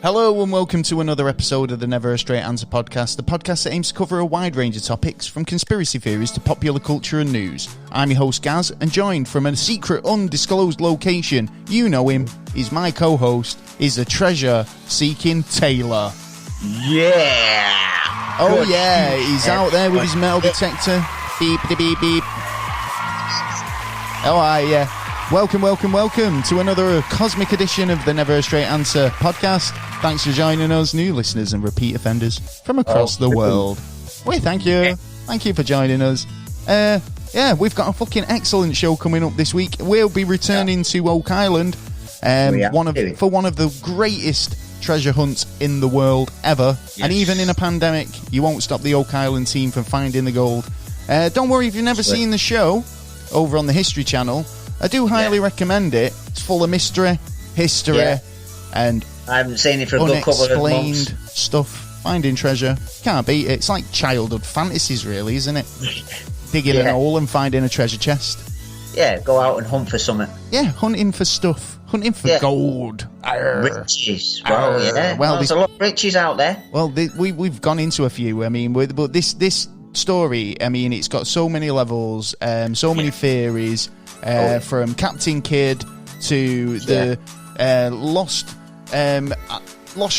Hello and welcome to another episode of the Never a Straight Answer podcast, the podcast that aims to cover a wide range of topics, from conspiracy theories to popular culture and news. I'm your host Gaz, and joined from a secret undisclosed location, you know him, he's my co-host, is the treasure-seeking Taylor. Yeah! Oh yeah, he's out there with his metal detector. Beep, beep, beep, beep. Oh, yeah. Welcome to another cosmic edition of the Never a Straight Answer podcast. Thanks for joining us, new listeners and repeat offenders from across the world. Well, thank you. Thank you for joining us. Yeah, we've got a fucking excellent show coming up this week. We'll be returning to Oak Island, one of the greatest treasure hunts in the world ever. Yes. And even in a pandemic, you won't stop the Oak Island team from finding the gold. Don't worry if you've never seen the show over on the History Channel. I do highly recommend it. It's full of mystery, history, and I haven't seen it for a good couple of months. Stuff. Finding treasure. Can't beat it. It's like childhood fantasies, really, isn't it? Digging a hole and finding a treasure chest. Yeah, go out and hunt for something. Yeah, hunting for stuff. Hunting for gold. Riches. Well, there's a lot of riches out there. Well, we've gone into a few. I mean, but this story, I mean, it's got so many levels, so many theories. From Captain Kidd to the lost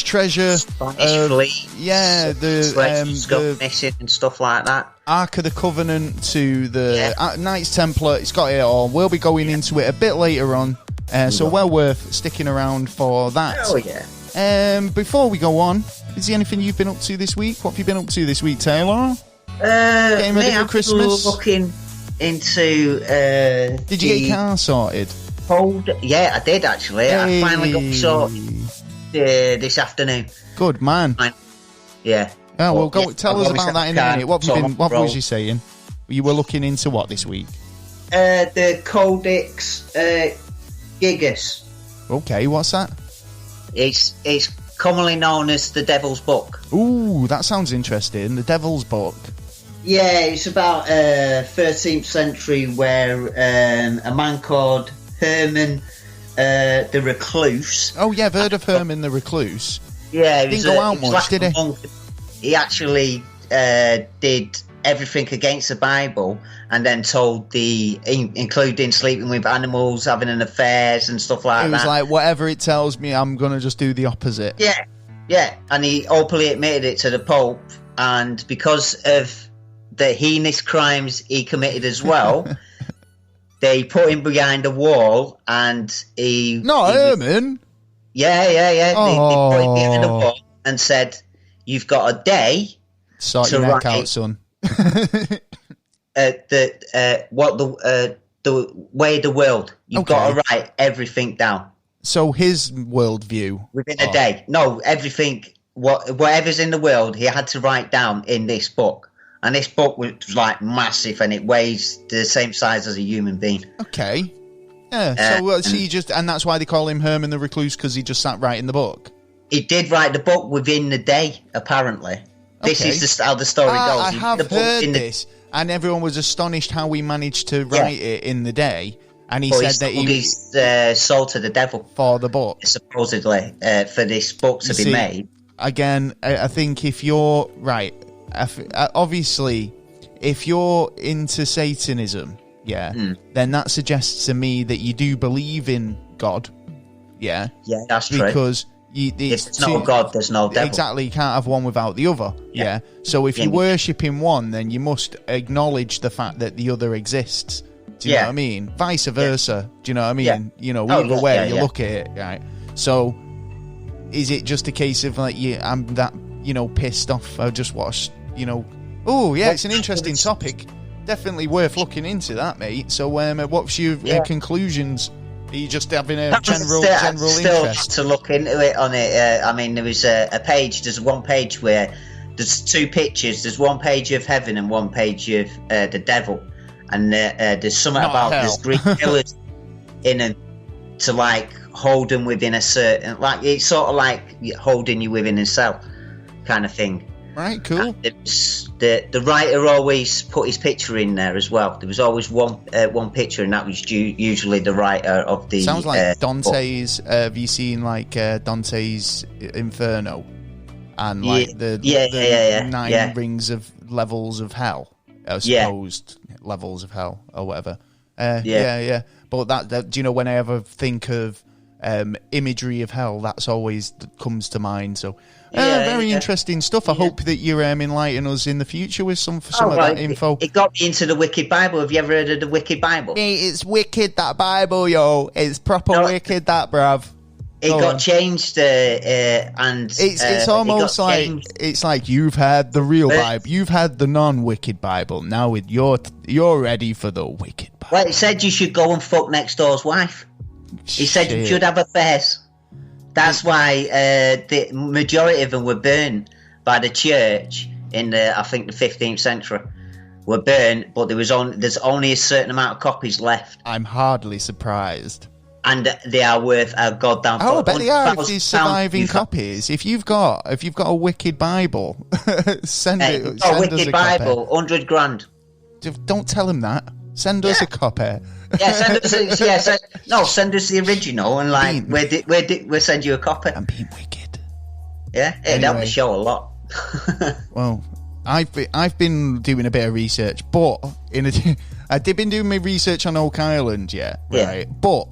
treasure, fleet. Yeah, the missing and stuff like that. Ark of the Covenant to the Knights Templar. It's got it all. We'll be going into it a bit later on, so well worth sticking around for that. Oh yeah. Before we go on, is there anything you've been up to this week? What have you been up to this week, Taylor? Getting ready for Christmas. Looking into did you get your car sorted? Yeah, I did actually. Hey. I finally got sorted this afternoon. Good man. Yeah. Oh well, tell us about that in a minute. What was you saying? You were looking into what this week? The Codex Gigas. Okay, what's that? It's commonly known as the Devil's Book. Ooh, that sounds interesting. The Devil's Book. Yeah, it's about 13th century where a man called Herman the Recluse. Oh yeah, I've heard of Herman the Recluse. Yeah, he didn't go out much, did he? He actually did everything against the Bible, and then told including sleeping with animals, having an affairs and stuff like that. It was like, whatever it tells me, I'm gonna just do the opposite. Yeah, and he openly admitted it to the Pope, and because of the heinous crimes he committed as well, they put him behind a wall, and Herman. Yeah. They put him behind a wall and said, "You've got a day sort your neck out, son." The way of the world. You've got to write everything down. So his worldview within a day. No, everything. Whatever's in the world, he had to write down in this book. And this book was like massive, and it weighs the same size as a human being. Okay. Yeah. So he and that's why they call him Herman the Recluse, because he just sat writing the book. He did write the book within the day, apparently. This is how the story goes. I have heard this, and everyone was astonished how he managed to write it in the day. And he said that he's sold to the devil for the book, supposedly, for this book to be made. Again, I think if you're right. Obviously, if you're into Satanism, then that suggests to me that you do believe in God. Yeah, that's true. Because if there's no God, there's no devil. Exactly, you can't have one without the other. Yeah. So if you worship in one, then you must acknowledge the fact that the other exists. Do you know what I mean? Vice versa. Do you know what I mean? Yeah. You know, either way you look at it, right? So, is it just a case of like, I'm that pissed off? I just watched. It's an interesting topic. Definitely worth looking into that, mate. So, what's your conclusions? Are you just having a general interest? To look into it on it. I mean, there was a page. There's one page where there's two pictures. There's one page of heaven and one page of the devil. And there's something about there's Greek pillars in them to like hold them within a certain, like it's sort of like holding you within a cell kind of thing. Right, cool. The writer always put his picture in there as well. There was always one picture, and that was usually the writer of the. Sounds like Dante's. Have you seen like Dante's Inferno, and like the 9 rings of levels of hell, supposed levels of hell or whatever. Yeah. But that do you know, when I ever think of imagery of hell, that's always comes to mind. So very interesting stuff. I hope that you enlighten us in the future with some of that info. It got me into the Wicked Bible. Have you ever heard of the Wicked Bible? It's wicked, that Bible, yo. It's proper wicked, that, bruv. It got changed, and it's almost like it's like you've had the real Bible, you've had the non-wicked Bible. Now you're ready for the wicked Bible. Well, it said you should go and fuck next door's wife. He said you should have affairs. That's why the majority of them were burned by the church in I think the 15th century. Were burned, but there's only a certain amount of copies left. I'm hardly surprised. And they are worth a goddamn. Oh, I bet they are. If these surviving copies, if you've got a wicked Bible, send it. A wicked Bible, 100 grand. Don't tell him that. Send us a copy. Yeah, send us the original, and like we'll send you a copy. I'm being wicked. Yeah, it'd help the show a lot. Well, I've been doing a bit of research, but I did been doing my research on Oak Island, right? But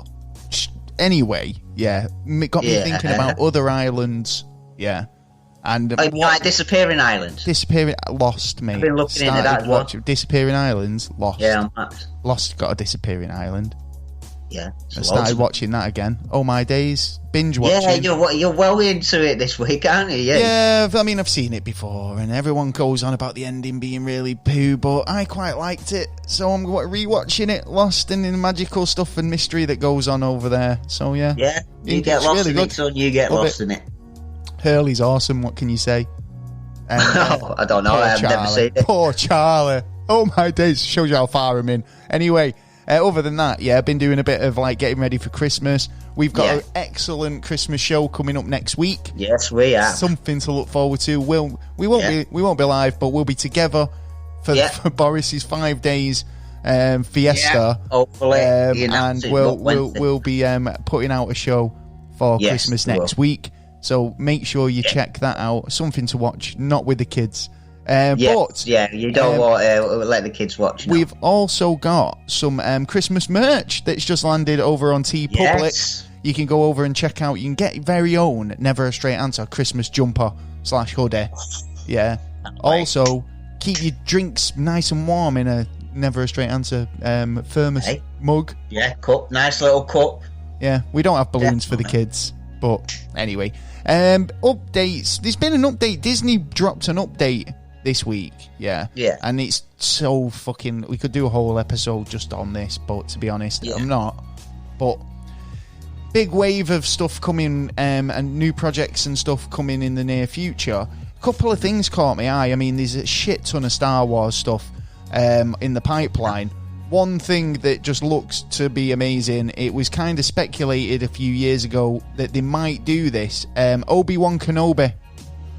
anyway, it got me thinking about other islands, and like Disappearing Islands. Lost, mate. I've been looking into that as well. Disappearing Islands, Lost. Yeah, Lost got a Disappearing Island. Yeah, I started watching that again. Oh my days, binge watching. Yeah, you're well into it this week, aren't you? Yeah, I mean, I've seen it before, and everyone goes on about the ending being really poo, but I quite liked it, so I'm rewatching it. Lost in the magical stuff and mystery that goes on over there. So you get lost really in it, son. You get lost in it. Hurley's awesome. What can you say? And, I don't know. I've never seen it. Poor Charlie. Oh my days. Shows you how far I'm in. Anyway. Other than that, I've been doing a bit of like getting ready for Christmas. We've got an excellent Christmas show coming up next week. Yes, we are. Something to look forward to. We won't be live, but we'll be together for Boris's 5 days fiesta. Hopefully, and we'll be putting out a show for Christmas next week. So make sure you check that out. Something to watch, not with the kids. But you don't want to let the kids watch. We've also got some Christmas merch that's just landed over on TeePublic. Yes. You can go over and check out. You can get your very own Never a Straight Answer Christmas jumper / hoodie. Yeah. Also, keep your drinks nice and warm in a Never a Straight Answer thermos mug. Yeah, cup, nice little cup. Yeah, we don't have balloons for the kids, but anyway. Updates. There's been an update. Disney dropped an update this week, and it's so fucking. We could do a whole episode just on this, but to be honest, I'm not. But big wave of stuff coming, and new projects and stuff coming in the near future. A couple of things caught my eye. I mean, there's a shit ton of Star Wars stuff in the pipeline. One thing that just looks to be amazing. It was kind of speculated a few years ago that they might do this. Obi-Wan Kenobi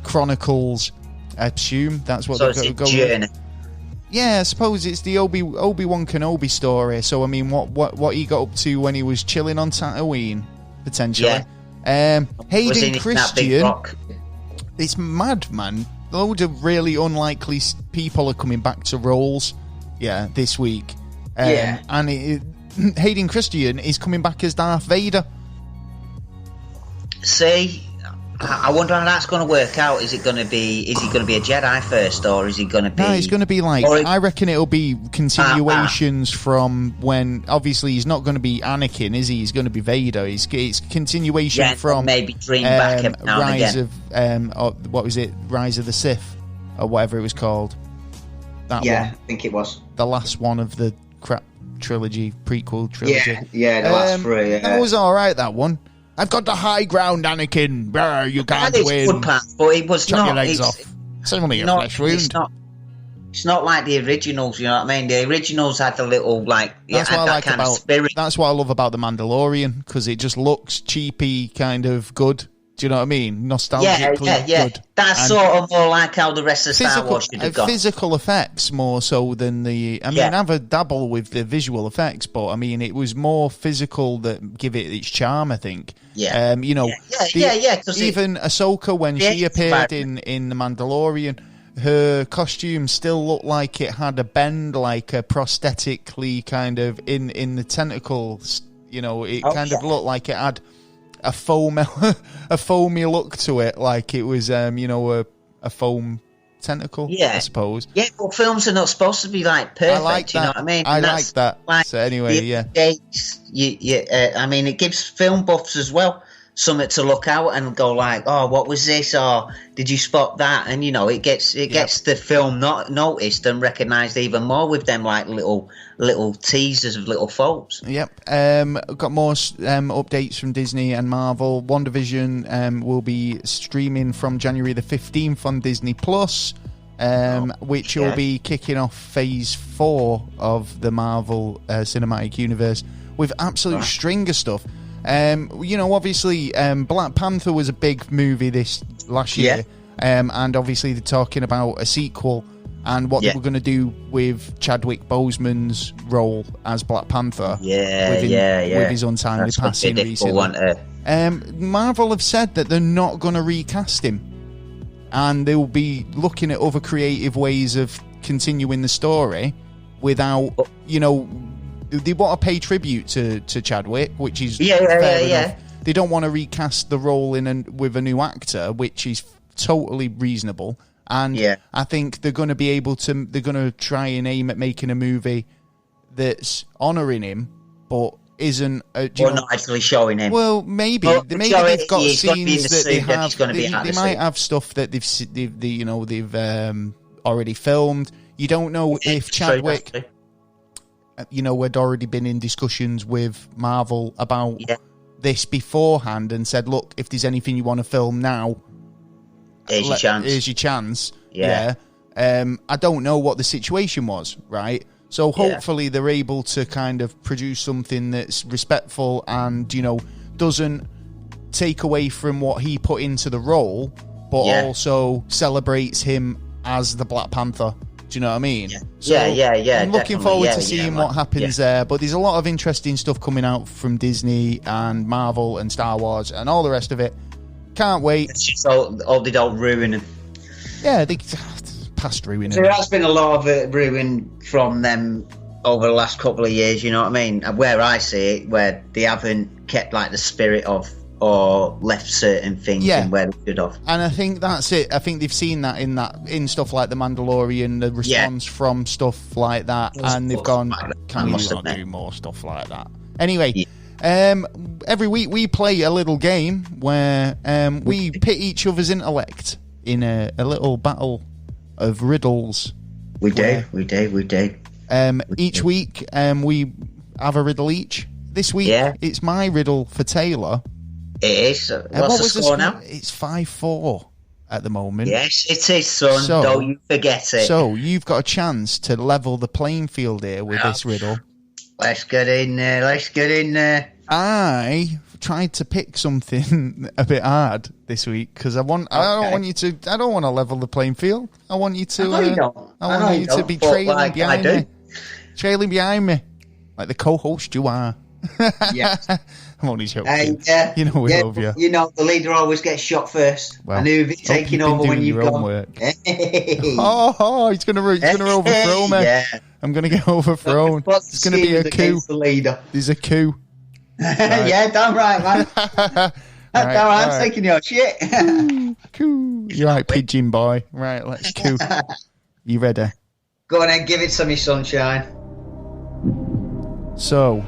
Chronicles. I assume that's what they're going with. Yeah, I suppose it's the Obi-Wan Kenobi story. So I mean, what he got up to when he was chilling on Tatooine, potentially. Hayden Christian. It's mad, man. Loads of really unlikely people are coming back to roles. This week. And Hayden Christian is coming back as Darth Vader. See. I wonder how that's going to work out. Is he going to be a Jedi first, or is he going to be? No, he's going to be like. I reckon it'll be continuations from when. Obviously, he's not going to be Anakin, is he? He's going to be Vader. It's continuation from maybe dream back now Rise and again. of what was it? Rise of the Sith, or whatever it was called. That one. I think it was the last one of the crap prequel trilogy. The last three. That was all right. That one. I've got the high ground, Anakin. You can't win. Good path, but it was Chop not. Your legs off. It's only a flesh wound. It's not like the originals. You know what I mean? The originals had the little That's what I like about. Spirit. That's what I love about the Mandalorian, because it just looks cheapy, kind of good. Do you know what I mean? Nostalgically good. That's and sort of more like how the rest of Star Wars should have gone. Physical effects more so than the... I mean, have a dabble with the visual effects, but, I mean, it was more physical that give it its charm, I think. Yeah. You know, even Ahsoka, when she appeared in The Mandalorian, her costume still looked like it had a bend, like a prosthetically kind of in the tentacles. You know, it kind of looked like it had a foamy look to it, like it was, you know, a foam tentacle, I suppose. Yeah, but films are not supposed to be like perfect. I like that. You know what I mean? I like that. Like, so anyway, I mean, it gives film buffs as well something to look out and go like, oh, what was this? Or did you spot that? And you know, it gets the film not noticed and recognised even more with them like little teasers of little faults. Yep. Got more updates from Disney and Marvel. WandaVision will be streaming from January the 15th on Disney Plus, which will be kicking off Phase 4 of the Marvel Cinematic Universe with absolute string of stuff. You know, obviously, Black Panther was a big movie this last year, and obviously they're talking about a sequel and what they were going to do with Chadwick Boseman's role as Black Panther. With his untimely passing recently. Marvel have said that they're not going to recast him, and they'll be looking at other creative ways of continuing the story without, you know. They want to pay tribute to Chadwick, which is fair enough. They don't want to recast the role with a new actor, which is totally reasonable. And I think they're going to be able to. They're going to try and aim at making a movie that's honouring him, but isn't. Not actually showing him. Well, maybe they've got scenes that they have. They might have stuff that they've already filmed. You don't know if Chadwick. You know, had already been in discussions with Marvel about this beforehand and said, look, if there's anything you want to film now, here's your chance. I don't know what the situation was, right? So hopefully they're able to kind of produce something that's respectful and, you know, doesn't take away from what he put into the role, but also celebrates him as the Black Panther. Do you know what I mean? I'm looking forward to seeing what happens there. But there's a lot of interesting stuff coming out from Disney and Marvel and Star Wars and all the rest of it. Can't wait. It's just all they don't ruin them. Yeah, they past ruining. So there has been a lot of ruin from them over the last couple of years. You know what I mean? Where I see it, where they haven't kept like the spirit of or left certain things in where they should have. And I think that's it. I think they've seen that in stuff like The Mandalorian, the response from stuff like that, and they've gone, can we not do more stuff like that? Anyway, every week we play a little game where we pit each other's intellect in a little battle of riddles. We do. Each week we have a riddle each. This week it's my riddle for Taylor. It is. What's the score now? It's 5-4 at the moment. Yes, it is, son. So, don't you forget it. So you've got a chance to level the playing field here with this riddle. Let's get in there. I tried to pick something a bit hard this week because I don't want to level the playing field. I want you to. I want you to be trailing behind me. Trailing behind me, like the co-host you are. Yes. I'm only joking. You know we love you. You know the leader always gets shot first. Well, and who'll be taking over when you've gone. Work. He's gonna overthrow me. Yeah. I'm gonna get overthrown. It's gonna be a coup. The leader. There's a coup. Right. Yeah, damn right, man. I'm taking your shit. Coup. You're right, pigeon boy. Right, let's coup. You ready? Go on and give it to me, sunshine. So,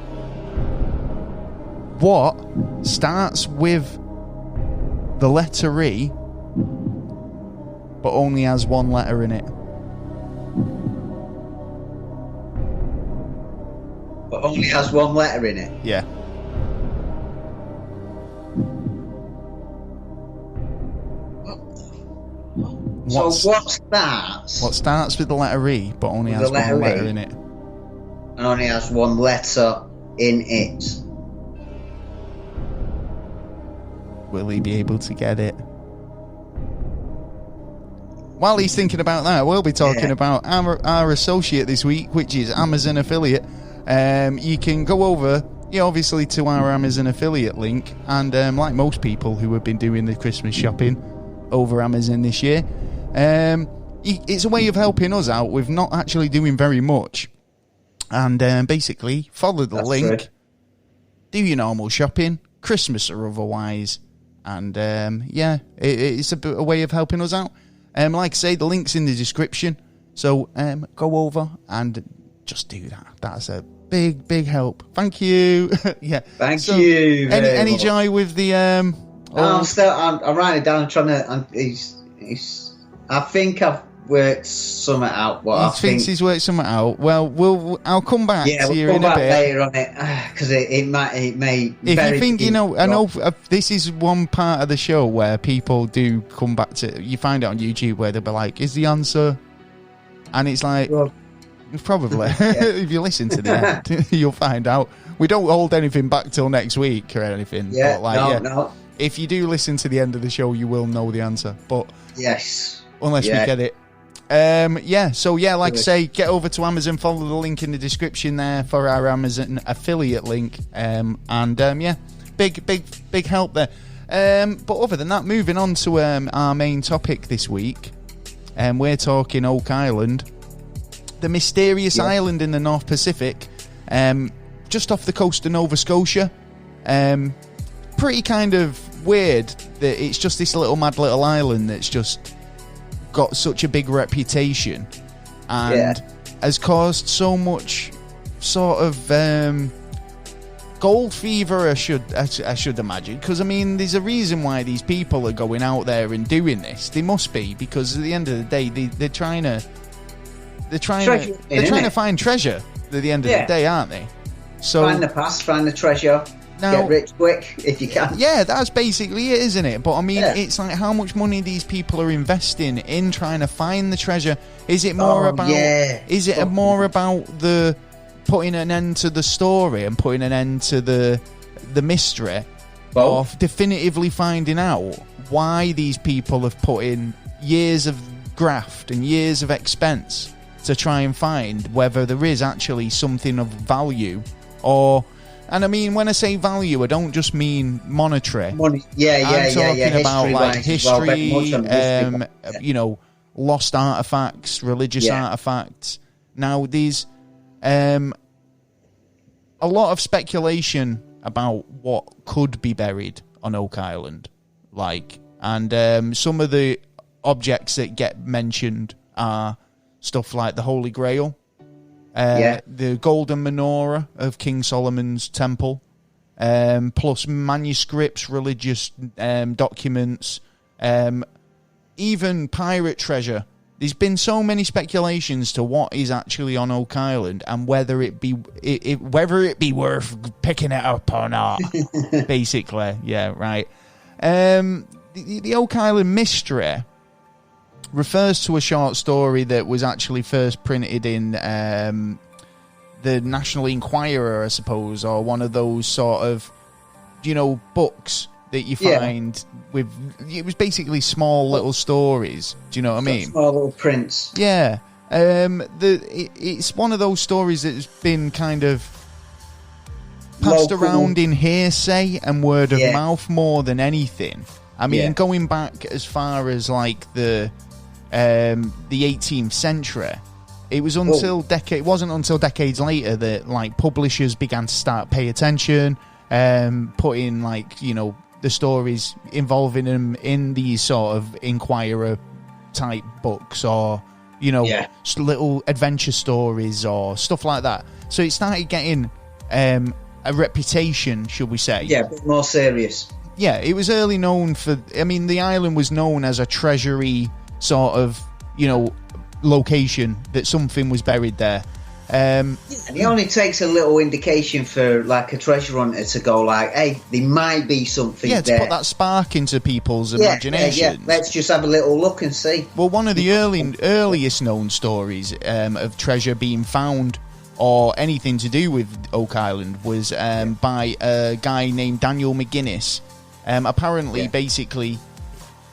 what starts with the letter E, but only has one letter in it? But only has one letter in it? Yeah. So what starts with the letter E, but only has one letter in it? And only has one letter in it. Will he be able to get it? While he's thinking about that, we'll be talking about our associate this week, which is Amazon affiliate. You can go over, obviously, to our Amazon affiliate link, and like most people who have been doing the Christmas shopping over Amazon this year, it's a way of helping us out with not actually doing very much. And basically, follow the link, true. Do your normal shopping, Christmas or otherwise, and it's a way of helping us out. Like I say, the link's in the description, so go over and just do that. That's a big help. Thank you. Thank you. Any joy with the? I'm writing it down. I'm trying to. I think I've worked something out. He's worked something out. Well, I'll come back to you in a bit later on it, because it may. If you think, I know this is one part of the show where people do come back to. You find it on YouTube where they'll be like, "Is the answer?" And it's like, probably. If you listen to that, you'll find out. We don't hold anything back till next week or anything. Yeah, but no. If you do listen to the end of the show, you will know the answer. But yes, unless we get it. Like I say, get over to Amazon, follow the link in the description there for our Amazon affiliate link, big help there. But other than that, moving on to our main topic this week, we're talking Oak Island, the mysterious island in the North Pacific, just off the coast of Nova Scotia. Pretty kind of weird that it's just this mad little island that's just got such a big reputation and has caused so much sort of gold fever, I should imagine, because I mean there's a reason why these people are going out there and doing this. They must be, because at the end of the day they're trying to find treasure at the end of the day, aren't they? So find the past, find the treasure. Now, get rich quick if you can. Yeah, that's basically it, isn't it? But I mean, it's like how much money these people are investing in trying to find the treasure. Is it more about? Is it more about the putting an end to the story and putting an end to the mystery, of definitively finding out why these people have put in years of graft and years of expense to try and find whether there is actually something of value or. And I mean, when I say value, I don't just mean monetary. Money, I'm talking about like history, lost artifacts, religious artifacts. Now, there's a lot of speculation about what could be buried on Oak Island, and some of the objects that get mentioned are stuff like the Holy Grail. The golden menorah of King Solomon's temple, plus manuscripts, religious documents, even pirate treasure. There's been so many speculations to what is actually on Oak Island and whether it be worth picking it up or not. Basically, right. The Oak Island mystery refers to a short story that was actually first printed in the National Enquirer, I suppose, or one of those sort of, books that you find with. It was basically small little stories. Do you know what I mean? Small little prints. Yeah. It's one of those stories that's been kind of passed around in hearsay and word of mouth more than anything. I mean, going back as far as like the 18th century, it wasn't until decades later that like publishers began to start pay attention, putting the stories involving them in these sort of Inquirer type books or little adventure stories or stuff like that. So it started getting a reputation, should we say? Yeah, a bit more serious. Yeah, it was early known for. I mean, the island was known as a treasury sort of, location that something was buried there. And it only takes a little indication for like a treasure hunter to go like, hey, there might be something there. To put that spark into people's imaginations. Let's just have a little look and see. Well, one of the earliest known stories of treasure being found or anything to do with Oak Island was by a guy named Daniel Mcginnis. Apparently, basically,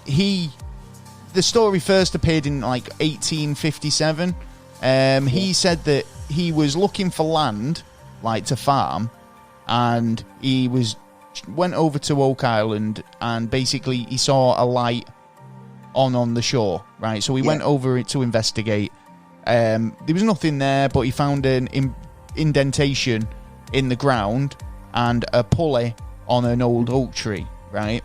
the story first appeared in like 1857. He said that he was looking for land, like to farm, and he went over to Oak Island, and basically he saw a light on the shore, right? So he went over it to investigate. There was nothing there, but he found an indentation in the ground and a pulley on an old oak tree, right?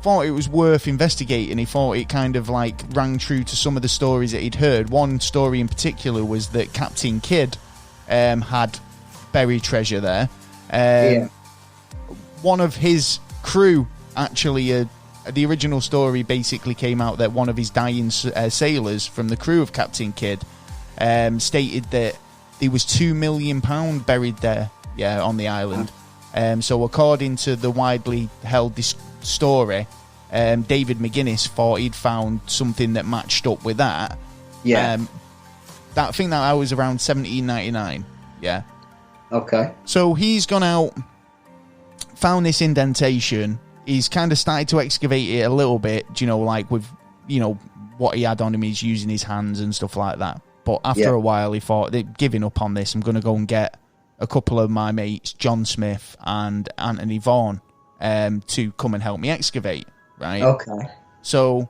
Thought it was worth investigating. He thought it kind of like rang true to some of the stories that he'd heard. One story in particular was that Captain Kidd had buried treasure there. One of his crew, actually, the original story basically came out that one of his dying sailors from the crew of Captain Kidd stated that there was £2 million buried there, on the island. So according to the widely held story, David Mcginnis thought he'd found something that matched up with that. I think that was around 1799. Yeah. Okay. So he's gone out, found this indentation. He's kind of started to excavate it a little bit, like with, what he had on him, he's using his hands and stuff like that. But after a while, he thought, giving up on this, I'm going to go and get a couple of my mates, John Smith and Anthony Vaughan, to come and help me excavate, right? Okay. So,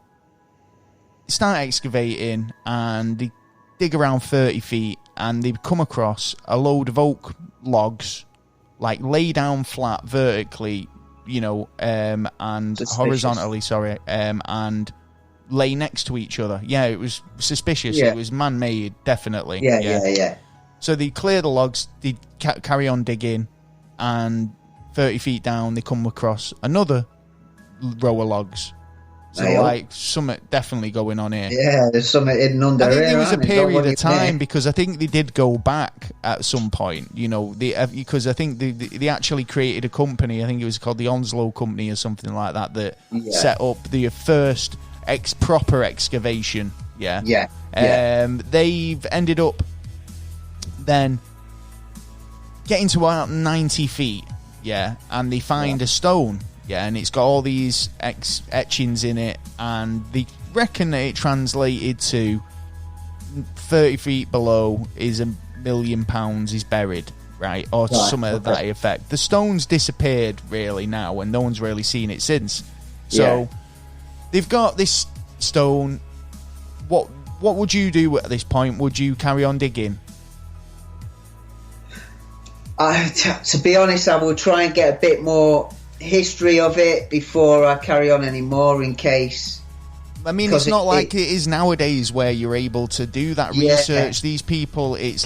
start excavating, and they dig around 30 feet, and they come across a load of oak logs, like lay down flat vertically, and horizontally, and lay next to each other. Yeah, it was suspicious. It was man-made, definitely. Yeah. So they clear the logs, they carry on digging, and 30 feet down, they come across another row of logs. So, something definitely going on here. Yeah, there's something hidden under here. I think there was a period of time, because I think they did go back at some point, because I think they actually created a company, I think it was called the Onslow Company or something like that set up the first proper excavation. They've ended up then getting to about 90 feet, and they find a stone. And it's got all these etchings in it, and they reckon that it translated to 30 feet below is £1 million is buried, right? Or something of that effect. The stone's disappeared, really, now, and no one's really seen it since. So, they've got this stone. What would you do at this point? Would you carry on digging? To be honest, I will try and get a bit more history of it before I carry on anymore, in case. I mean, it's not like it is nowadays where you're able to do that research. These people, it's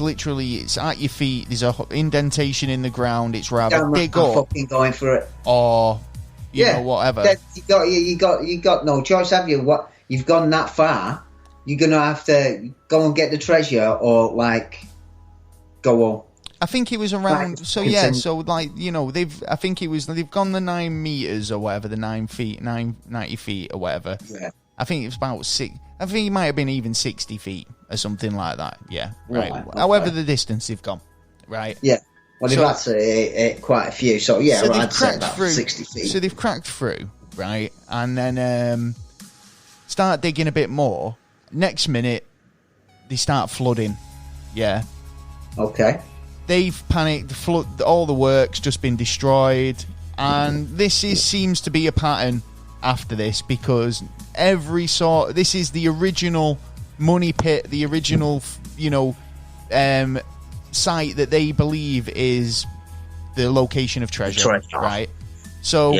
at your feet. There's a indentation in the ground. It's rather dig up. Fucking going for it. Or whatever. You got no choice, have you? What, you've gone that far? You're gonna have to go and get the treasure, or go on. I think it was around. They've gone the 9 meters or whatever, the 90 feet or whatever. Yeah. I think it was about 6. I think it might have been even 60 feet or something like that. Yeah. Right. Okay. However, the distance they've gone. Right. Yeah. Well, they've had quite a few. So I'd say about 60 feet. So they've cracked through, right, and then start digging a bit more. Next minute, they start flooding. Yeah. Okay. They've panicked. All the work's just been destroyed, and seems to be a pattern after this, because this is the original money pit, the original site that they believe is the location of treasure, right? So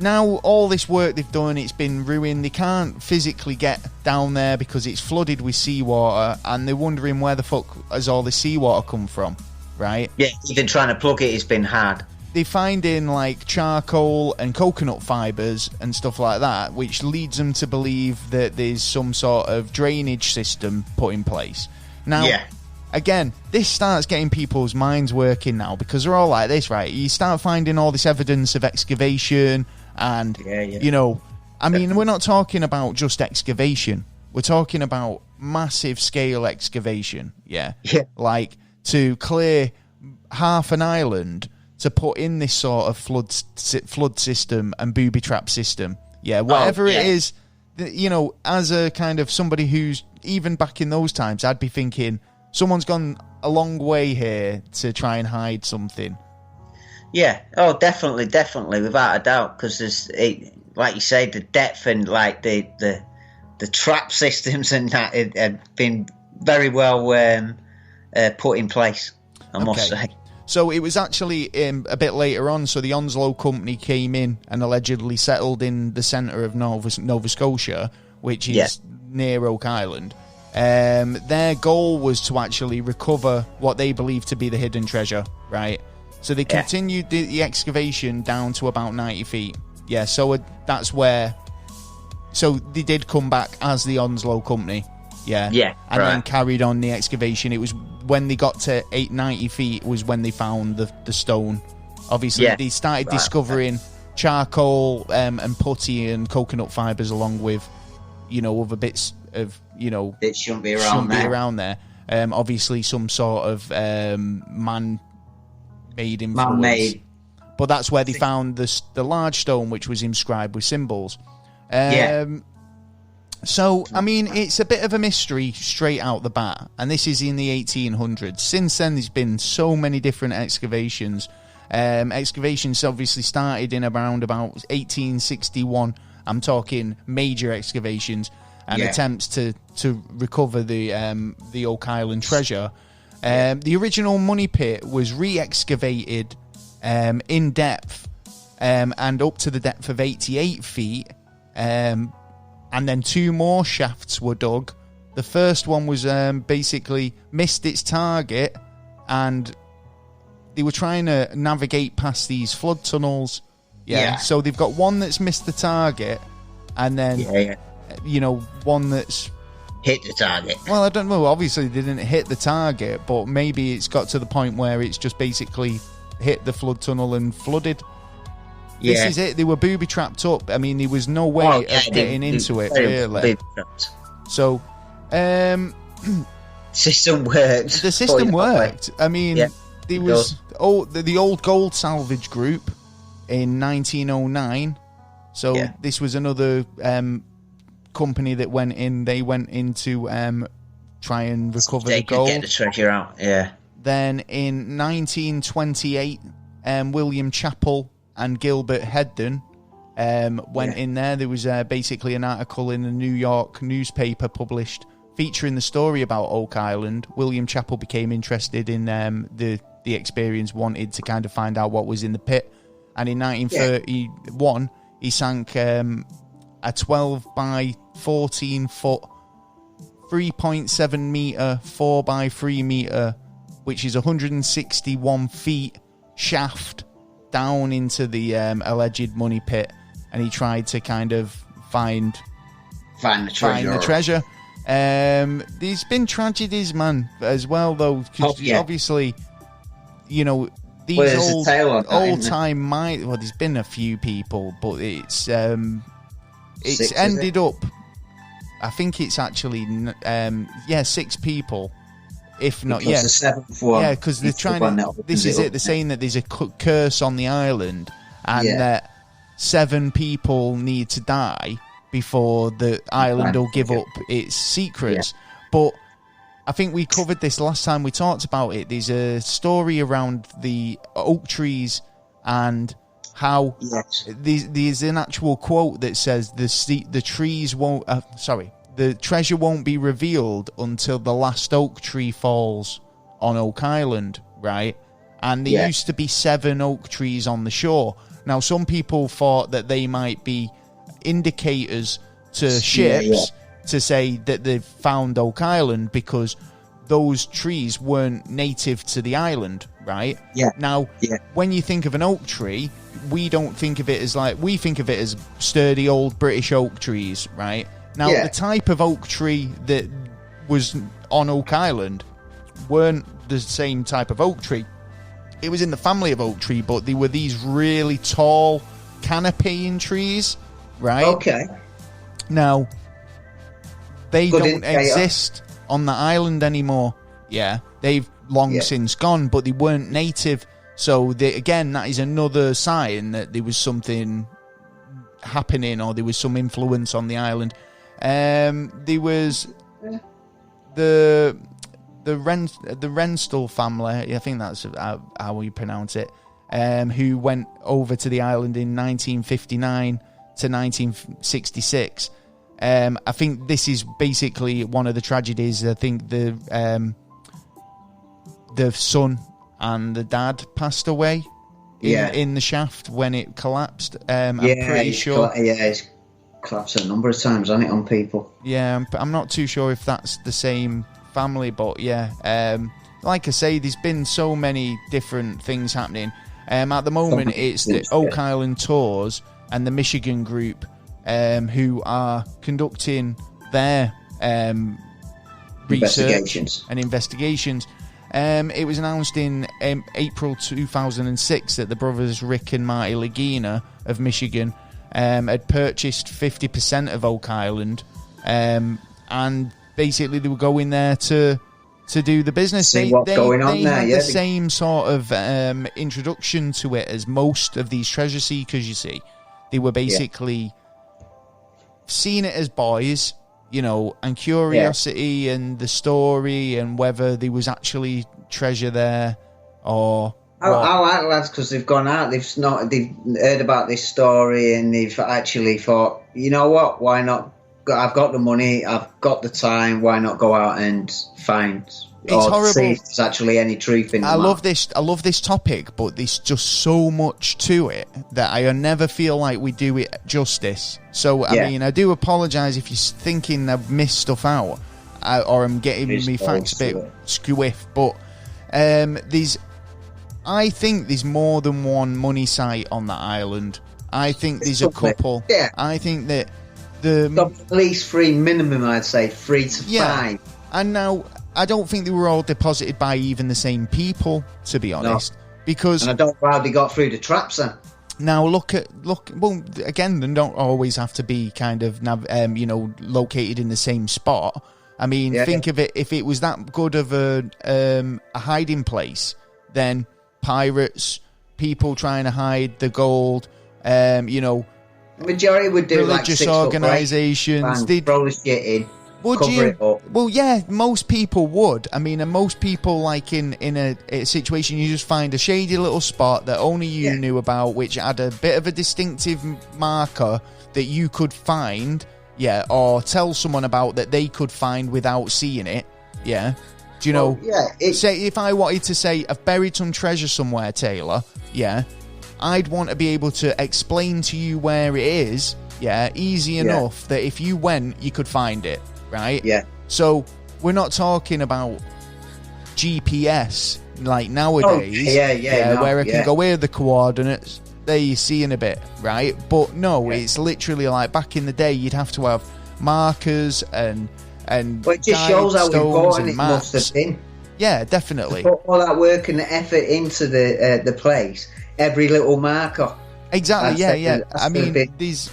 now all this work they've done, it's been ruined. They can't physically get down there because it's flooded with seawater, and they're wondering where the fuck has all the seawater come from, right? Yeah, even trying to plug it has been hard. They find in charcoal and coconut fibres and stuff like that, which leads them to believe that there's some sort of drainage system put in place. Now, again, this starts getting people's minds working now, because they're all like this, right? You start finding all this evidence of excavation. And, I mean, we're not talking about just excavation. We're talking about massive scale excavation, like to clear half an island to put in this sort of flood system and booby trap system. Yeah, whatever it is, you know, as a kind of somebody who's, even back in those times, I'd be thinking, someone's gone a long way here to try and hide something. Yeah, definitely, without a doubt, because there's, like you say, the depth and like the trap systems and that have been very well put in place, I must say. So it was actually a bit later on, so the Onslow Company came in and allegedly settled in the centre of Nova Scotia, which is near Oak Island. Their goal was to actually recover what they believed to be the hidden treasure, right? So they continued the excavation down to about 90 feet. Yeah, so that's where... So they did come back as the Onslow Company. Yeah. And then carried on the excavation. It was when they got to 90 feet was when they found the stone. Obviously, they started discovering charcoal and putty and coconut fibres, along with, you know, other bits of, you know... It shouldn't be around there. Obviously, some sort of man-made influence. Man-made. But that's where they found the large stone, which was inscribed with symbols. So, I mean, it's a bit of a mystery straight out the bat. And this is in the 1800s. Since then, there's been so many different excavations. Excavations obviously started in around about 1861. I'm talking major excavations and attempts to recover the Oak Island treasure. The original money pit was re-excavated in depth and up to the depth of 88 feet. And then 2 more shafts were dug. The first one was basically missed its target, and they were trying to navigate past these flood tunnels. So they've got one that's missed the target, and then you know, one that's hit the target. Well, I don't know. Obviously, they didn't hit the target, but maybe it's got to the point where it's just basically hit the flood tunnel and flooded. This is it. They were booby trapped up. I mean, there was no way of getting into it, really. So, system worked. The system worked. I mean, there was the old gold salvage group in 1909. So this was another company that went in. They went in to try and recover the gold. Get the treasure out. Yeah. Then in 1928, William Chappell and Gilbert Hedden went in there. There was basically an article in the New York newspaper published featuring the story about Oak Island. William Chappell became interested in the experience, wanted to kind of find out what was in the pit. And in 1931, he sank a 12 by 14 foot, 3.7 metre, 4 by 3 metre, which is 161 feet shaft down into the alleged money pit, and he tried to kind of find the treasure. There's been tragedies, man, as well, though, because obviously, you know, these old time well, there's been a few people, but it's ended up, I think it's actually 6 people. If not, the 7th one. Because they're trying to. This is it. They're saying that there's a curse on the island, and that 7 people need to die before the island will give up its secrets. But I think we covered this last time we talked about it. There's a story around the oak trees and how there's an actual quote that says the trees won't. The treasure won't be revealed until the last oak tree falls on Oak Island, right? And there used to be 7 oak trees on the shore. Now, some people thought that they might be indicators to ships to say that they've found Oak Island because those trees weren't native to the island, right? Now, when you think of an oak tree, we don't think of it as we think of it as sturdy old British oak trees, right? Now, the type of oak tree that was on Oak Island weren't the same type of oak tree. It was in the family of oak tree, but they were these really tall canopying trees, right? Okay. Now, they don't exist on the island anymore. Yeah, they've long since gone, but they weren't native. So again, that is another sign that there was something happening, or there was some influence on the island. There was the Renstall family, I think that's how we pronounce it, who went over to the island in 1959 to 1966. I think this is basically one of the tragedies. I think the son and the dad passed away in the shaft when it collapsed. I'm pretty sure. It's collapsed a number of times, hasn't it, on people? Yeah, I'm not too sure if that's the same family, but yeah. Like I say, there's been so many different things happening. At the moment, it's the Oak Island Tours and the Michigan group who are conducting their research and investigations. It was announced in April 2006 that the brothers Rick and Marty Lagina of Michigan had purchased 50% of Oak Island, and basically they were going there to do the business. See what's going on there. Had the same sort of introduction to it as most of these treasure seekers. You see, they were basically seeing it as boys, you know, and curiosity and the story and whether there was actually treasure there or. I like lads because they've gone out, they've heard about this story and they've actually thought, you know what, why not? I've got the money, I've got the time, why not go out and find or see if there's actually any truth in it. I love this topic, but there's just so much to it that I never feel like we do it justice. So, I mean, I do apologise if you're thinking I've missed stuff out or I'm getting me facts a bit squiff, but I think there's more than one money site on that island. I think there's a couple. Yeah. I think that at least 3 minimum, I'd say 3 to 5. And now I don't think they were all deposited by even the same people, to be honest. No. Because and I don't know how they got through the traps then. Now well, again, they don't always have to be kind of located in the same spot. I mean, think of it, if it was that good of a hiding place, then pirates, people trying to hide the gold, majority would do religious organisations. They'd throw the shit in. Would you? It up. Well, yeah, most people would. I mean, and most people, like in a situation, you just find a shady little spot that only you knew about, which had a bit of a distinctive marker that you could find, or tell someone about that they could find without seeing it, Do you know? Say if I wanted to say I've buried some treasure somewhere, Taylor, I'd want to be able to explain to you where it is, easy enough that if you went, you could find it, right? Yeah. So we're not talking about GPS like nowadays, where I can go, here are the coordinates, there you see in a bit, right? But no, it's literally like back in the day, you'd have to have markers and but it just shows how important it must have been. Yeah, definitely. To put all that work and effort into the place, every little marker. Exactly. I mean, these.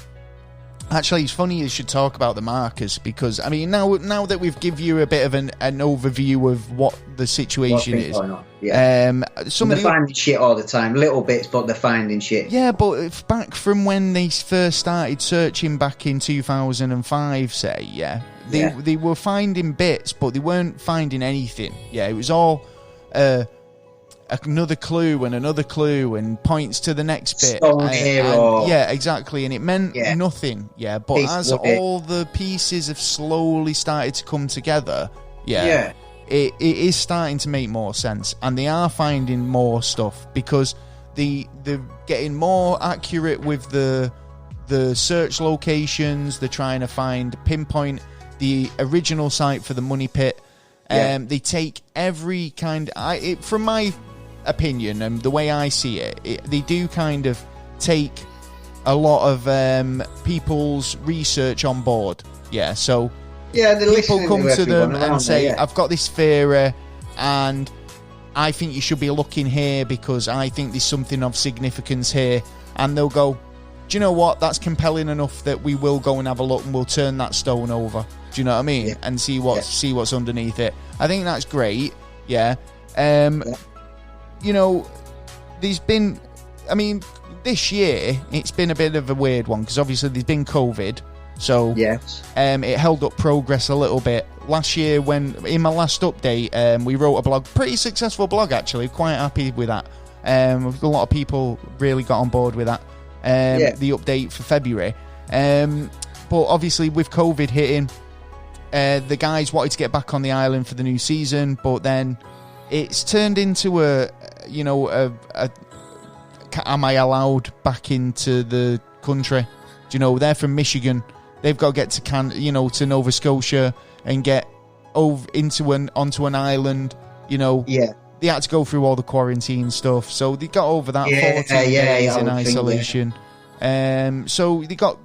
Actually, it's funny you should talk about the markers because I mean, now that we've give you a bit of an overview of what the situation is. They're finding shit all the time, little bits, but they're finding shit. Yeah, but back from when they first started searching back in 2005, say, they were finding bits, but they weren't finding anything. Yeah, it was all another clue and points to the next bit. Yeah, exactly, and it meant nothing. Yeah, but as all the pieces have slowly started to come together, it is starting to make more sense, and they are finding more stuff because they're getting more accurate with the search locations. They're trying to pinpoint the original site for the money pit. They take every kind. From my opinion and the way I see it, they do kind of take a lot of people's research on board. So people come to them and say, I've got this theory and I think you should be looking here because I think there's something of significance here, and they'll go, do you know what, that's compelling enough that we will go and have a look and we'll turn that stone over, do you know what I mean, and see what's underneath it. I think that's great. there's been, I mean, this year it's been a bit of a weird one because obviously there's been COVID, so yes, it held up progress a little bit. Last year, when in my last update, we wrote a blog, pretty successful blog actually, quite happy with that. A lot of people really got on board with that. The update for February, but obviously with COVID hitting, the guys wanted to get back on the island for the new season, but then it's turned into am I allowed back into the country? Do you know, they're from Michigan. They've got to get to to Nova Scotia and get onto an island. They had to go through all the quarantine stuff, so they got over that 14 days in isolation. So they got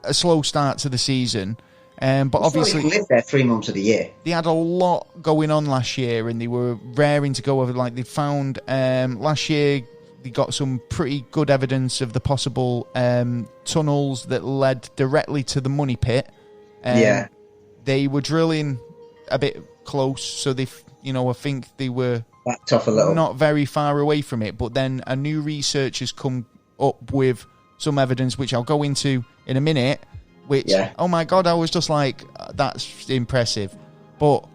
a slow start to the season. But obviously, lived there 3 months of the year. They had a lot going on last year, and they were raring to go over. Like they found last year, they got some pretty good evidence of the possible tunnels that led directly to the money pit. They were drilling a bit close, so they, I think they were backed off a little, not very far away from it. But then a new research has come up with some evidence, which I'll go into in a minute. Which, oh my God, I was just like, that's impressive. But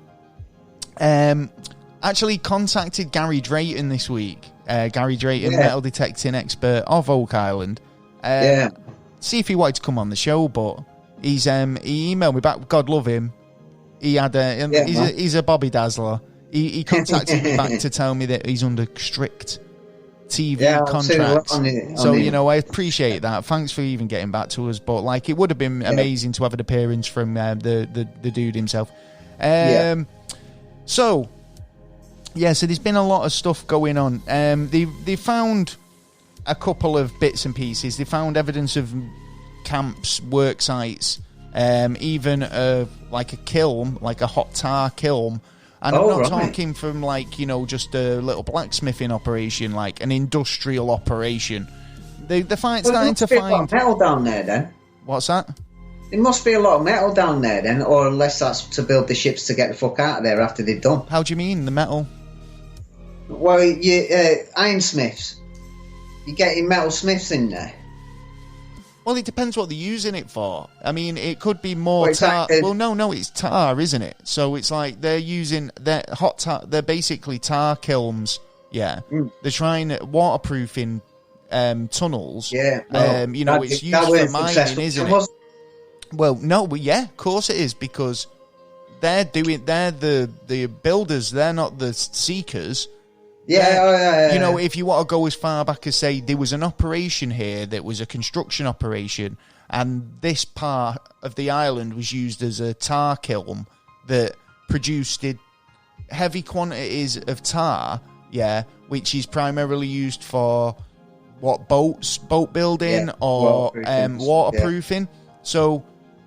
actually contacted Gary Drayton this week. Gary Drayton, metal detecting expert of Oak Island. See if he wanted to come on the show, but he emailed me back. God love him. He had he's a Bobby Dazzler. He contacted me back to tell me that he's under strict TV contracts. I appreciate that. Thanks for even getting back to us. But it would have been amazing to have an appearance from the dude himself. So there's been a lot of stuff going on. They found a couple of bits and pieces. They found evidence of camps, work sites, even a kiln, like a hot tar kiln. And I'm not talking from just a little blacksmithing operation, like an industrial operation. They're starting to find a lot of metal down there. Then what's that? There must be a lot of metal down there then, or unless that's to build the ships to get the fuck out of there after they're done. How do you mean the metal? Well, ironsmiths. You're getting metal smiths in there. Well, it depends what they're using it for. I mean, it could be more tar. Well, no, it's tar, isn't it? So it's like they're using their hot tar. They're basically tar kilns. Yeah, they're trying waterproofing tunnels. Yeah, it's used for mining, isn't it? Well, no, but of course it is, because they're the builders. They're not the seekers. If you want to go as far back as say there was an operation here that was a construction operation, and this part of the island was used as a tar kiln that produced heavy quantities of tar, which is primarily used for boat building or waterproofing. So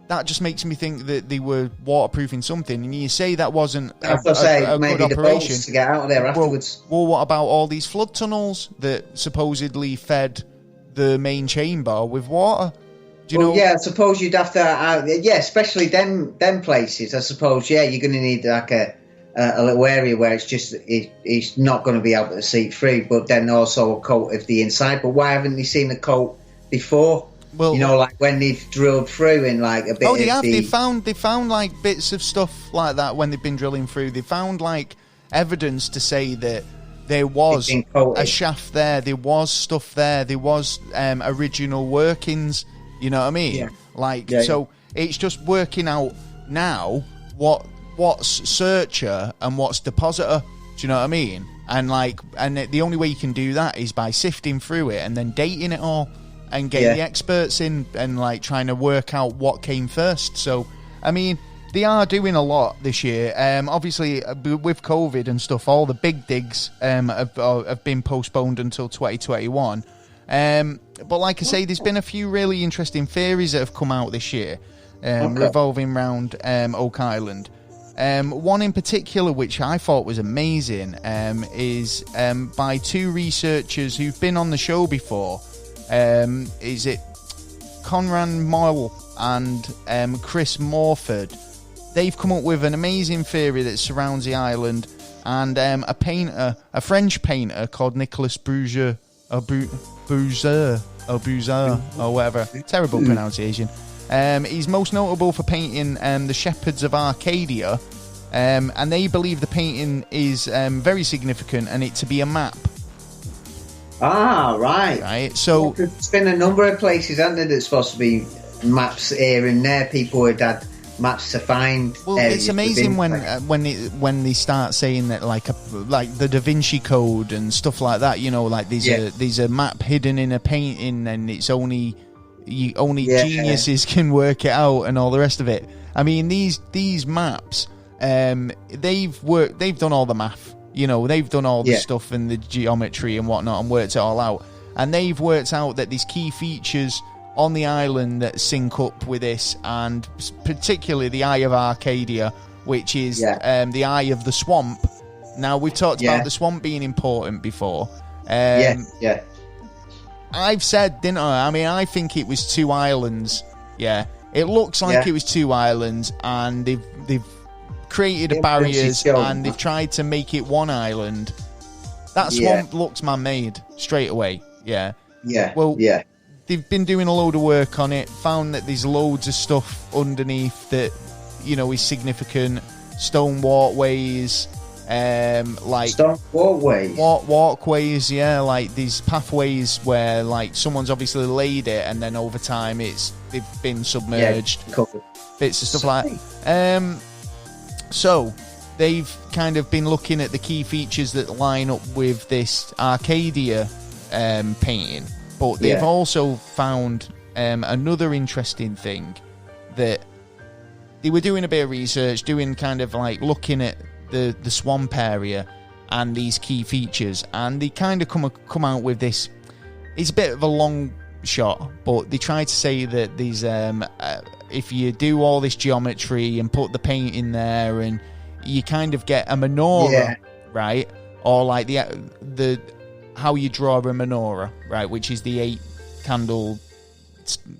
that just makes me think that they were waterproofing something, and you say that wasn't a good operation to get out of there afterwards. Well, what about all these flood tunnels that supposedly fed the main chamber with water? Do you know? Yeah, I suppose you'd have to. Especially them places. I suppose. Yeah, you're going to need a little area where it's not going to be able to see through, but then also a coat of the inside. But why haven't you seen a coat before? Well, when they've drilled through in a bit. Oh, they have. They found bits of stuff like that when they've been drilling through. They found evidence to say that there was a shaft there. There was stuff there. There was original workings. You know what I mean? Yeah. So it's just working out now what's searcher and what's depositor. Do you know what I mean? And the only way you can do that is by sifting through it and then dating it all. And getting the experts in and trying to work out what came first. So, I mean, they are doing a lot this year. Obviously, with COVID and stuff, all the big digs have been postponed until 2021. But like I say, there's been a few really interesting theories that have come out this year revolving around Oak Island. One in particular, which I thought was amazing, is by two researchers who've been on the show before. Is it Conrad Moyle and Chris Morford? They've come up with an amazing theory that surrounds the island, and a French painter called Nicolas Buzzer, or whatever. Terrible pronunciation. He's most notable for painting the Shepherds of Arcadia, and they believe the painting is very significant and it to be a map. Ah, right. Right. So there's been a number of places, hasn't there, that's supposed to be maps here and there. People had maps to find. Well, it's amazing when they start saying that like the Da Vinci Code and stuff like that. You know, like there's a map hidden in a painting, and it's only geniuses can work it out, and all the rest of it. I mean, these maps, they've done all the math. You know, they've done all the stuff and the geometry and whatnot and worked it all out. And they've worked out that these key features on the island that sync up with this, and particularly the Eye of Arcadia, which is the eye of the swamp. Now, we've talked about the swamp being important before. I've said, didn't I? I mean, I think it was 2 islands. Yeah. It looks like it was 2 islands, and they've created barriers, and they've tried to make it 1 island. That swamp looks man-made straight away. Yeah. They've been doing a load of work on it, found that there's loads of stuff underneath that, you know, is significant. Stone walkways, stone walkways, walkways, like these pathways where like someone's obviously laid it, and then over time they've been submerged. Bits of stuff like that. So they've kind of been looking at the key features that line up with this Arcadia painting, but they've also found another interesting thing, that they were doing a bit of research, doing kind of like looking at the swamp area and these key features, and they kind of come out with this. It's a bit of a long shot, but they try to say that these if you do all this geometry and put the paint in there, and you kind of get a menorah, right? Or like the how you draw a menorah, right? Which is the 8 candle,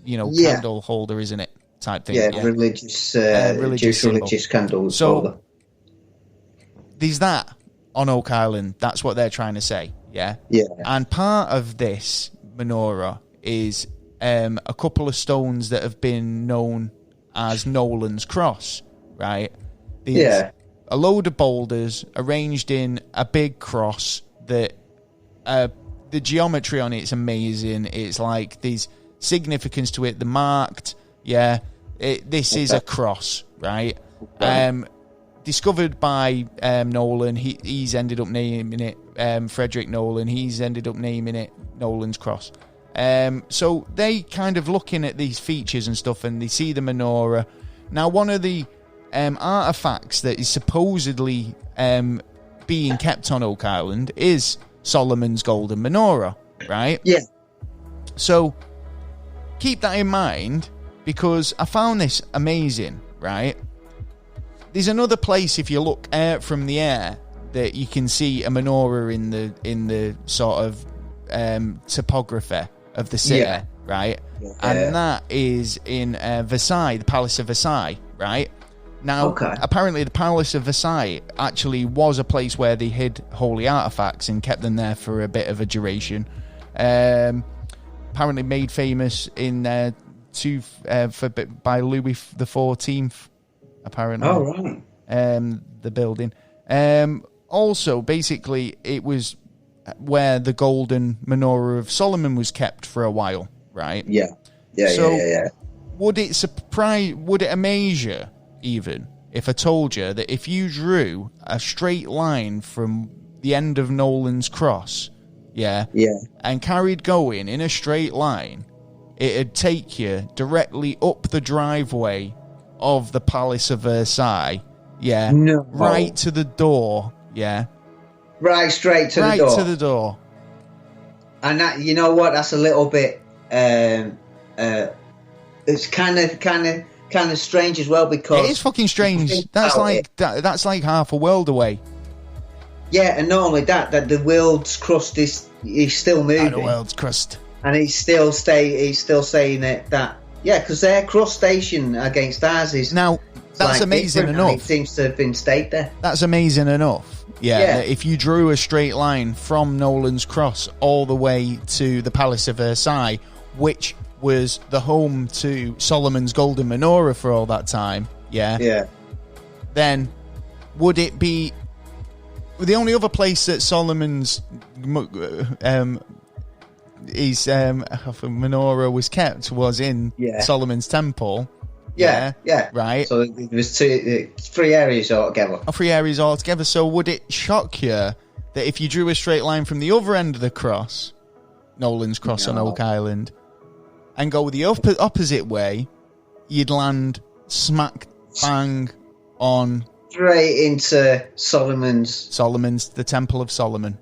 candle holder, isn't it? Type thing. Religious candles. So there's that on Oak Island. That's what they're trying to say. Yeah. And part of this menorah is a couple of stones that have been known as Nolan's Cross, right? There's a load of boulders arranged in a big cross that the geometry on it's amazing. It's like there's significance to it. The marked, this is a cross, right? Discovered by Nolan. He's ended up naming it Frederick Nolan. He's ended up naming it Nolan's Cross. So they kind of looking at these features and stuff, and they see the menorah. Now, one of the artefacts that is supposedly being kept on Oak Island is Solomon's golden menorah, right? Yeah. So keep that in mind, because I found this amazing, right? There's another place, if you look from the air, that you can see a menorah in the sort of topography of the city, right? And that is in Versailles, the Palace of Versailles, right? Now, apparently the Palace of Versailles actually was a place where they hid holy artefacts and kept them there for a bit of a duration. Apparently made famous in by Louis XIV, apparently. Oh, right. The building. Also, basically, it was where the golden menorah of Solomon was kept for a while, right? Yeah. Would it amaze you, even, if I told you that if you drew a straight line from the end of Nolan's Cross, and carried going in a straight line, it'd take you directly up the driveway of the Palace of Versailles, right to the door, right straight to the door. Right to the door. And that, you know what? That's a little bit. It's kind of strange as well, because it is fucking strange. That's like half a world away. Yeah, and not only that the world's crust is still moving. The world's crust, and he's still saying that because their crust station against ours is now. That's like amazing enough. It seems to have been stayed there. That's amazing enough. Yeah. If you drew a straight line from Nolan's Cross all the way to the Palace of Versailles, which was the home to Solomon's golden menorah for all that time, then would it be the only other place that Solomon's menorah was kept was in Solomon's temple? Yeah. Right. So there was three areas altogether. So would it shock you that if you drew a straight line from the other end of the cross, Nolan's Cross on Oak Island, and go the opposite way, you'd land smack bang on straight into the Temple of Solomon.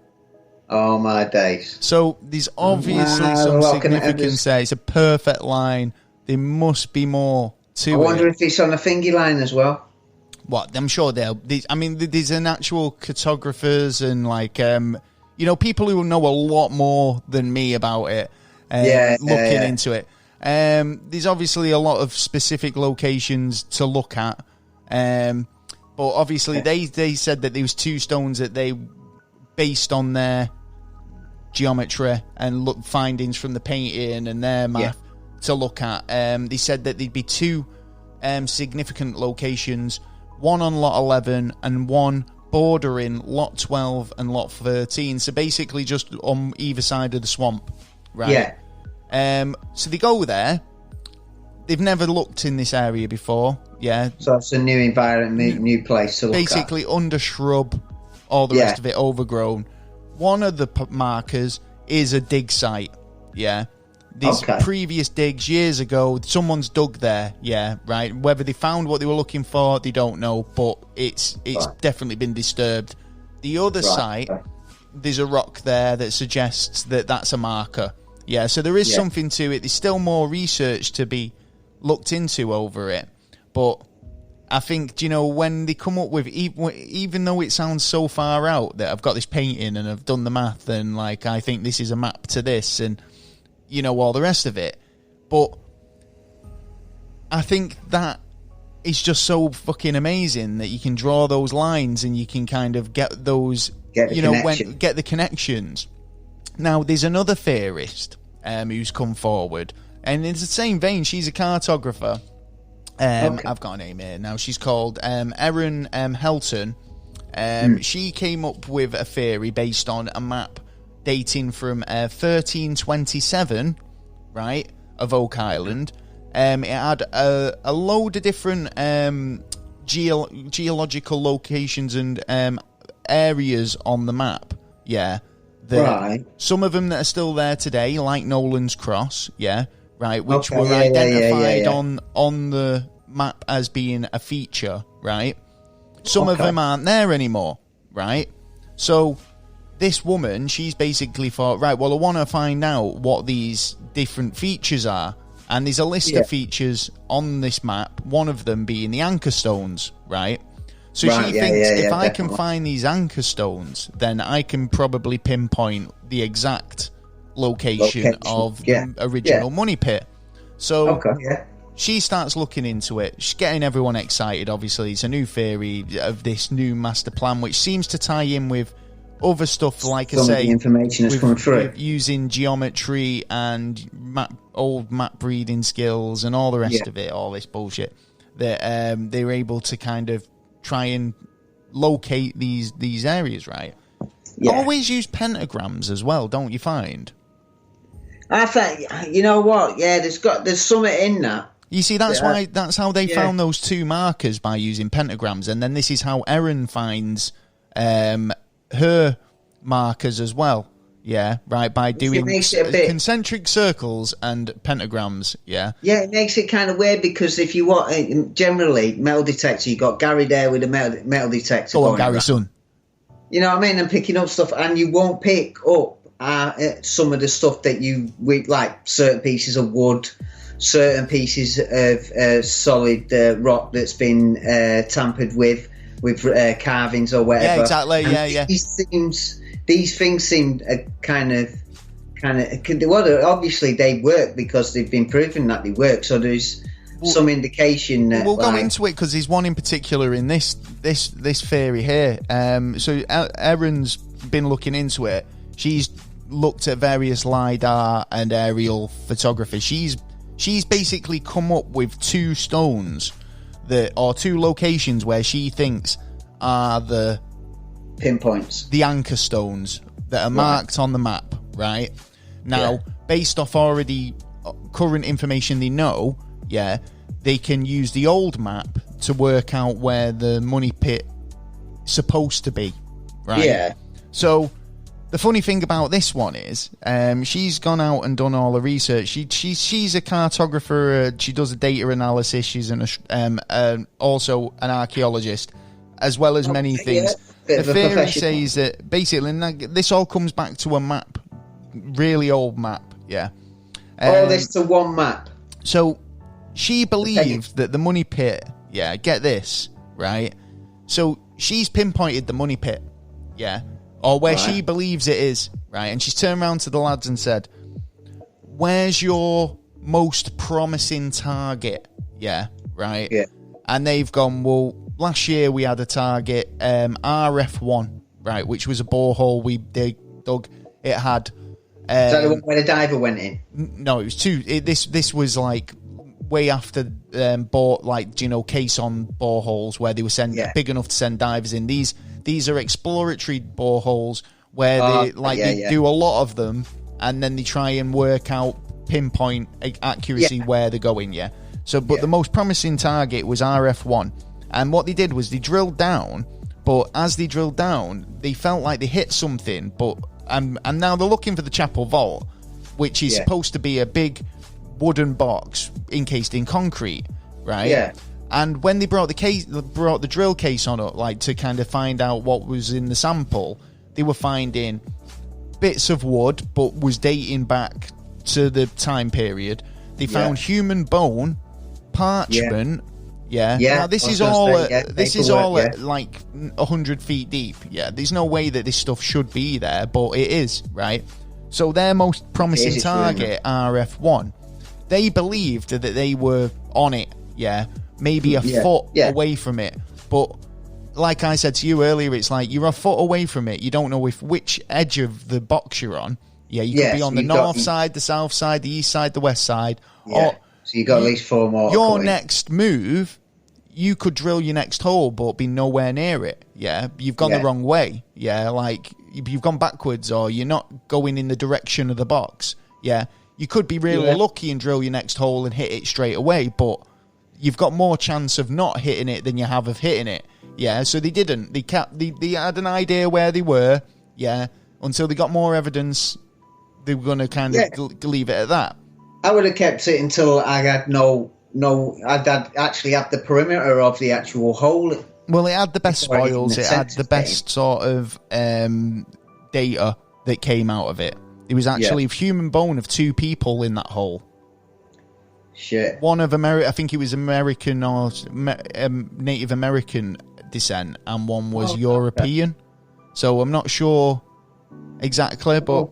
Oh my days. So there's obviously some significance there. It's a perfect line. There must be more to it. I wonder if it's on a thingy line as well. What? I'm sure there's an actual cartographers and people who know a lot more than me about it. Looking into it. There's obviously a lot of specific locations to look at. But obviously they said that there was two stones that they based on their geometry and findings from the painting and their math to look at. They said that there'd be two significant locations, one on lot 11 and one bordering lot 12 and lot 13. So basically just on either side of the swamp, right? So they go there. They've never looked in this area before. So it's a new environment, new place to look basically at. Under shrub, all the rest of it overgrown. One of the markers is a dig site. These previous digs years ago, someone's dug there. Right. Whether they found what they were looking for, they don't know, but it's definitely been disturbed. The other site, there's a rock there that suggests that that's a marker. So there is something to it. There's still more research to be looked into over it. But I think, when they come up with, even though it sounds so far out that I've got this painting and I've done the math and, I think this is a map to this and, all the rest of it. But I think that is just so fucking amazing that you can draw those lines and you can kind of get those, get the connections. Now, there's another theorist who's come forward, and in the same vein, she's a cartographer. I've got a name here now. She's called Erin Helton. She came up with a theory based on a map dating from 1327, right, of Oak Island. It had a load of different geological locations and areas on the map. Some of them that are still there today, like Nolan's Cross, which were identified on the map as being a feature, right? Some of them aren't there anymore, right? So this woman, she's basically thought, right, well, I want to find out what these different features are. And there's a list of features on this map, one of them being the anchor stones, right? So she thinks if I can find these anchor stones, then I can probably pinpoint the exact location of the original money pit. So she starts looking into it. She's getting everyone excited, obviously. It's a new theory of this new master plan, which seems to tie in with other stuff, like I say, information is coming through. Using geometry and old map reading skills and all the rest of it, all this bullshit, that they were able to kind of try and locate these areas, right? Always use pentagrams as well, don't you find? I think, you know what? Yeah, there's something in that. You see, that's how they found those two markers, by using pentagrams, and then this is how Erin finds her markers as well. By doing concentric circles and pentagrams. It makes it kind of weird, because if you want, generally metal detector, you got Gary there with a metal detector. Go on, Gary, son. You know what I mean? And picking up stuff, and you won't pick up some of the stuff that like certain pieces of wood, certain pieces of solid rock that's been tampered with carvings or whatever. Yeah, exactly. These things seem kind of. Well, obviously they work because they've been proven that they work. So there's some indication that we'll go into it because there's one in particular in this theory here. So Erin's been looking into it. She's looked at various LiDAR and aerial photography. She's basically come up with two stones two locations where she thinks are the pinpoints, the anchor stones that are marked on the map. Right now, based off already current information they know, they can use the old map to work out where the money pit is supposed to be, right? Yeah. So the funny thing about this one is, she's gone out and done all the research. She's a cartographer. She does a data analysis. She's also an archaeologist, as well as many things. The theory says that basically this all comes back to a map, really old map. Yeah. This to one map. So she believed that the money pit, get this, right? So she's pinpointed the money pit, or where she believes it is, right? And she's turned around to the lads and said, where's your most promising target? Right? Yeah. And they've gone, well, last year we had a target, RF1, right, which was a borehole we dug. It had... is that the one where the diver went in? No, it was two. This was like way after caisson boreholes where they were big enough to send divers in. These are exploratory boreholes where they do a lot of them, and then they try and work out pinpoint accuracy where they're going. So, but the most promising target was RF1, and what they did was they drilled down. But as they drilled down, they felt like they hit something, but. And now they're looking for the chapel vault, which is supposed to be a big wooden box encased in concrete, right? Yeah. And when they brought the drill case on up, to kind of find out what was in the sample, they were finding bits of wood, but was dating back to the time period. They found human bone, parchment. Now, this is all at like 100 feet deep. There's no way that this stuff should be there, but it is, right? So their most promising target, RF1, they believed that they were on it, maybe a foot away from it. But like I said to you earlier, it's like you're a foot away from it. You don't know which edge of the box you're on. You could be on the north side, the south side, the east side, the west side. Or so you got at least 4 more. Your next move, you could drill your next hole, but be nowhere near it. You've gone the wrong way. Like you've gone backwards, or you're not going in the direction of the box. You could be really lucky and drill your next hole and hit it straight away, but you've got more chance of not hitting it than you have of hitting it. So they didn't. They had an idea where they were. Until they got more evidence, they were going to kind of leave it at that. I would have kept it until I had I'd actually had the perimeter of the actual hole. Well, it had the best spoils. It had the best sort of data that came out of it. There was actually a human bone of 2 people in that hole. Shit. One of I think he was American or Native American descent, and one was European. So I'm not sure exactly, but...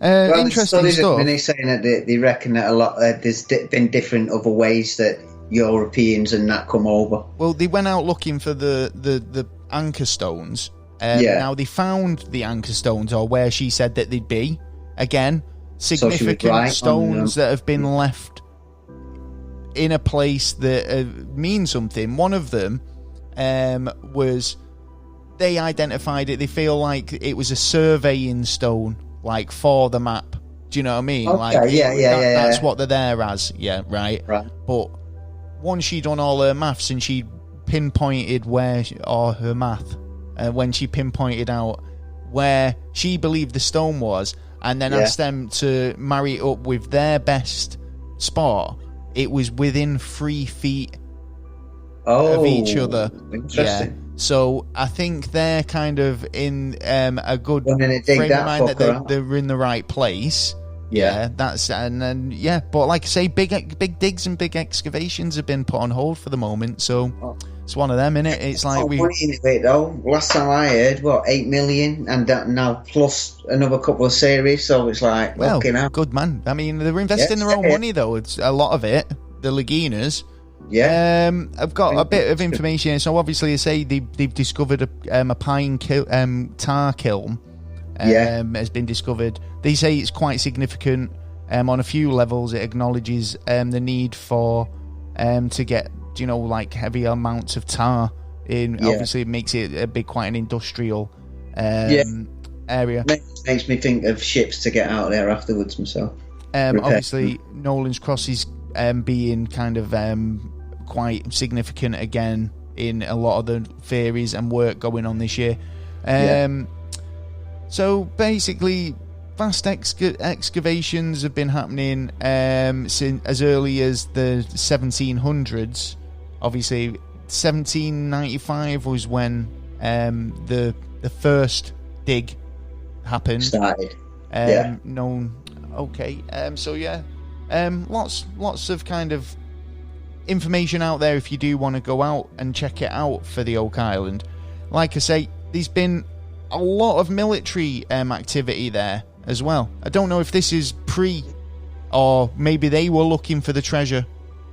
interesting stuff. They're saying that they reckon that a lot there's been different other ways that Europeans and that come over. Well, they went out looking for the anchor stones. Now they found the anchor stones, or where she said that they'd be. Again, significant stones that have been left in a place that mean something. One of them was, they identified it. They feel like it was a surveying stone, like for the map. Do you know what I mean? Okay, that's what they're there as. Right. But once she'd done all her maths and she pinpointed her math, when she pinpointed out where she believed the stone was, and then asked them to marry it up with their best spot, it was within 3 feet of each other. Interesting. So I think they're kind of in a good frame of mind that they're in the right place. But like I say, big digs and big excavations have been put on hold for the moment. So it's one of them, innit? It's like last time I heard, 8 million, and that now plus another couple of series. So it's like, good man. I mean, they're investing their own money though. It's a lot of it. The Laginas. Yeah. I've got a bit of information here. So obviously, I say they've discovered a pine tar kiln. Has been discovered. They say it's quite significant. On a few levels, it acknowledges the need for to get like heavy amounts of tar in. Yeah. Obviously, it makes it quite an industrial area. Makes me think of ships to get out there afterwards myself. Obviously, Nolan's Cross is being kind of quite significant again in a lot of the theories and work going on this year. So basically, vast excavations have been happening since as early as the 1700s. Obviously, 1795 was when the first dig happened. Started. Known. Okay. Lots of kind of information out there if you do want to go out and check it out for the Oak Island. Like I say, there's been a lot of military activity there as well. I don't know if this is pre or maybe they were looking for the treasure.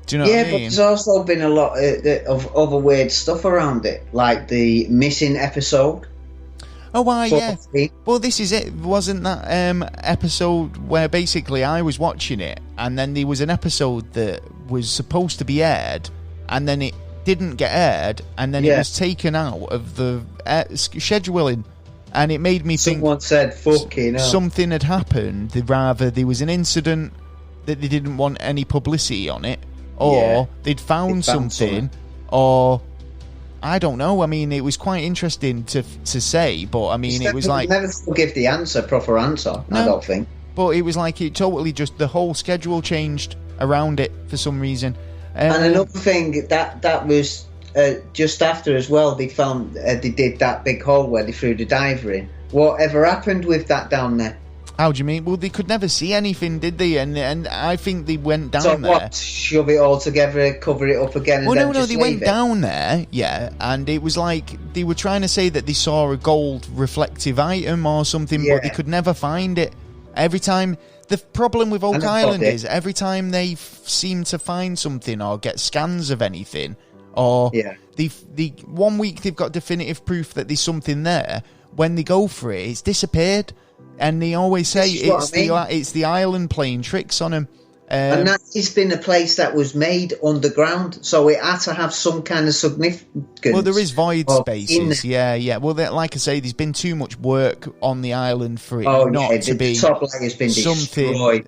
Do you know what I mean? But there's also been a lot of other weird stuff around it, like the missing episode. Oh, why, yeah. Well, this is it. Wasn't that episode where basically I was watching it and then there was an episode that was supposed to be aired and then it didn't get aired and then it was taken out of the scheduling, and it made me think someone said fucking something had happened. Rather, there was an incident that they didn't want any publicity on it, or they'd found something, or I don't know. I mean, it was quite interesting to say, but I mean, it was like never give the proper answer. No, I don't think. But it was like it totally just the whole schedule changed around it for some reason. And another thing that was just after as well, they found they did that big hole where they threw the diver in. Whatever happened with that down there? How do you mean? Well, they could never see anything, did they? And I think they went down there. So what? Shove it all together, cover it up again, and then just they went down there, and it was like they were trying to say that they saw a gold reflective item or something, but they could never find it. Every time, the problem with Oak Island is every time they seem to find something or get scans of anything, or the 1 week they've got definitive proof that there's something there, when they go for it, it's disappeared. And they always say it's the island playing tricks on them. And that has been a place that was made underground, so it had to have some kind of significance. Well, there is void spaces, Well, like I say, there's been too much work on the island for it to be. The top layer's been destroyed,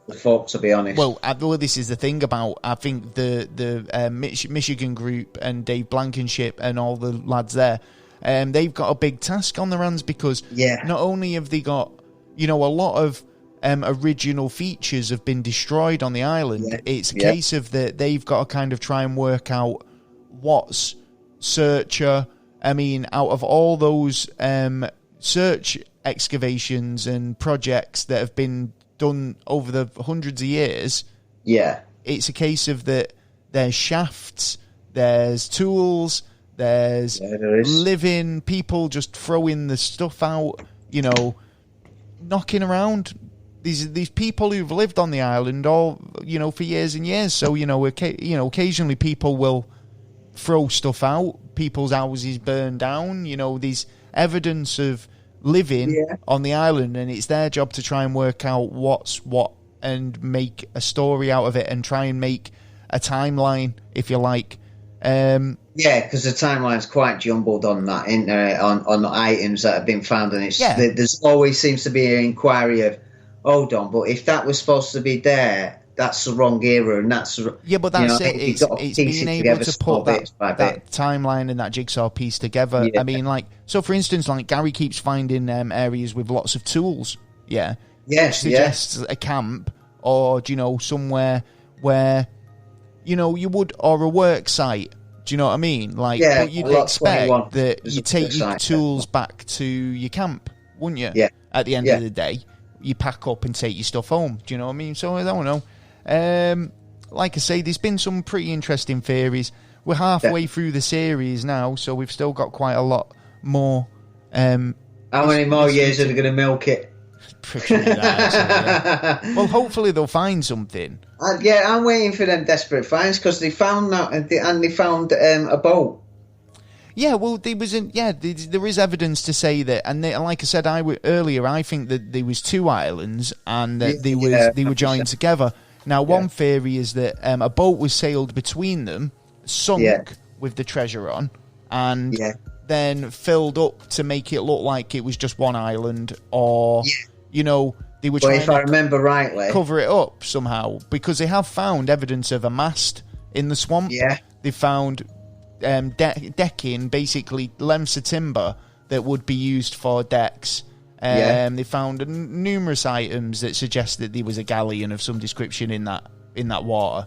to be honest. Well, this is the thing about, I think, the Michigan group and Dave Blankenship and all the lads there, they've got a big task on their hands because not only have they got a lot of original features have been destroyed on the island. It's a case of that they've got to kind of try and work out what's searcher. I mean, out of all those search excavations and projects that have been done over the hundreds of years, it's a case of that there's shafts, there's tools, there's living people just throwing the stuff out, knocking around these people who've lived on the island all for years and years. So occasionally people will throw stuff out, people's houses burn down. These evidence of living on the island, and it's their job to try and work out what's what and make a story out of it and try and make a timeline, if you like. Because the timeline's quite jumbled on that, isn't there? On items that have been found, and there's always seems to be an inquiry of, hold on, but if that was supposed to be there, that's the wrong era, and that's but that's it. It's being able to put that timeline and that jigsaw piece together. I mean, like, so for instance, like Gary keeps finding areas with lots of tools. Which suggests a camp or somewhere where you would, or a work site. Do you know what I mean? Like, but you'd expect that you take your tools back to your camp, wouldn't you? Yeah. At the end of the day, you pack up and take your stuff home. Do you know what I mean? So I don't know. Like I say, there's been some pretty interesting theories. We're halfway through the series now, so we've still got quite a lot more. How many more years are they going to milk it? Pretty much, yeah. Well, hopefully they'll find something. I'm waiting for them desperate finds because they found that and they found a boat. Yeah, well, there is evidence to say that, and like I said earlier, I think that there was two islands and that they were joined together. Now, one theory is that a boat was sailed between them, sunk with the treasure on, and then filled up to make it look like it was just one island, or they were trying if I remember rightly, cover it up somehow, because they have found evidence of a mast in the swamp. Yeah, they found decking, basically lengths of timber that would be used for decks. They found numerous items that suggest that there was a galleon of some description in that water.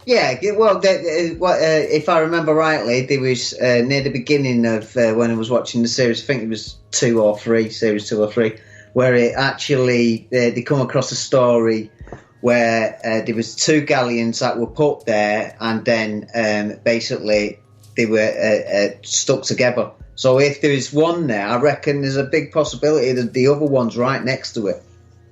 Yeah, well, if I remember rightly, there was near the beginning of when I was watching the series, I think it was series 2 or 3, where it actually they come across a story where there was two galleons that were put there, and then basically they were stuck together. So if there is one there, I reckon there's a big possibility that the other one's right next to it.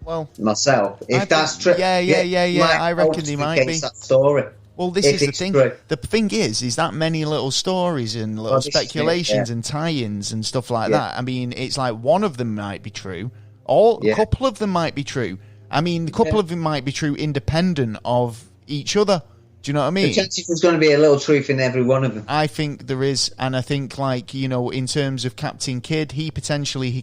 Well, myself, if that's true, I reckon they might be. That story. Well, this is the thing. True. The thing is that many little stories and little speculations and tie-ins and stuff like that. I mean, it's like one of them might be true, or a couple of them might be true. I mean, a couple of them might be true independent of each other. Do you know what I mean? Potentially there's going to be a little truth in every one of them. I think there is, and I think, in terms of Captain Kidd, he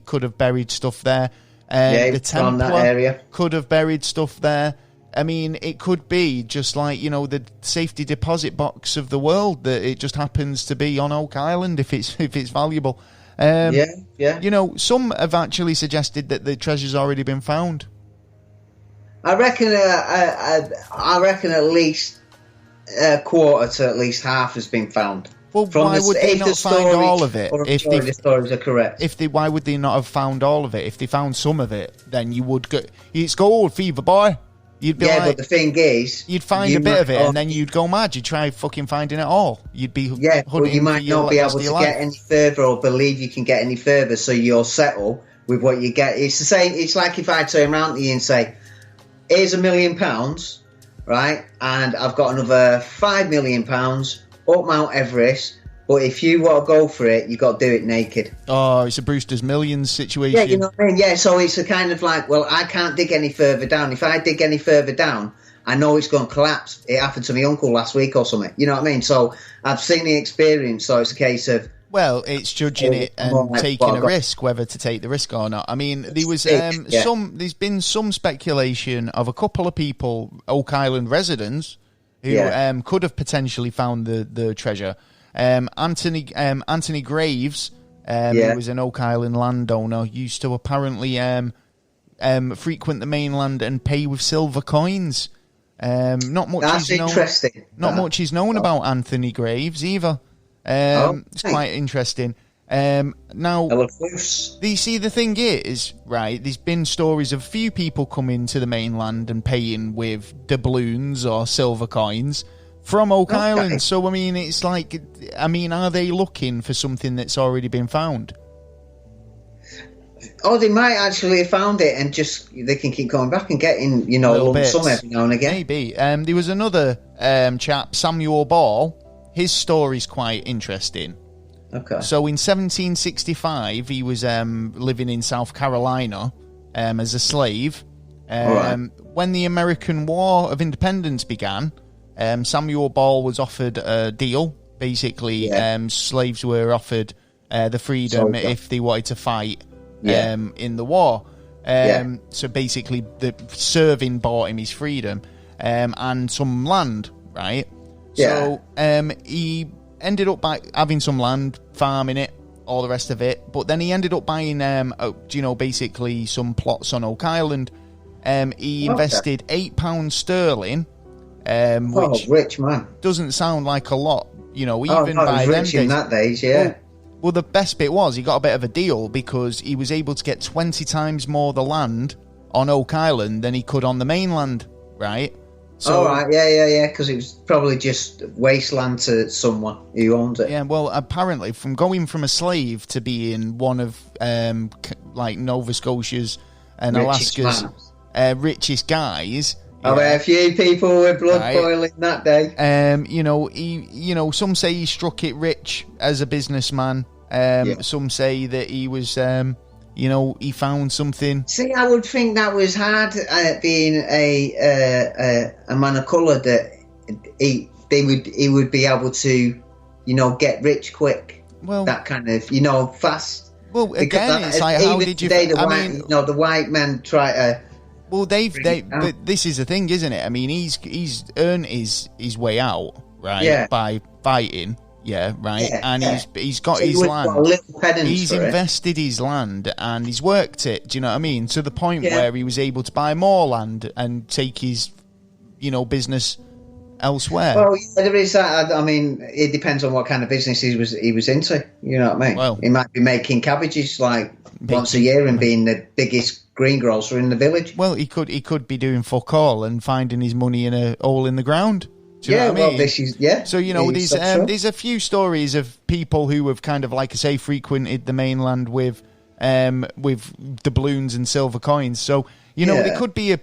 could have buried stuff there. The Templar could have buried stuff there. I mean, it could be just like, the safety deposit box of the world, that it just happens to be on Oak Island if it's valuable. Some have actually suggested that the treasure's already been found. I reckon at least a quarter to at least half has been found. Well, why would they not find all of it? If the stories are correct. Why would they not have found all of it? If they found some of it, then you would go, it's gold fever, boy. You'd be but the thing is, you'd find a bit of it, and then you'd go mad. You'd try fucking finding it all. You'd be but you might not be able to get any further, or believe you can get any further, so you'll settle with what you get. It's the same. It's like if I turn around to you and say, "Here's £1 million, right? And I've got another £5 million up Mount Everest. But if you want to go for it, you got to do it naked." Oh, it's a Brewster's Millions situation. Yeah, you know what I mean? Yeah, so it's a kind of like, well, I can't dig any further down. If I dig any further down, I know it's going to collapse. It happened to my uncle last week or something. You know what I mean? So I've seen the experience, so it's a case of... Well, it's judging it and taking a risk, whether to take the risk or not. I mean, there was there's been some speculation of a couple of people, Oak Island residents, who could have potentially found the treasure. Anthony Graves, who was an Oak Island landowner, used to apparently frequent the mainland and pay with silver coins. Not much interesting. Much is known about Anthony Graves either. It's quite interesting. Now, the thing is, right, there's been stories of a few people coming to the mainland and paying with doubloons or silver coins from Oak Island. So, I mean, it's like, are they looking for something that's already been found? Oh, they might actually have found it and just, they can keep going back and getting, lump sum every now and again. Maybe. There was another chap, Samuel Ball. His story's quite interesting. Okay. So in 1765, he was living in South Carolina as a slave. When the American War of Independence began, Samuel Ball was offered a deal. Basically, slaves were offered the freedom if they wanted to fight in the war. So basically, the serving bought him his freedom and some land, right? So he ended up having some land, farming it, all the rest of it. But then he ended up buying, basically some plots on Oak Island. He invested £8 sterling, which rich man. Doesn't sound like a lot, even by them days. In that days, yeah. Well, the best bit was he got a bit of a deal because he was able to get 20 times more the land on Oak Island than he could on the mainland, right? So, because it was probably just wasteland to someone who owned it. Yeah, well, apparently, from going from a slave to being one of, Nova Scotia's and Alaska's richest guys. Yeah. A few people were blood boiling that day. Some say he struck it rich as a businessman. Some say that he was, he found something. See, I would think that was hard, being a man of colour, that he would be able to, get rich quick. Well, that kind of, fast. Well, again, it's like, how did you? The white men try to. Well, but this is the thing, isn't it? I mean, he's earned his way out, right? Yeah. By fighting, right. Yeah, and he's got his land. He's invested his land and he's worked it. Do you know what I mean? To the point where he was able to buy more land and take his, business elsewhere. Well, there is that. I mean, it depends on what kind of business he was into. You know what I mean? Well, he might be making cabbages once a year and being the biggest greengrocer in the village. Well, he could be doing fuck all and finding his money in a hole in the ground. Do you know what I mean? This is So there's a few stories of people who have kind of, like I say, frequented the mainland with doubloons and silver coins. So it could be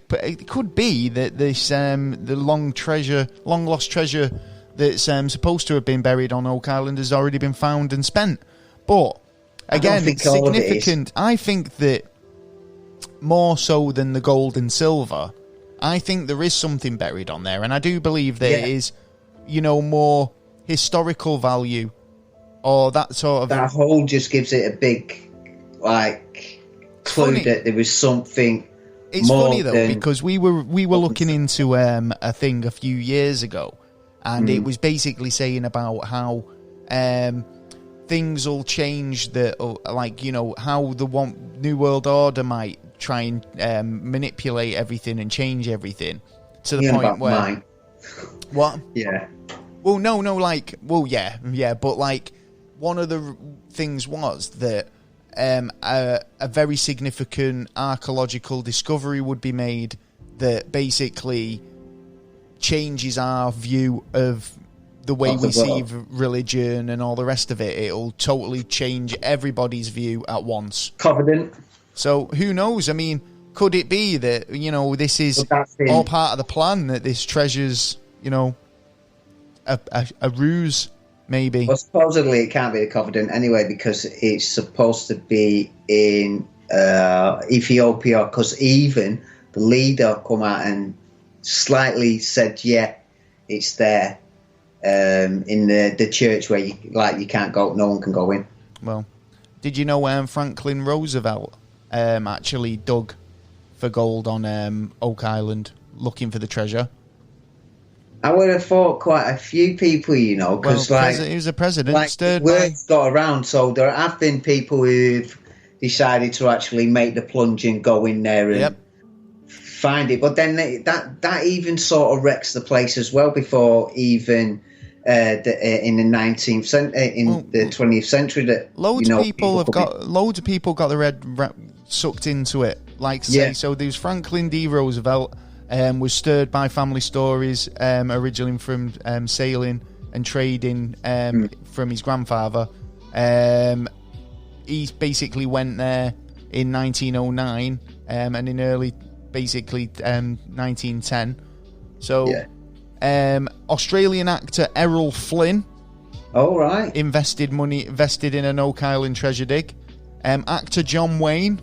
that this the long lost treasure that's supposed to have been buried on Oak Island has already been found and spent. But again, it's significant. I think that more so than the gold and silver, I think there is something buried on there, and I do believe there is, more historical value, or that sort of. That hole just gives it a big, clue that there was something. It's funny though, because we were looking into a thing a few years ago, and it was basically saying about how things will change, how the New World Order might try and manipulate everything and change everything to the point where mine. What? Yeah. Well, no, but one of the things was that a very significant archaeological discovery would be made that basically changes our view of the way we see religion and all the rest of it. It'll totally change everybody's view at once. Covenant. So who knows? I mean, could it be that, this is all part of the plan, that this treasure's, a ruse, maybe? Well, supposedly it can't be a covenant anyway, because it's supposed to be in Ethiopia, because even the leader come out and slightly said, it's there in the church where you can't go, no one can go in. Well, did you know Franklin Roosevelt actually dug for gold on Oak Island looking for the treasure? I would have thought quite a few people, because he was a president. Words got around, so there have been people who've decided to actually make the plunge and go in there and find it. But then that even sort of wrecks the place as well. Before even in the 19th century, the 20th century, that loads of people got their head sucked into it. So there's Franklin D. Roosevelt. Was stirred by family stories, originally from sailing and trading from his grandfather. He basically went there in 1909 and in early, 1910. So, Australian actor Errol Flynn invested in an Oak Island treasure dig. Actor John Wayne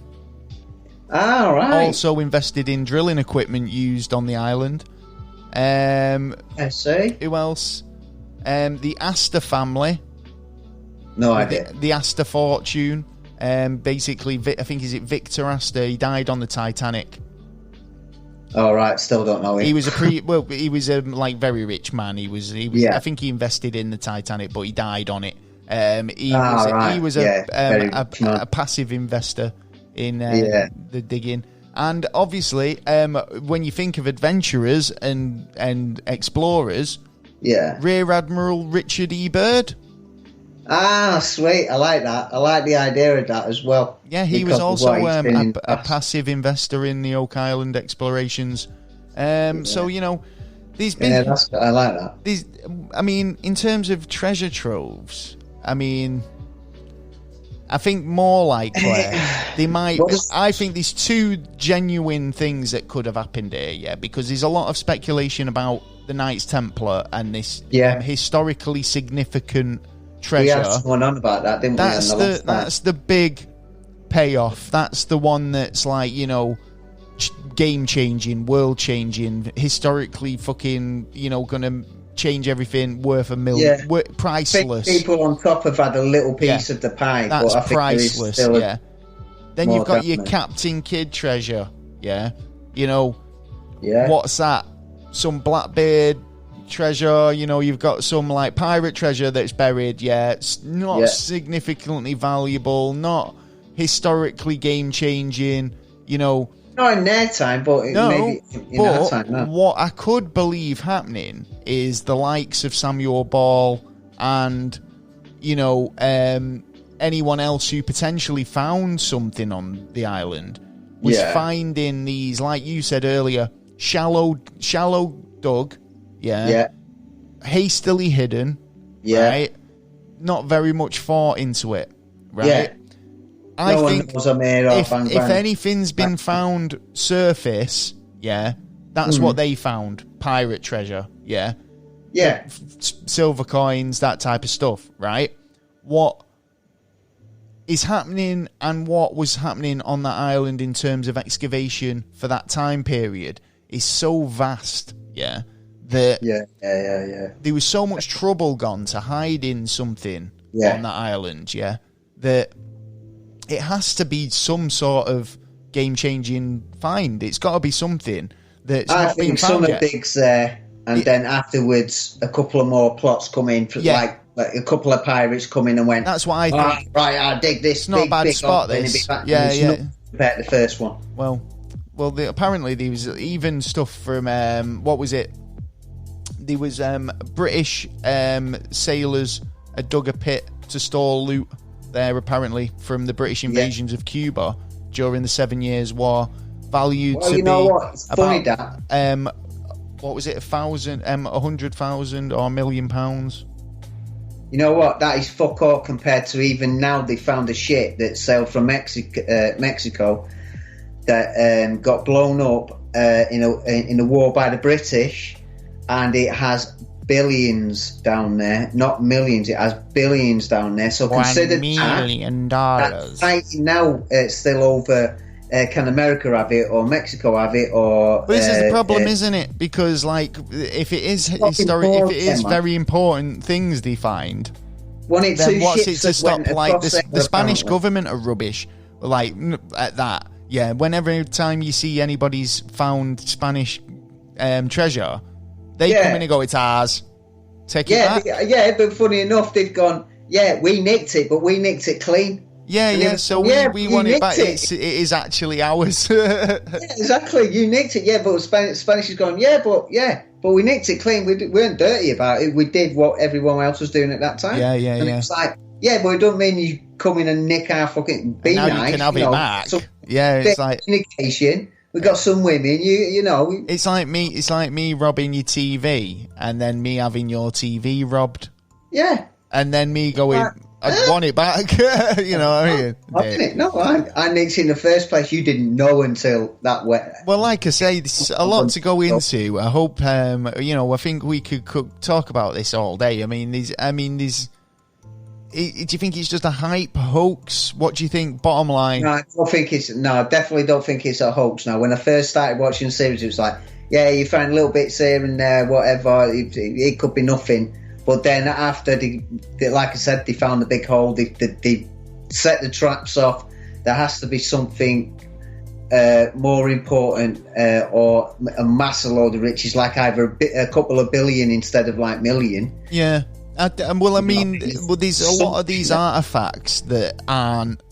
also invested in drilling equipment used on the island. I see. Who else? The Astor family. No idea. The Astor fortune. Basically, I think, is it Victor Astor? He died on the Titanic. All right, still don't know him. He was he was a very rich man. He was. I think he invested in the Titanic, but he died on it. He was a passive investor in the digging. And obviously, when you think of adventurers and explorers, Rear Admiral Richard E. Byrd. Ah, sweet. I like that. I like the idea of that as well. Yeah, he was also a passive investor in the Oak Island explorations. So, these been... Yeah, I like that. In terms of treasure troves, I I think more likely they might. I think there's two genuine things that could have happened here. Yeah, because there's a lot of speculation about the Knights Templar and this historically significant treasure. We had someone on about that, didn't we? That's the big payoff. That's the one that's like, you know, game changing, world changing, historically fucking, you know, gonna change everything, worth $1 million, priceless. People on top have had a little piece of the pie. That's but I priceless. Think Then you've got your Captain Kidd treasure. Yeah, you know. Yeah. What's that? Some Blackbeard treasure. You know, you've got some like pirate treasure that's buried. Yeah, it's not significantly valuable, not historically game changing. You know. Not in their time, but maybe in our time. No. What I could believe happening is the likes of Samuel Ball and, you know, anyone else who potentially found something on the island was finding these, like you said earlier, shallow dug, hastily hidden, right? Not very much thought into it, right? Yeah. I think if anything's been found surface, that's what they found. Pirate treasure, silver coins, that type of stuff, right? What is happening and what was happening on that island in terms of excavation for that time period is so vast, that there was so much trouble gone to hiding something on that island, that it has to be some sort of game-changing find. It's got to be something that's not been found yet. I think some digs there, and then afterwards a couple of more plots come in, like a couple of pirates come in and went, that's what I think. Right, I dig this. It's not a bad spot, this. Compared to the first one. Well, apparently there was even stuff from, what was it? There was British sailors had dug a pit to store loot there, apparently, from the British invasions of Cuba during the 7 Years' War, valued to be what? It's funny that what was it, 100,000 or £1 million? You know what? That is fuck all compared to even now. They found a ship that sailed from Mexico that got blown up in a war by the British, and it has billions down there, not millions. It has billions down there. So consider $1 million. That's fighting now. It's still over. Can America have it, or Mexico have it, or? But this is the problem, isn't it? Because like, if it is historic, if it is very important things they find, then what's it to stop? Like the Spanish government are rubbish. Like at that, Whenever time you see anybody's found Spanish treasure, they come in and go, it's ours. Take it back. But funny enough, they've gone, we nicked it, but we nicked it clean. So we want it back. It is actually ours. Exactly. You nicked it, but Spanish is going, but we nicked it clean. We weren't dirty about it. We did what everyone else was doing at that time. And it's like, but it don't mean you come in and nick our fucking be now nice. You can have it back. It's like communication. We got some women, you know. It's like me robbing your TV, and then me having your TV robbed. Yeah. And then me going, I want it back. You know what I mean? No, I nicked it in the first place. You didn't know until that went. Well, like I say, there's a lot to go into. I hope, I think we could talk about this all day. I mean, there's. Do you think it's just a hype hoax? What do you think? Bottom line? No, I definitely don't think it's a hoax. Now, when I first started watching the series, it was like, you find little bits here and there, whatever. It could be nothing. But then after, like I said, they found the big hole. They set the traps off. There has to be something more important or a massive load of riches, like either a couple of billion instead of like million. Yeah. There's a lot of these artefacts that aren't,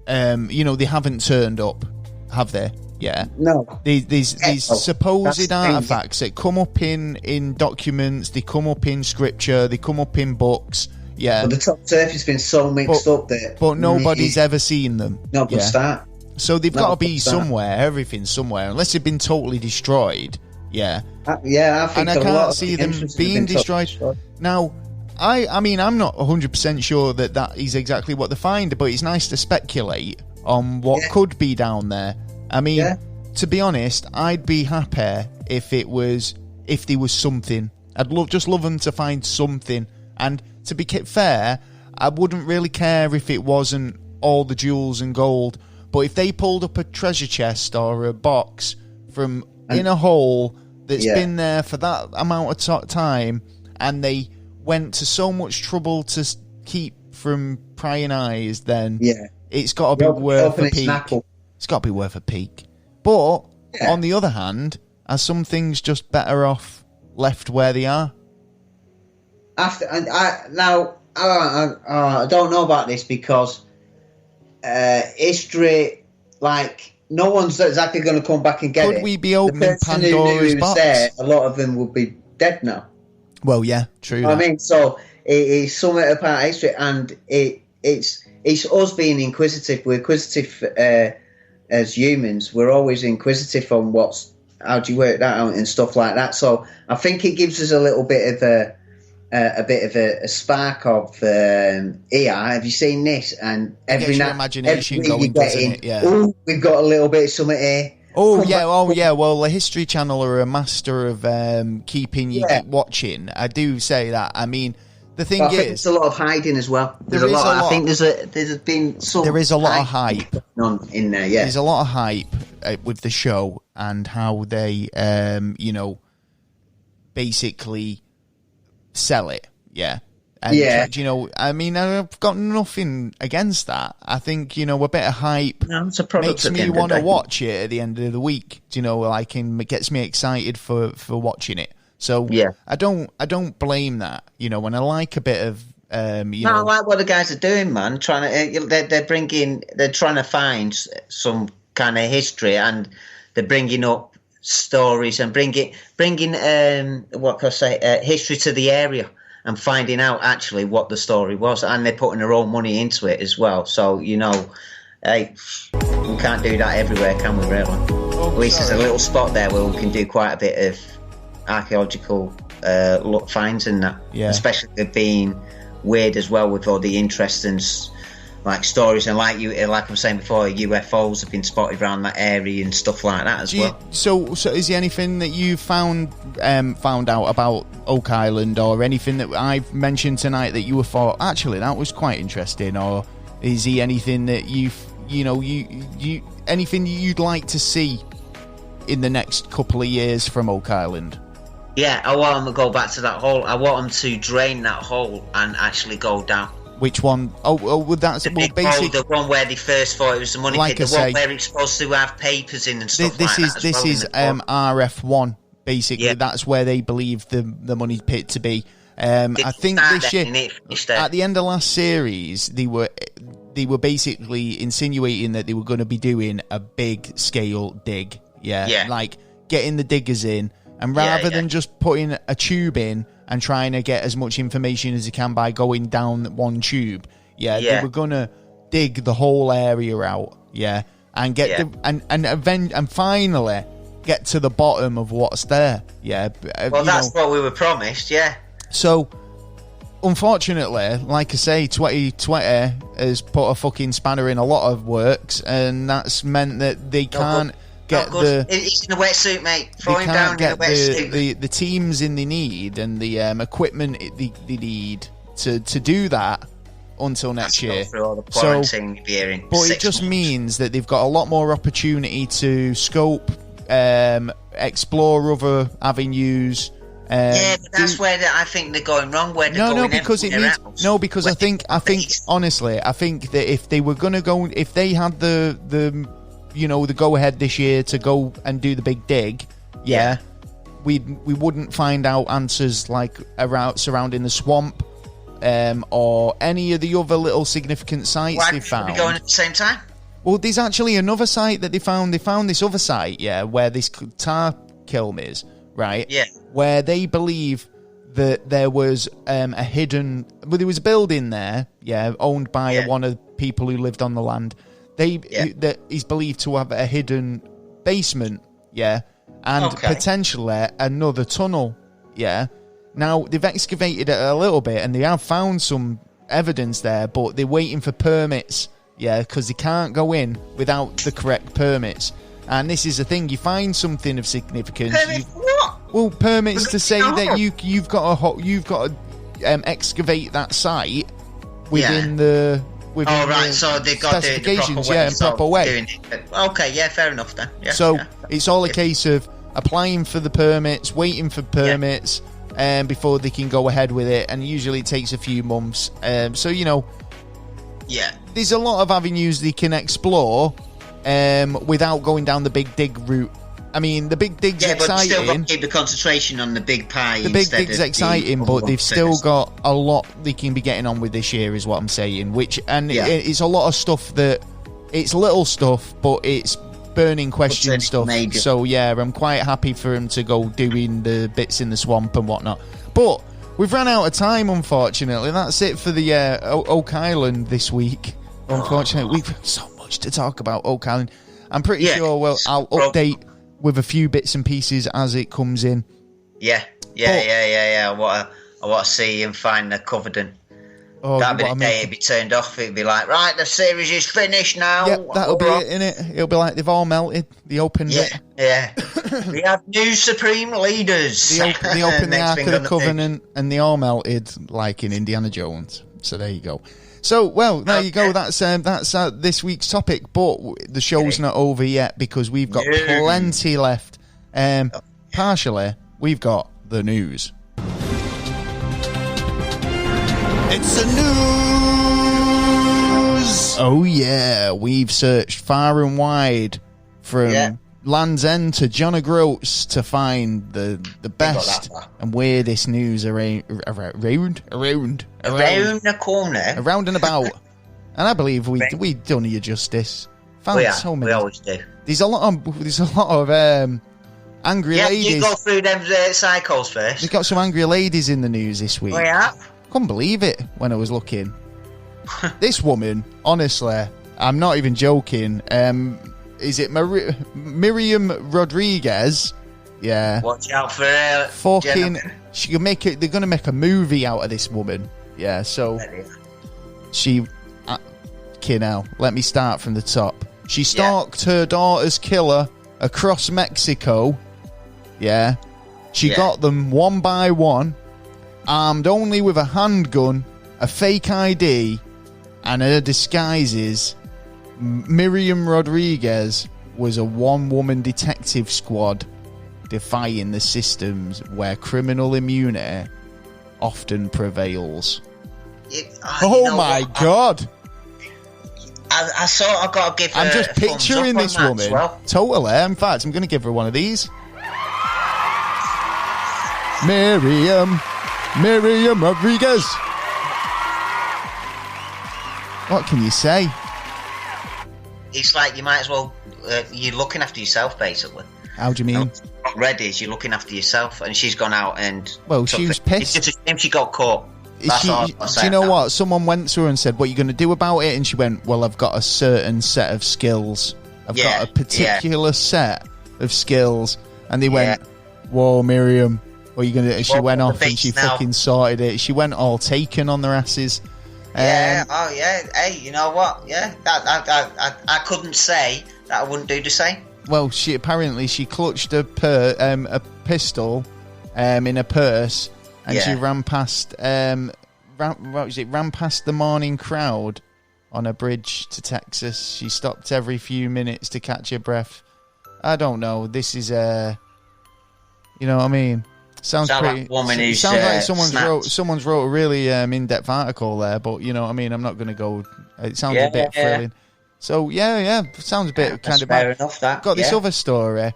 they haven't turned up, have they? Yeah. No. These supposed artefacts that come up in documents, they come up in scripture, they come up in books. Yeah. But the top surface has been so mixed up there. But nobody's ever seen them. No, but start. So they've got to be somewhere, everything somewhere, unless they've been totally destroyed. Yeah. I think and I can't see them being destroyed. Now, I mean, I'm not 100% sure that is exactly what they find, but it's nice to speculate on what could be down there. I mean, to be honest, I'd be happy if there was something. I'd love them to find something. And to be fair, I wouldn't really care if it wasn't all the jewels and gold. But if they pulled up a treasure chest or a box from in a hole that's been there for that amount of time, and they went to so much trouble to keep from prying eyes, then it's got to be worth a peek. It's got to be worth a peek. But on the other hand, are some things just better off left where they are? I don't know about this because history, like, no one's exactly going to come back and get it. Could we be opening Pandora's box? There, a lot of them would be dead now. Well, yeah, true. I mean, so it's something about history, and it's us being inquisitive. We're inquisitive as humans. We're always inquisitive on how do you work that out and stuff like that. So I think it gives us a little bit of a spark of have you seen this? And every night, imagination going, doesn't it? Yeah. Oh, we've got a little bit of something here. Oh yeah. Well, the History Channel are a master of keeping you watching. I do say that. I mean, the thing is, there's a lot of hiding as well. I think there's been some. There is a lot of hype in there. Yeah, there's a lot of hype with the show and how they, basically sell it. Yeah. And, I mean, I've got nothing against that. I think, a bit of hype makes me want to watch it at the end of the week. It gets me excited for watching it. So I don't blame that, when I like a bit of, I like what the guys are doing, man. They're trying to find some kind of history, and they're bringing up stories and bringing what can I say, history to the area. And finding out actually what the story was, and they're putting their own money into it as well. So hey, we can't do that everywhere, can we? Really? At least there's a little spot there where we can do quite a bit of archaeological finds in that. Yeah. Especially with being weird as well, with all the interesting stories, and like I was saying before, UFOs have been spotted around that area and stuff like that as well. So is there anything that you found out about Oak Island, or anything that I've mentioned tonight that you thought actually that was quite interesting, or is there anything that you anything you'd like to see in the next couple of years from Oak Island? Yeah, I want them to go back to that hole. I want them to drain that hole and actually go down. Which one? That's basically the one where they first thought it was the money pit. The one where it's supposed to have papers in and stuff this is RF1. Basically, that's where they believe the money pit to be. I think this year, at the end of last series, they were basically insinuating that they were going to be doing a big scale dig. Yeah. Like getting the diggers in, and rather than just putting a tube in and trying to get as much information as you can by going down one tube. They were gonna dig the whole area out, and get and finally get to the bottom of what's there. Well, that's what we were promised. So, unfortunately, like I say, 2020 has put a fucking spanner in a lot of works, and that's meant that they can't get he's in a wetsuit, mate. Throw him down in a wetsuit. The teams they need and the equipment they need to do that until next year. So, but it just means that they've got a lot more opportunity to scope, explore other avenues. But that's where I think they're going wrong. Where because I think honestly, I think that if they were going to go, if they had the go ahead this year to go and do the big dig, we wouldn't find out answers like around surrounding the swamp, or any of the other little significant sites they found. Why going at the same time? Well, there's actually another site that they found. They found this other site, where this tar kiln is, right? Yeah. Where they believe that there was a hidden. Well, there was a building there, owned by one of the people who lived on the land. That is believed to have a hidden basement, and potentially another tunnel, Now, they've excavated it a little bit, and they have found some evidence there, but they're waiting for permits, because they can't go in without the correct permits. And this is the thing, you find something of significance. What? Well, permits to say that you've got to excavate that site within the... so they got specifications, in proper way. Okay, fair enough then. Yeah, so it's all a case of applying for the permits, waiting for permits, before they can go ahead with it, and usually it takes a few months. So there's a lot of avenues they can explore without going down the big dig route. I mean, the big dig's exciting. But still got to keep the concentration on the big pie. The big dig's exciting, but they've still got a lot they can be getting on with this year, is what I'm saying. It's a lot of stuff that it's little stuff, but it's burning question stuff. Major. So I'm quite happy for him to go doing the bits in the swamp and whatnot. But we've run out of time, unfortunately. That's it for the Oak Island this week. Unfortunately, we've got so much to talk about Oak Island. I'm pretty sure I'll update with a few bits and pieces as it comes in. I want to see and find the Covenant. That'd be the day it'd be turned off. It'd be like, right, the series is finished now. Yep, that'll be it, innit? It'll be like they've all melted. They opened it. Yeah. We have new supreme leaders. They opened the Ark of the Covenant and they all melted, like in Indiana Jones. So there you go. So, there you go. That's this week's topic. But the show's not over yet because we've got plenty left. Partially, we've got the news. It's the news! Oh, yeah. We've searched far and wide from Land's End to John O'Groats to find the best and weirdest news around the corner. Around and about. And I believe we've done you justice. We always do. There's a lot of angry ladies. You go through them cycles first. We've got some angry ladies in the news this week. Yeah. Couldn't believe it when I was looking. This woman, honestly, I'm not even joking. Is it Miriam Rodriguez? Yeah. Watch out for her. Fucking, she can make it. They're gonna make a movie out of this woman. Yeah. So she, now let me start from the top. She stalked her daughter's killer across Mexico. Yeah. She got them one by one, armed only with a handgun, a fake ID, and her disguises. Miriam Rodriguez was a one-woman detective squad defying the systems where criminal immunity often prevails. God! I sort of got to give her. I'm just picturing this woman. Totally. In fact, I'm going to give her one of these. Miriam Rodriguez. What can you say? It's like you might as well. You're looking after yourself, basically. How do you mean? Red is you're looking after yourself, and she's gone out and. Well, she was pissed. It's just a shame she got caught. Do you know what? Someone went to her and said, "What are you going to do about it?" And she went, "Well, I've got a certain set of skills. I've got a particular set of skills." And they went, "Whoa, Miriam, what are you going to do?" She went off and she fucking sorted it. She went all taken on their asses. Hey, you know what? Yeah, I couldn't say that I wouldn't do the same. Well, she clutched a pistol in a purse, and she ran past ran past the morning crowd on a bridge to Texas. She stopped every few minutes to catch her breath. I don't know. This is you know what I mean? Sounds pretty. Like sounds like someone's wrote a really in-depth article there, but you know what I mean. I'm not going to go. It sounds a bit thrilling. So sounds a bit kind of bad. Fair enough. Got this other story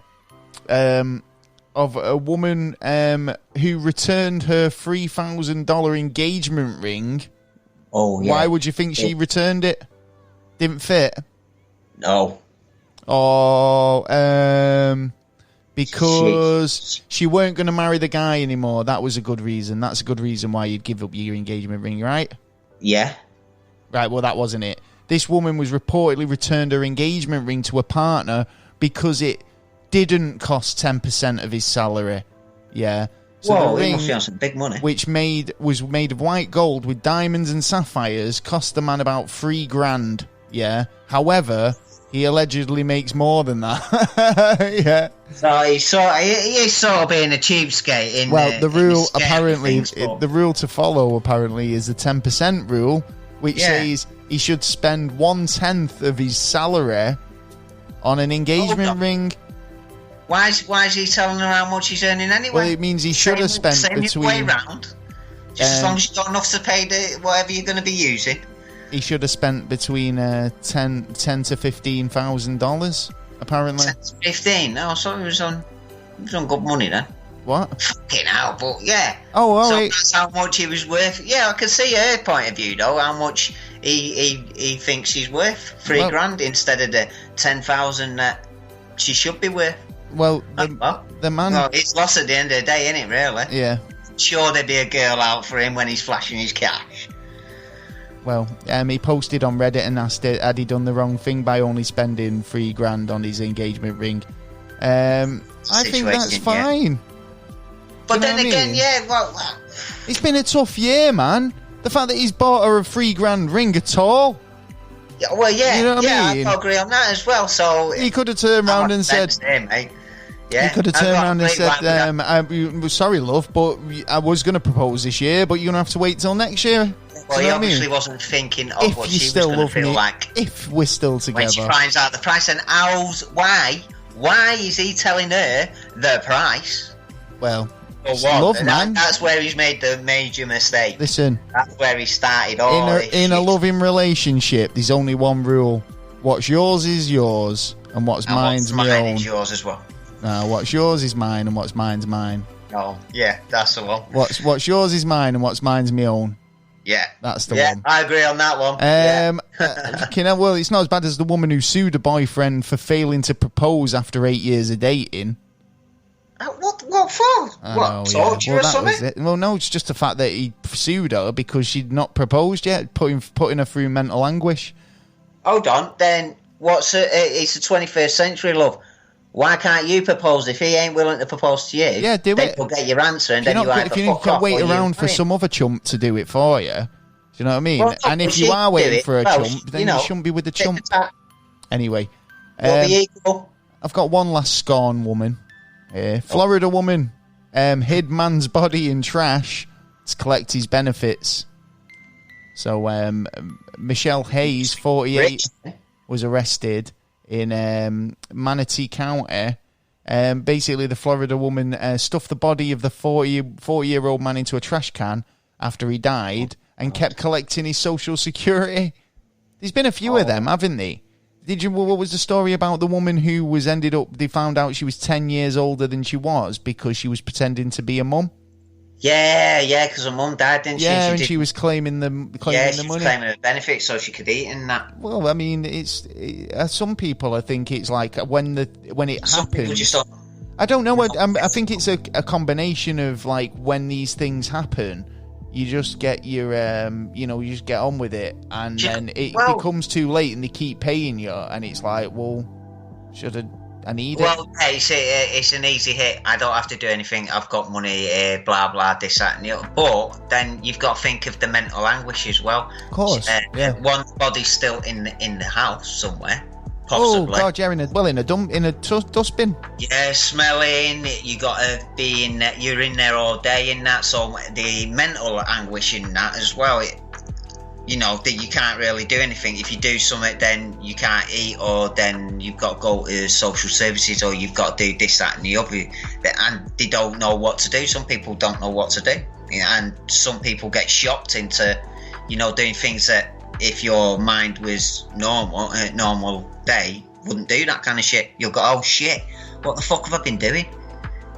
of a woman who returned her $3,000 engagement ring. Oh yeah. Why would you think she returned it? Didn't fit. No. Because she weren't going to marry the guy anymore. That was a good reason. That's a good reason why you'd give up your engagement ring, right? Yeah. Right, well, that wasn't it. This woman was reportedly returned her engagement ring to a partner because it didn't cost 10% of his salary. Yeah. So whoa, the ring, he must be on some big money. which was made of white gold with diamonds and sapphires, cost the man about $3,000. Yeah. However, he allegedly makes more than that. Yeah. So he's sort of being a cheapskate in. Well, the rule in apparently, things, the rule to follow apparently is the 10% rule, which says he should spend 1/10 of his salary on an engagement ring. Why is he telling her how much he's earning anyway? Well, it means he should have spent between way round. Just as long as you've got enough to pay whatever you're going to be using. He should have spent between $10,000 to $15,000, apparently. 10 to 15? Oh, so he was on good money then. What? Fucking hell, but yeah. Oh, all so right. that's how much he was worth. Yeah, I can see her point of view though. How much he thinks she's worth. $3,000 instead of the 10,000 that she should be worth. Well, the man. Well, it's lost at the end of the day, isn't it? Really? Yeah. Sure, there'd be a girl out for him when he's flashing his cash. Well, he posted on Reddit and asked it, had he done the wrong thing by only spending $3,000 on his engagement ring? I think that's fine. Yeah. But then again, well, it's been a tough year, man. The fact that he's bought her a $3,000 ring at all. Yeah, well, yeah, you know what I mean? I agree on that as well. So he could have turned around and said, mate. Yeah, he could have turned around and said, I'm sorry, love, but I was going to propose this year, but you're going to have to wait till next year. Well, he obviously wasn't thinking of what she was going to feel like. If we're still together. When she finds out the price, and why is he telling her the price? Well, love, man. That's where he's made the major mistake. Listen. That's where he started in a loving relationship, there's only one rule. What's yours is yours, and what's mine's my own. Is yours as well. No, what's yours is mine, and what's mine's mine. Oh, yeah, that's the one. What's yours is mine, and what's mine's my own. Yeah, that's the one. I agree on that one. Well, it's not as bad as the woman who sued a boyfriend for failing to propose after 8 years of dating. What for? Torture or something? Well, no, it's just the fact that he sued her because she'd not proposed yet, putting her through mental anguish. Hold on, then it's the 21st century, love. Why can't you propose if he ain't willing to propose to you? Yeah, do it. You'll get your answer, and then if you can wait around for some other chump to do it for you, do you know what I mean? Well, and if you are waiting for a chump, then you shouldn't be with the chump. Anyway, I've got one last scorn woman here. Florida woman hid man's body in trash to collect his benefits. So Michelle Hayes, 48, was arrested in Manatee County. Basically, the Florida woman stuffed the body of the 40-year-old man into a trash can after he died and kept collecting his social security. There's been a few of them, haven't they? What was the story about the woman who they found out she was 10 years older than she was because she was pretending to be a mum? Yeah, because her mum died, didn't she? Yeah, and she was claiming the money. Was claiming the benefits so she could eat in that. Well, I mean, it's some people. I think it's like when it happens. I don't know. I think it's a combination of like when these things happen, you just get your you just get on with it, and then it becomes too late, and they keep paying you, and it's like, well, I need it. Well, it's an easy hit. I don't have to do anything. I've got money, blah, blah, this, that, and the other. But then you've got to think of the mental anguish as well. Of course. One body's still in the house somewhere, possibly. Oh, God, you're in a dustbin. Yeah, smelling. You got to be in there. You're in there all day in that. So the mental anguish in that as well. That you can't really do anything. If you do something, then you can't eat, or then you've got to go to social services, or you've got to do this, that, and the other. And they don't know what to do. Some people don't know what to do. And some people get shocked into, doing things that if your mind was normal day, wouldn't do that kind of shit. You'll go, oh shit, what the fuck have I been doing?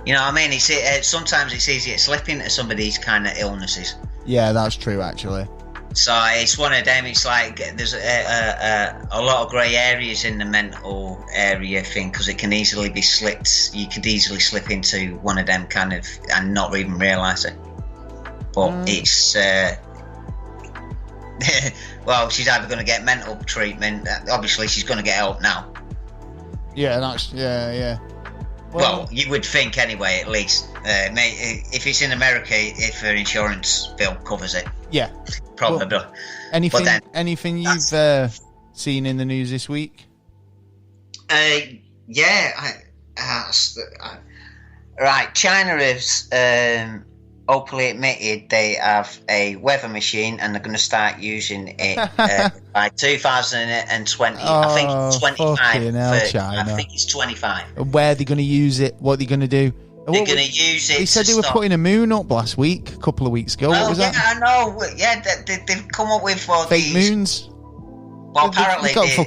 You know what I mean? Sometimes it's easy to slip into some of these kind of illnesses. Yeah, that's true, actually. So it's one of them. It's like there's a lot of grey areas in the mental area thing, because it can easily be slipped. You could easily slip into one of them kind of and not even realise it. But it's well, she's either going to get mental treatment. Obviously, she's going to get help now. Yeah, yeah. Well, you would think anyway, at least. If it's in America, if her insurance bill covers it. Yeah. Probably. Well, anything you've seen in the news this week? Right, China has openly admitted they have a weather machine and they're going to start using it by 2020. I think it's 25. China. I think it's 25. Where are they going to use it? What are they going to do? They're going to use it. They said they were putting a moon up last week, a couple of weeks ago. What was that? I know. Yeah, they've come up with all fake these moons. Well, apparently they're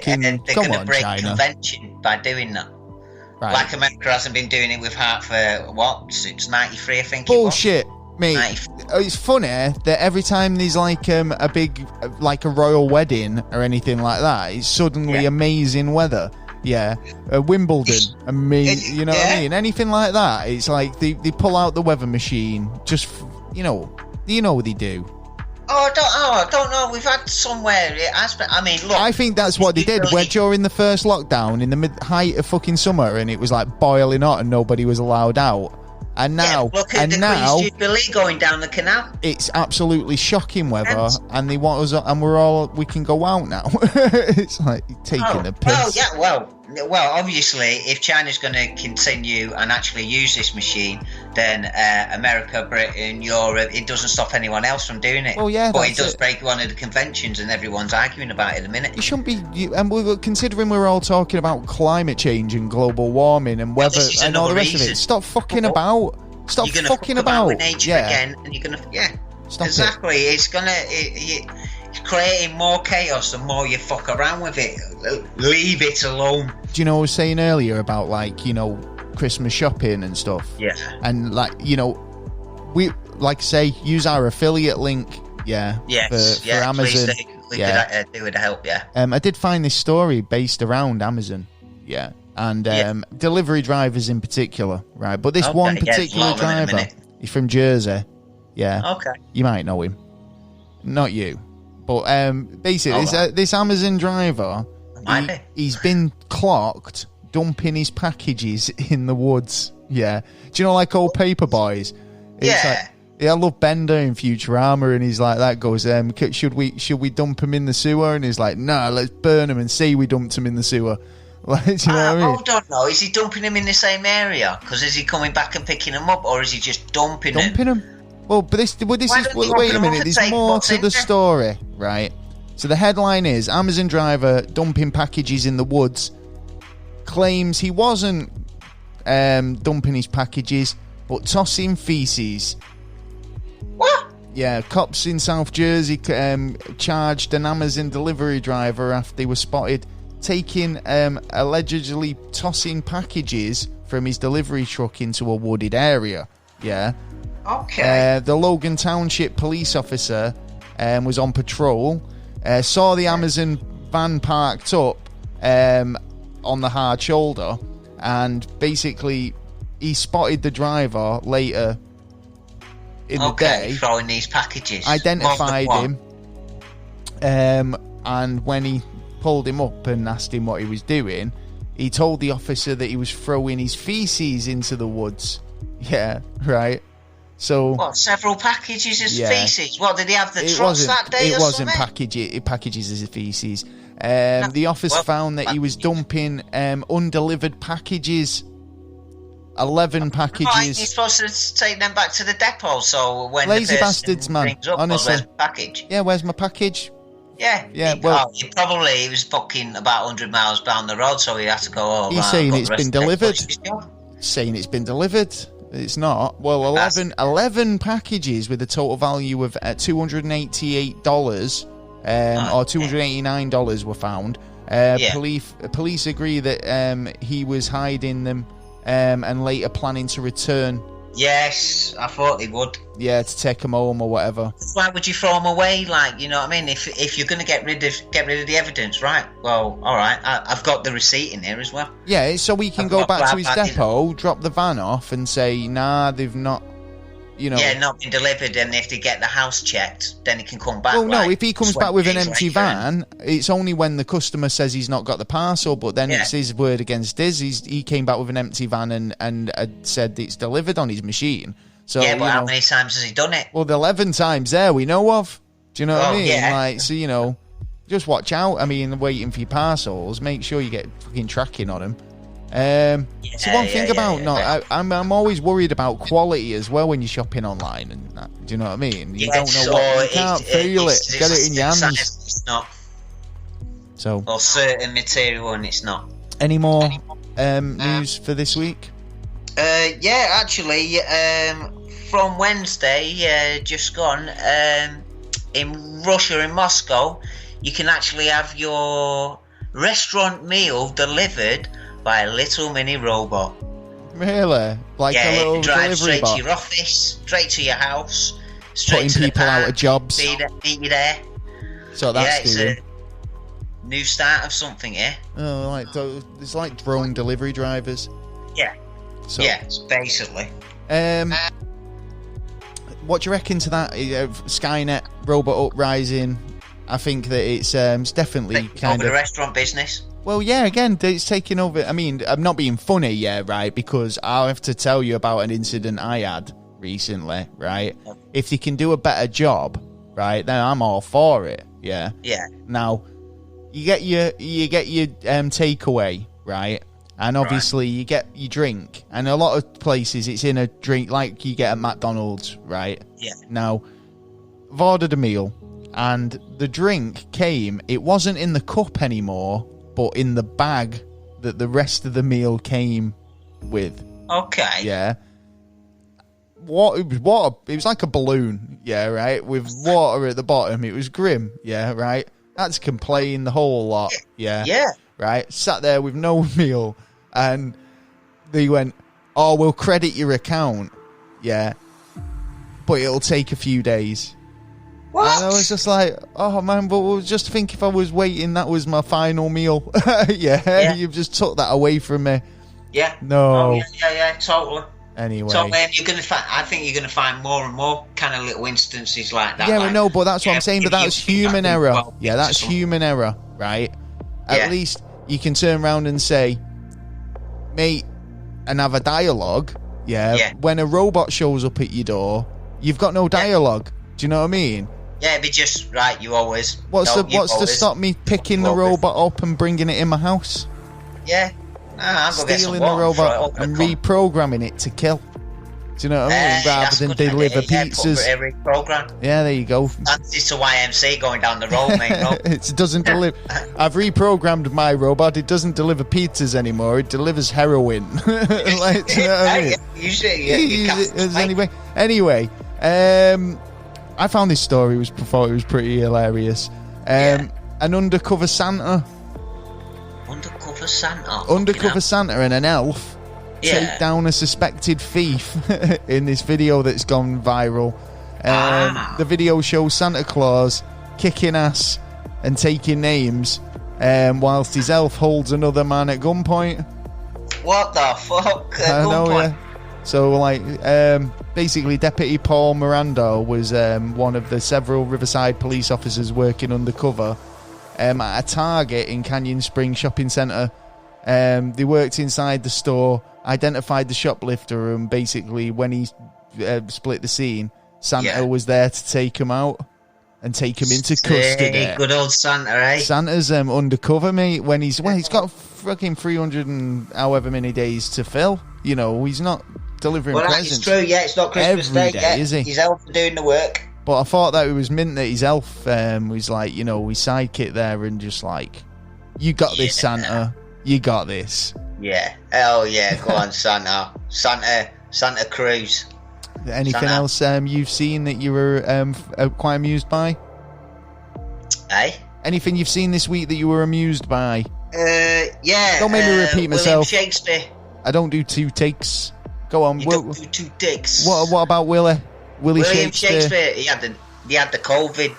going to break convention by doing that. Right. Like America hasn't been doing it with Heart for what? Since '93, I think. Bullshit. Mate, it's funny that every time there's like a big, like a royal wedding or anything like that, it's suddenly amazing weather. Yeah, Wimbledon, amazing. You know what I mean? Anything like that, it's like they pull out the weather machine. Just what they do. I don't know. We've had somewhere. I mean, look. I think that's what they did. Where during the first lockdown, in the height of fucking summer, and it was like boiling hot, and nobody was allowed out. And now, look at the Queen's Jubilee going down the canal. It's absolutely shocking weather, and they want us, and we can go out now. It's like taking the piss. Well, obviously, if China's going to continue and actually use this machine, then America, Britain, Europe, it doesn't stop anyone else from doing it. Well, yeah, but it does break one of the conventions, and everyone's arguing about it at the minute. It shouldn't be. And considering we're all talking about climate change and global warming and weather and all the rest of it, stop fucking about. Stop fucking about with nature again, and you're gonna Stop exactly. It's it's creating more chaos the more you fuck around with it. Leave it alone. Do you know what I was saying earlier about Christmas shopping and stuff? Yeah. And we say use our affiliate link. Yeah. Yes. For Amazon. Please do it to help. Yeah. I did find this story based around Amazon. Yeah. And delivery drivers in particular, right? But this one particular driver, he's from Jersey. Yeah. Okay. You might know him. Not you. But basically, this Amazon driver, he's been clocked dumping his packages in the woods. Yeah. Do you know, like old paper boys? Yeah. I love Bender in Futurama, and he's like that. Goes, should we dump him in the sewer? And he's like, no, let's burn him and say we dumped him in the sewer. Like, do you know what I mean? I don't know. Is he dumping him in the same area? Because is he coming back and picking him up, or is he just dumping him? Well, but this is. Wait a minute. There's more to the story, right? So the headline is: Amazon driver dumping packages in the woods. Claims he wasn't dumping his packages, but tossing feces. What? Yeah, cops in South Jersey charged an Amazon delivery driver after they were spotted taking allegedly tossing packages from his delivery truck into a wooded area. Yeah. Okay. The Logan Township police officer was on patrol, saw the Amazon van parked up on the hard shoulder, and basically he spotted the driver later in the day throwing these packages, identified him, and when he pulled him up and asked him what he was doing, he told the officer that he was throwing his feces into the woods. Yeah, right. So several packages of feces? What, did he have the trucks that day? It wasn't packages as feces. The officer found that he was dumping undelivered packages. 11 packages. Oh, you're supposed to take them back to the depot, so when lazy the bastards, man. Up, honestly, where's my package? Yeah, where's my package? Yeah. He was fucking about 100 miles down the road, so he had to go. He's saying it's been delivered. Saying it's been delivered. It's not. Well, 11 packages with a total value of $288 or $289 were found. Police agree that he was hiding them and later planning to return. Yes, I thought he would. Yeah, to take them home or whatever. Why would you throw them away? Like, you know what I mean? If you're going to get rid of the evidence, right? Well, all right. I've got the receipt in here as well. Yeah, so we can go back to his depot, drop the van off, and say, nah, they've not. you know. Yeah, not been delivered, and if they get the house checked, then he can come back. Well, no, if he comes back with an empty van, it's only when the customer says he's not got the parcel, but then it's his word against his. He came back with an empty van and said it's delivered on his machine. So, yeah, but how many times has he done it? Well, the 11 times there we know of. Do you know what I mean? Yeah. Like, so, you know, just watch out. I mean, waiting for your parcels, make sure you get fucking tracking on them. So one thing about I'm always worried about quality as well when you're shopping online and that. Do you know what I mean? You don't know what, you can't feel it. Get it in your hands. It's not. So. Or certain material, and it's not. Any more news for this week? Yeah, actually, from Wednesday, just gone, in Russia, in Moscow, you can actually have your restaurant meal delivered by a little mini robot. Really? Like a little drive delivery straight bot? to your office, straight to your house, straight putting to people the park, out of jobs. Meet you there. So that's it's good. a new start of something here. Oh, it's like drone delivery drivers. Yeah. So, yeah, basically. What do you reckon to that Skynet robot uprising? I think that it's definitely kind over the restaurant business. Well, yeah, again, it's taking over. I mean, I'm not being funny, yeah, right? Because I'll have to tell you about an incident I had recently, right? If they can do a better job, right, then I'm all for it, yeah? Yeah. Now, you get your takeaway, right? And obviously you get your drink. And a lot of places it's in a drink, like you get at McDonald's, right? Yeah. Now, I've ordered a meal, and the drink came, it wasn't in the cup anymore, but in the bag that the rest of the meal came with. Okay. Yeah. It was like a balloon, yeah, right? With water at the bottom. It was grim, yeah, right? Had to complain the whole lot, yeah. Yeah. Right? Sat there with no meal, and they went, oh, we'll credit your account, yeah, but it'll take a few days. What? And I was just like, oh man, but just think if I was waiting, that was my final meal. yeah, you've just took that away from me. Yeah. No. Oh, yeah, totally. Anyway. Totally, and you're gonna find. I think you're gonna find more and more kind of little instances like that. Yeah, like, no, but that's what I'm saying. But that's human error. Yeah, that's human error, right? At least you can turn around and say, mate, and have a dialogue. Yeah. When a robot shows up at your door, you've got no dialogue. Do you know what I mean? Yeah, it'd be just right. You always. What's to stop me picking the robot up and bringing it in my house? Yeah. I'm stealing the robot and reprogramming it to kill. Do you know what I mean? Rather than deliver pizzas. Yeah, there you go. It's a YMC going down the road, mate. No? It doesn't deliver. I've reprogrammed my robot. It doesn't deliver pizzas anymore. It delivers heroin. Like, do you know what I mean? Anyway, I found this story. Thought it was pretty hilarious. An undercover Santa. Undercover Santa and an elf take down a suspected thief in this video that's gone viral. The video shows Santa Claus kicking ass and taking names, whilst his elf holds another man at gunpoint. What the fuck? I know, yeah. So, like, basically, Deputy Paul Miranda was one of the several Riverside police officers working undercover at a Target in Canyon Springs Shopping Centre. They worked inside the store, identified the shoplifter, and basically, when he split the scene, Santa was there to take him out and take him into custody. Good old Santa, eh? Santa's undercover, mate. When he's got fucking 300 and however many days to fill. You know, he's not delivering presents. It's true. Yeah, it's not Christmas every Day. Is he? His elf doing the work. But I thought that it was mint that his elf was like, you know, his sidekick there and just like, you got this, Santa. You got this. Yeah. Oh, yeah. Go on, Santa. Santa Cruz. Anything else you've seen that you were quite amused by? Eh? Anything you've seen this week that you were amused by? Yeah. Don't make me repeat myself. William Shakespeare. I don't do two takes. Go on. You don't do two takes. What about William Shakespeare? He had the COVID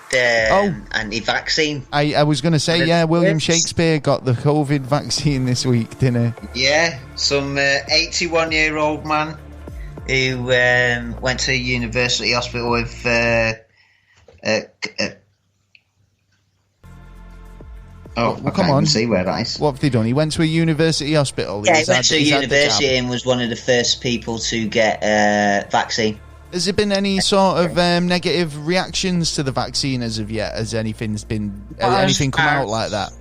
anti-vaccine. I was going to say, William Shakespeare got the COVID vaccine this week, didn't he? Yeah, some 81-year-old man who went to a university hospital with come on. See where that is. What have they done? He went to a university hospital. Yeah, he went to a university and was one of the first people to get a vaccine. Has there been any sort of negative reactions to the vaccine as of yet? Has anything come out like that?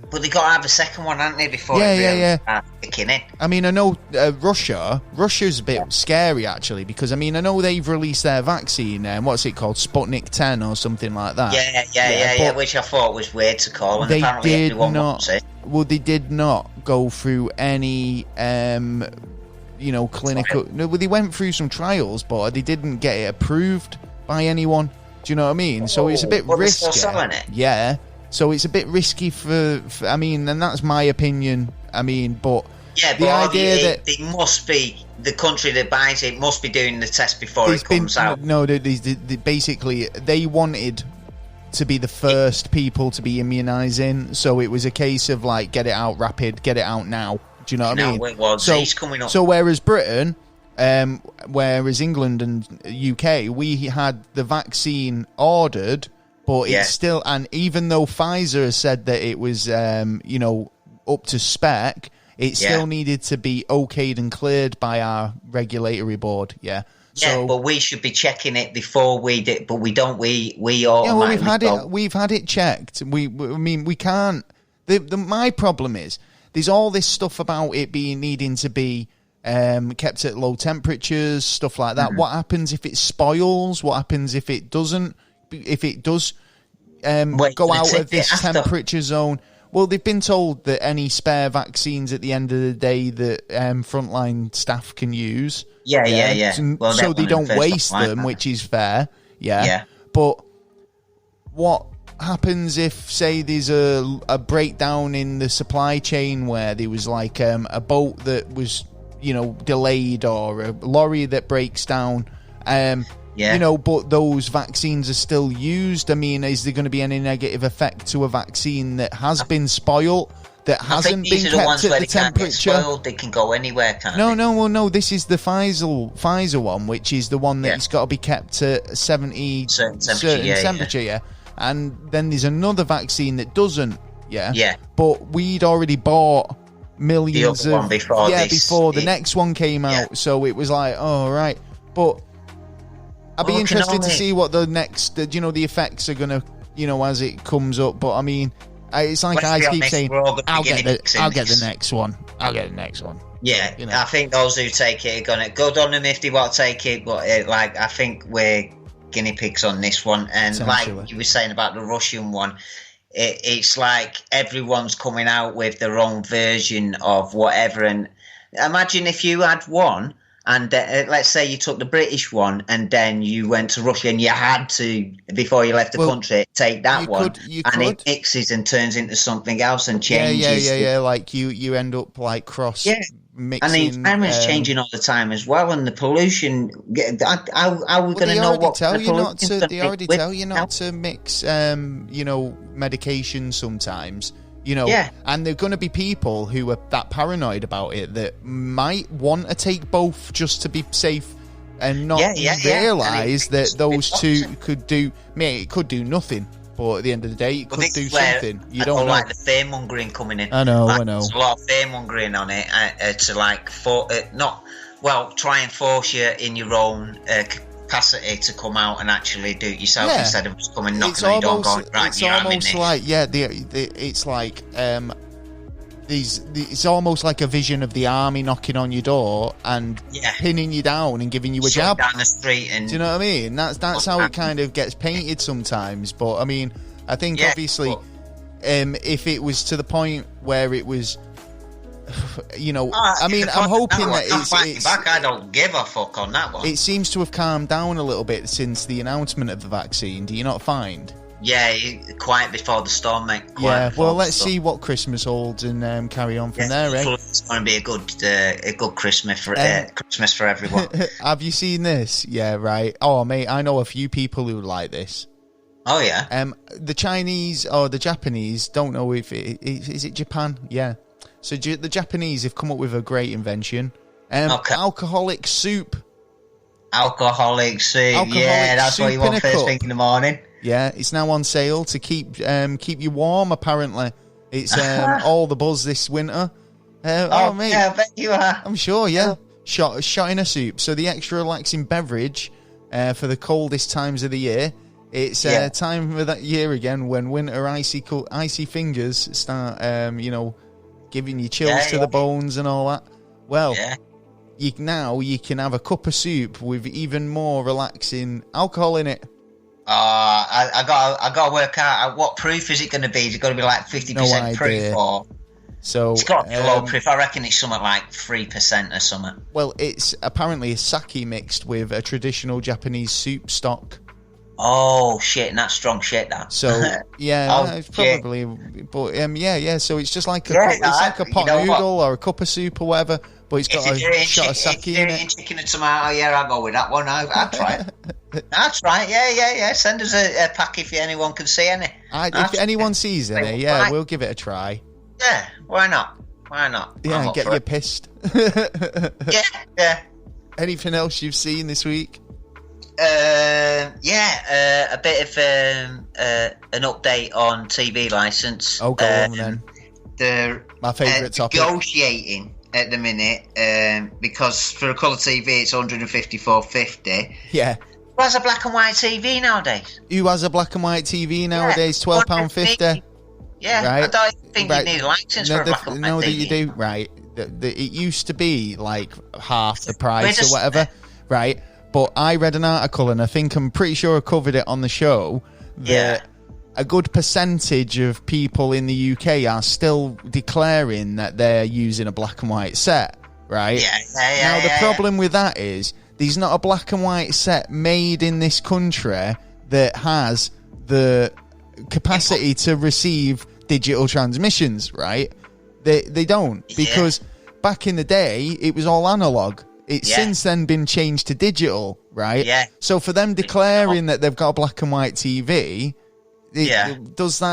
But they got to have a second one, haven't they, before kicking in? I mean, I know Russia's a bit scary, actually, because, I mean, I know they've released their vaccine, what's it called, Sputnik 10 or something like that. Yeah, which I thought was weird to call, and apparently everyone wants it. Well, they did not go through any, clinical... No, well, they went through some trials, but they didn't get it approved by anyone. Do you know what I mean? So it's a bit risky. They're still selling it? Yeah. So it's a bit risky for, I mean, and that's my opinion. I mean, but the idea that it must be the country that buys it must be doing the test before it comes out. No, basically they wanted to be the first people to be immunising, so it was a case of like get it out rapid, get it out now. Do you know what I mean? No, it was. He's coming up. So whereas Britain, whereas England and UK, we had the vaccine ordered. But it's still, and even though Pfizer has said that it was, up to spec, it still needed to be okayed and cleared by our regulatory board. Yeah. So, but we should be checking it before we did, but we don't. We all. Yeah, well, we've had it checked. We can't. My problem is there's all this stuff about it needing to be kept at low temperatures, stuff like that. Mm-hmm. What happens if it spoils? What happens if it doesn't? If it does go out of this temperature zone, well, they've been told that any spare vaccines at the end of the day that frontline staff can use. Yeah. Well, so they don't waste them, which is fair. Yeah. But what happens if, say, there's a breakdown in the supply chain where there was like a boat that was, delayed, or a lorry that breaks down? But those vaccines are still used. I mean, is there going to be any negative effect to a vaccine that has been spoiled, that hasn't been kept at the temperature? They can go anywhere, can't they? No. This is the Pfizer one, which is the one that's got to be kept at 70 certain temperature. Yeah. And then there's another vaccine that doesn't. Yeah. But we'd already bought millions of before the next one came out. So it was like, oh right, but. I'd be interested to see what the next, the effects are going to, as it comes up. But I mean, it's like I keep saying, I'll get the next one. Yeah, I think those who take it are going to good on them if they want to take it. But I think we're guinea pigs on this one. And like you were saying about the Russian one, it's like everyone's coming out with their own version of whatever. And imagine if you had one. And let's say you took the British one and then you went to Russia and you had to, before you left the country, take that one. It mixes and turns into something else and changes. Yeah. Like you end up like mixing. And the environment's changing all the time as well. And the pollution, how are we going to know what the pollution? They already tell you not to mix, medication sometimes. And there are going to be people who are that paranoid about it that might want to take both just to be safe and not realise that those two could do. It could do nothing, but at the end of the day, it could do something. You don't know. Like the fear-mongering coming in. I know. There's a lot of fear-mongering on it to try and force you in your own capacity to come out and actually do it yourself instead of just coming knocking on your door going, right, it's almost like it's like it's almost like a vision of the army knocking on your door and pinning you down and giving you a jab down the street. And do you know what I mean? That's how it kind of gets painted sometimes. But I mean, I think obviously if it was to the point where it was I'm hoping that it's I don't give a fuck on that one. It seems to have calmed down a little bit since the announcement of the vaccine. Do you not find? Yeah, quiet before the storm, mate. Well, let's see what Christmas holds and carry on from there. It's going to be a good Christmas for everyone. Have you seen this? Yeah, right. Oh, mate, I know a few people who like this. Oh yeah. The Chinese or the Japanese, don't know if is it Japan? Yeah. So the Japanese have come up with a great invention. Alcoholic soup. Alcoholic soup. Yeah, that's what you want first thing in the morning. Yeah, it's now on sale to keep you warm, apparently. It's all the buzz this winter. Mate. Yeah, I bet you are. I'm sure, yeah. Shot in a soup. So the extra relaxing beverage for the coldest times of the year. It's time of that year again when winter icy fingers start, giving you chills to the bones and all that. Well, you can have a cup of soup with even more relaxing alcohol in it. I got to work out what proof is it going to be. Is it going to be like 50% proof or? So it's got to be low proof. I reckon it's something like 3% or something. Well, it's apparently a sake mixed with a traditional Japanese soup stock. Oh shit! And that's strong shit. That. So it's probably. But So it's just like a pot noodle or a cup of soup or whatever. But it's got a shot of sake in it. Chicken and tomato. Yeah, I'll go with that one. I'll try it. That's right. Yeah. Send us a pack if anyone can see any. If anyone sees any, we'll give it a try. Yeah, why not? Yeah, get you pissed. Yeah. Anything else you've seen this week? A bit of an update on TV license. Oh, go on then. My favourite topic. Negotiating at the minute because for a colour TV it's $154.50. Yeah. Who has a black and white TV nowadays? Who has a black and white TV nowadays? £12.50. Yeah, right. I don't think you need a license for a black and white TV. No, that you do. Right. It used to be like half the price or whatever. Right. But I read an article, and I'm pretty sure I covered it on the show, that a good percentage of people in the UK are still declaring that they're using a black and white set, right? Now, the problem with that is there's not a black and white set made in this country that has the capacity to receive digital transmissions, right? They don't, because back in the day, it was all analog. It's since then been changed to digital, right? Yeah. So for them declaring that they've got a black and white TV, it's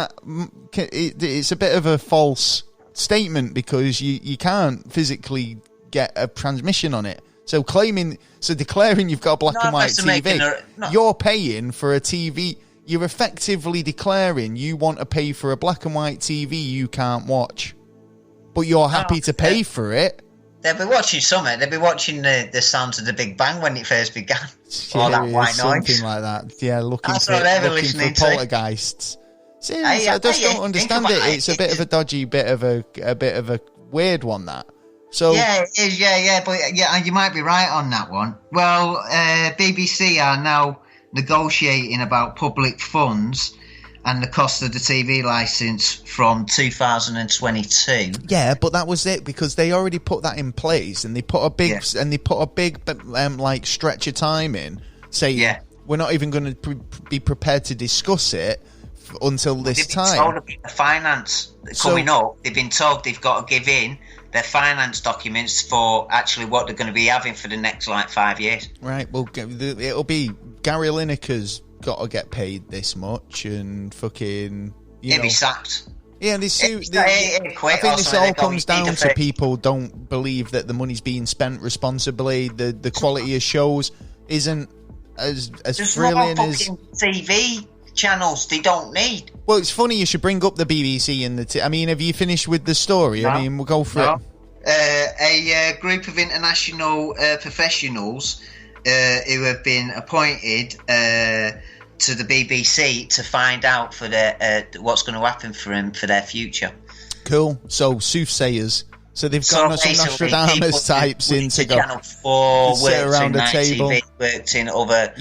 a bit of a false statement because you can't physically get a transmission on it. So declaring you've got a black and white TV, you're paying for a TV. You're effectively declaring you want to pay for a black and white TV you can't watch, but you're happy to pay for it. They'll be watching something. They'll be watching the sounds of the Big Bang when it first began. Or that white noise. Something like that. Yeah, looking for poltergeists. Seriously, I just don't understand it. It's a bit of a dodgy, bit of a weird one, that. So yeah, it is. Yeah, but you might be right on that one. Well, BBC are now negotiating about public funds and the cost of the TV license from 2022. Yeah, but that was it, because they already put that in place, and they put a big like stretch of time in, saying we're not even going to be prepared to discuss it until this time. They've been told about the finance coming up. They've been told they've got to give in their finance documents for actually what they're going to be having for the next 5 years. Right. Well, it'll be Gary Lineker's got to get paid this much, and fucking he'll be sacked. Yeah, I think this all comes down to people don't believe that the money's being spent responsibly. The quality of shows isn't as brilliant as TV channels they don't need. Well, it's funny you should bring up the BBC and have you finished with the story? No. I mean, we'll go for it. A group of international professionals who have been appointed to the BBC to find out for what's going to happen for him for their future. Cool. So soothsayers. So they've got some Nostradamus types in to go Channel 4, sit around a table. TV, worked in other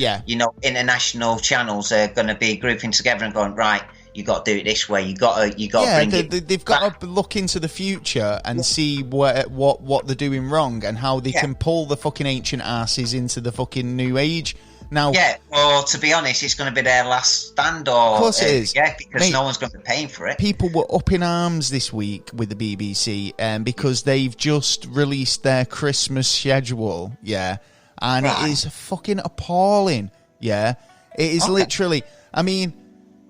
international channels. They're going to be grouping together and going, right, you got to do it this way. You got to bring it. They've got to look into the future and see what they're doing wrong and how they can pull the fucking ancient asses into the fucking new age. Now, well, to be honest, it's going to be their last stand. Of course it is. Yeah, because no one's going to be paying for it. People were up in arms this week with the BBC because they've just released their Christmas schedule, and it is fucking appalling, It is literally,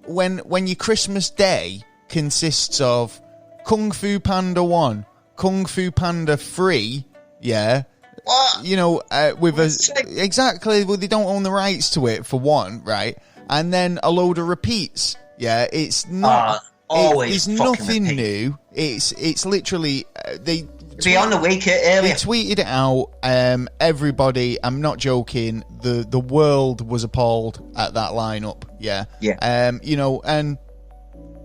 when your Christmas Day consists of Kung Fu Panda 1, Kung Fu Panda 3, What? You know, exactly. Well, they don't own the rights to it for one, right? And then a load of repeats. Yeah, it's not. Always. It's nothing new. It's literally they. Be on the week earlier. They tweeted it out. Everybody, I'm not joking. The world was appalled at that lineup. Yeah. Yeah. You know, and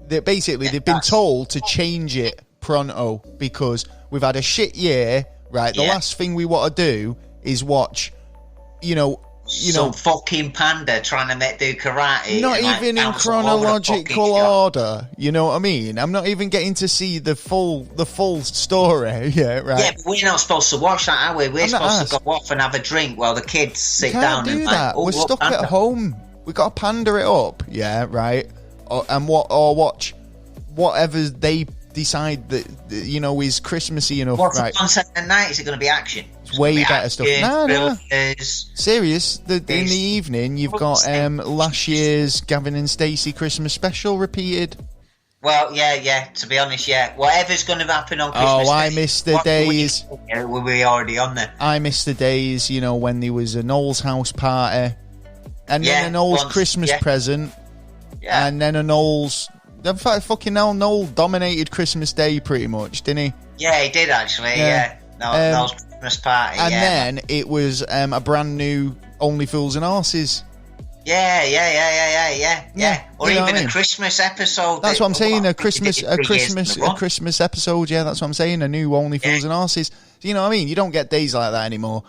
they've been told to change it pronto because we've had a shit year. Right. The last thing we want to do is watch. Some fucking panda trying to do karate. Not even in chronological order. You know what I mean? I'm not even getting to see the full story. Yeah, right. Yeah, but we're not supposed to watch that, are we? We're supposed to go off and have a drink while the kids sit down. Do that. We're stuck at home. We got to pander it up. Yeah, right. Or watch whatever they decide that is Christmassy enough. What's right. on Saturday night? Is it going to be action? It's way better stuff. No. Serious. In the evening, you've got last year's Gavin and Stacey Christmas special repeated. Well, yeah. To be honest, yeah. Whatever's going to happen on Christmas. Oh, I miss the days. Were we already on there? I miss the days, when there was a Noel's house party, and then a Noel's Christmas present, and then a Noel's. In fact, fucking hell, Noel dominated Christmas Day pretty much, didn't he? Yeah, he did actually. Yeah. Noel's Christmas party. And then it was a brand new Only Fools and Horses. Yeah. Or even a Christmas episode. That's what I'm saying. A Christmas episode. Yeah, that's what I'm saying. A new Only Fools and Horses. You know what I mean? You don't get days like that anymore.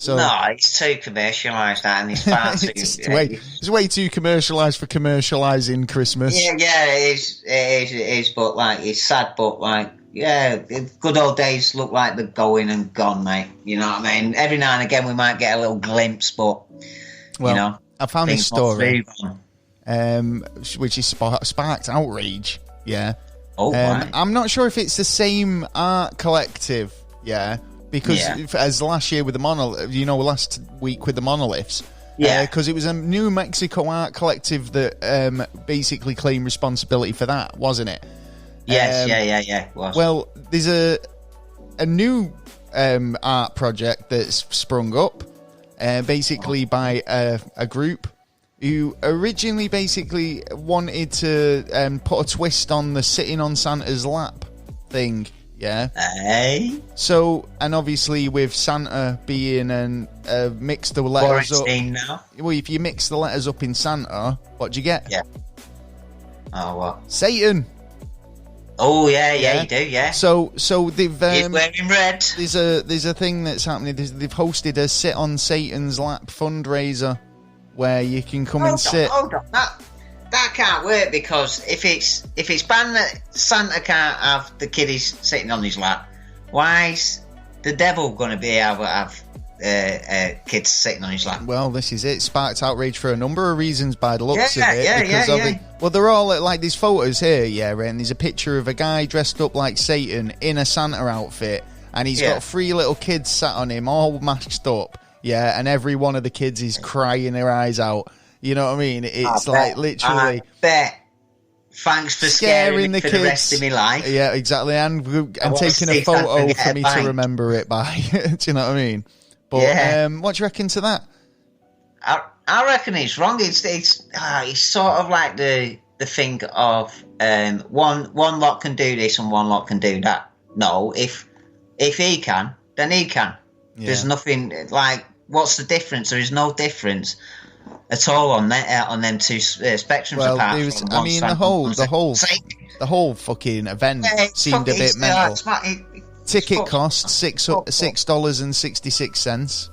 So, no, it's too commercialised, that, and it's far too... it's way too commercialised for commercialising Christmas. Yeah, it is, but, it's sad, but, good old days look like they're going and gone, mate. You know what I mean? Every now and again we might get a little glimpse, but, I found this story, which is sparked outrage, yeah. Oh, right. I'm not sure if it's the same art collective, yeah, because as last year with the last week with the monoliths, because it was a New Mexico art collective that basically claimed responsibility for that, wasn't it? Yes, it was. Well, there's a new art project that's sprung up, basically by a group who originally basically wanted to put a twist on the sitting on Santa's lap thing. Yeah. Hey. So, and obviously with Santa being mix the letters up. Now. Well, if you mix the letters up in Santa, what do you get? Yeah. Oh, what? Satan. Oh yeah, you do, yeah. So they've he's wearing red. There's a thing that's happening. They've hosted a sit on Satan's lap fundraiser where you can come and sit. Hold on, that can't work, because if it's banned that Santa can't have the kiddies sitting on his lap, why's the devil going to be able to have kids sitting on his lap? Well, this is it. Sparked outrage for a number of reasons by the looks of it. Well, they're all like these photos here, and there's a picture of a guy dressed up like Satan in a Santa outfit, and he's got 3 little kids sat on him, all masked up, and every one of the kids is crying their eyes out. You know what I mean? It's literally. I bet. Thanks for scaring me for the rest of my life. Yeah, exactly. And taking a photo for me to remember it by. Do you know what I mean? But what do you reckon to that? I reckon it's wrong. It's sort of like the thing of one lot can do this and one lot can do that. No, if he can, then he can. Yeah. There's nothing like. What's the difference? There is no difference at all on them two spectrums apart. The whole fucking event seemed a bit mental. Ticket cost $6.66.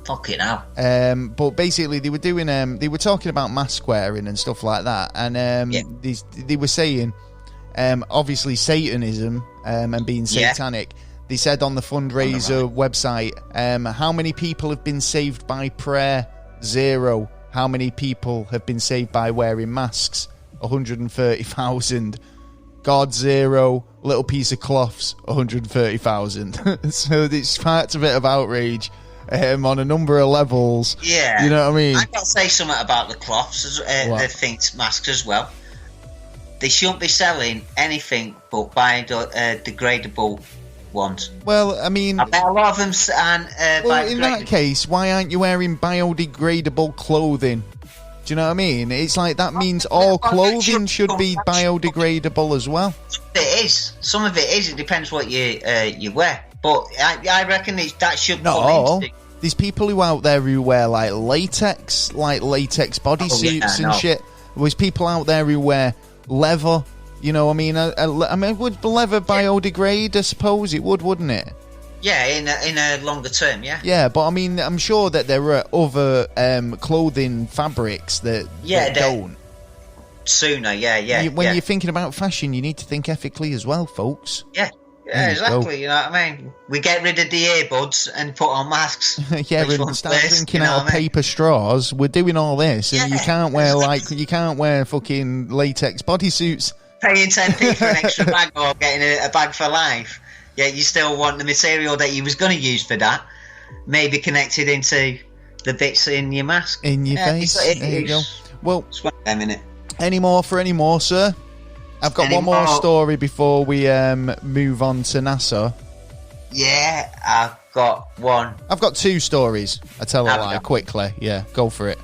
Fucking hell. But basically, they were doing. They were talking about mask wearing and stuff like that, and they were saying, obviously Satanism and being satanic. They said on the fundraiser website, how many people have been saved by prayer? 0. How many people have been saved by wearing masks? 130,000. God, 0. Little piece of cloths, 130,000. So it sparked a bit of outrage on a number of levels. Yeah. You know what I mean? I got to say something about the cloths, the masks as well. They shouldn't be selling anything but biodegradable ones. Well, I mean, I bet a lot of them aren't. Well, in that case, why aren't you wearing biodegradable clothing? Do you know what I mean? It's like that means all clothing should be biodegradable as well. It is. Some of it is. It depends what you wear. But I reckon that should not come all. into. There's people out there who wear like latex bodysuits and shit. There's people out there who wear leather. You know, I mean, would leather biodegrade? I suppose it would, wouldn't it? Yeah, in a longer term, yeah. Yeah, but I mean, I'm sure that there are other clothing fabrics that don't. Sooner, yeah. When you're thinking about fashion, you need to think ethically as well, folks. Yeah, exactly. You know what I mean? We get rid of the earbuds and put on masks. Yeah, and start drinking out of paper straws. We're doing all this, and you can't wear fucking latex bodysuits. Paying 10p for an extra bag or getting a bag for life. Yeah, you still want the material that you was going to use for that, maybe connected into the bits in your mask. In your face. There you go. Well, a minute. Any more, sir? I've got one more story before we move on to NASA. Yeah, I've got one. I've got two stories. I tell a lie quickly. Yeah, go for it.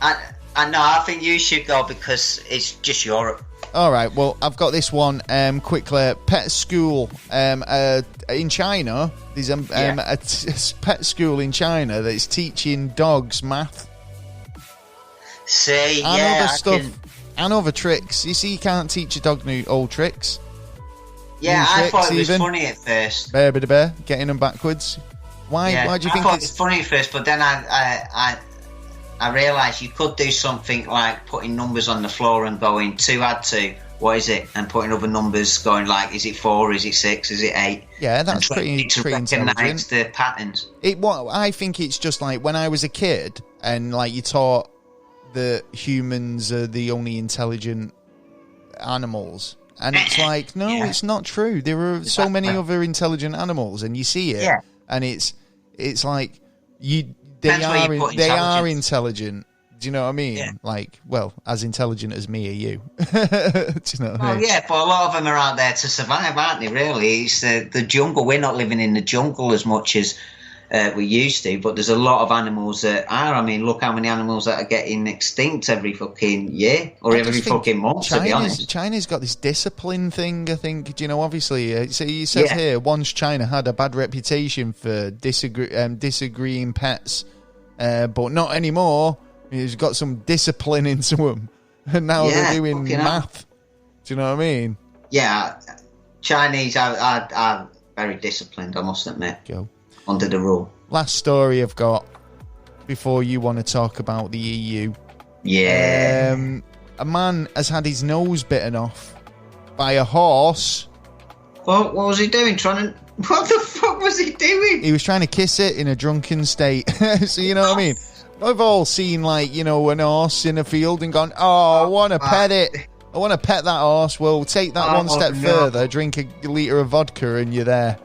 I know, I think you should go because it's just Europe. All right, well, I've got this one quickly. Pet school in China. There's a pet school in China that's teaching dogs math. See, and other stuff. And other tricks. You see, you can't teach a dog new old tricks. Yeah, I thought it was funny at first. Bear, getting them backwards. Why do you think I thought it was funny at first, but then I realised you could do something like putting numbers on the floor and going 2 add 2, what is it? And putting other numbers going like, is it 4, is it 6, is it 8? Yeah, that's pretty intelligent. The patterns. I think it's just like when I was a kid and like you taught that humans are the only intelligent animals. And it's like, no, it's not true. There are so many other intelligent animals, and you see it, and it's like they are intelligent. Do you know what I mean? Yeah. Like, well, as intelligent as me or you. Do you know what I mean? Yeah, but a lot of them are out there to survive, aren't they? Really, it's the jungle. We're not living in the jungle as much as we used to, but there's a lot of animals that are. I mean, look how many animals that are getting extinct every fucking year or every fucking month, to be honest. China's got this discipline thing, I think. Do you know, obviously, so he says here, once China had a bad reputation for disagreeing pets, but not anymore. He's got some discipline into them, and now they're doing math. Do you know what I mean? Yeah, Chinese are very disciplined, I must admit. Go. Under the rule. Last story I've got before you want to talk about the EU. Yeah. A man has had his nose bitten off by a horse. What was he doing? What the fuck was he doing? He was trying to kiss it in a drunken state. So you know what I mean? I've all seen, like, you know, an horse in a field and gone, I want to pet it. I want to pet that horse. Well, take that one step further, drink a litre of vodka and you're there.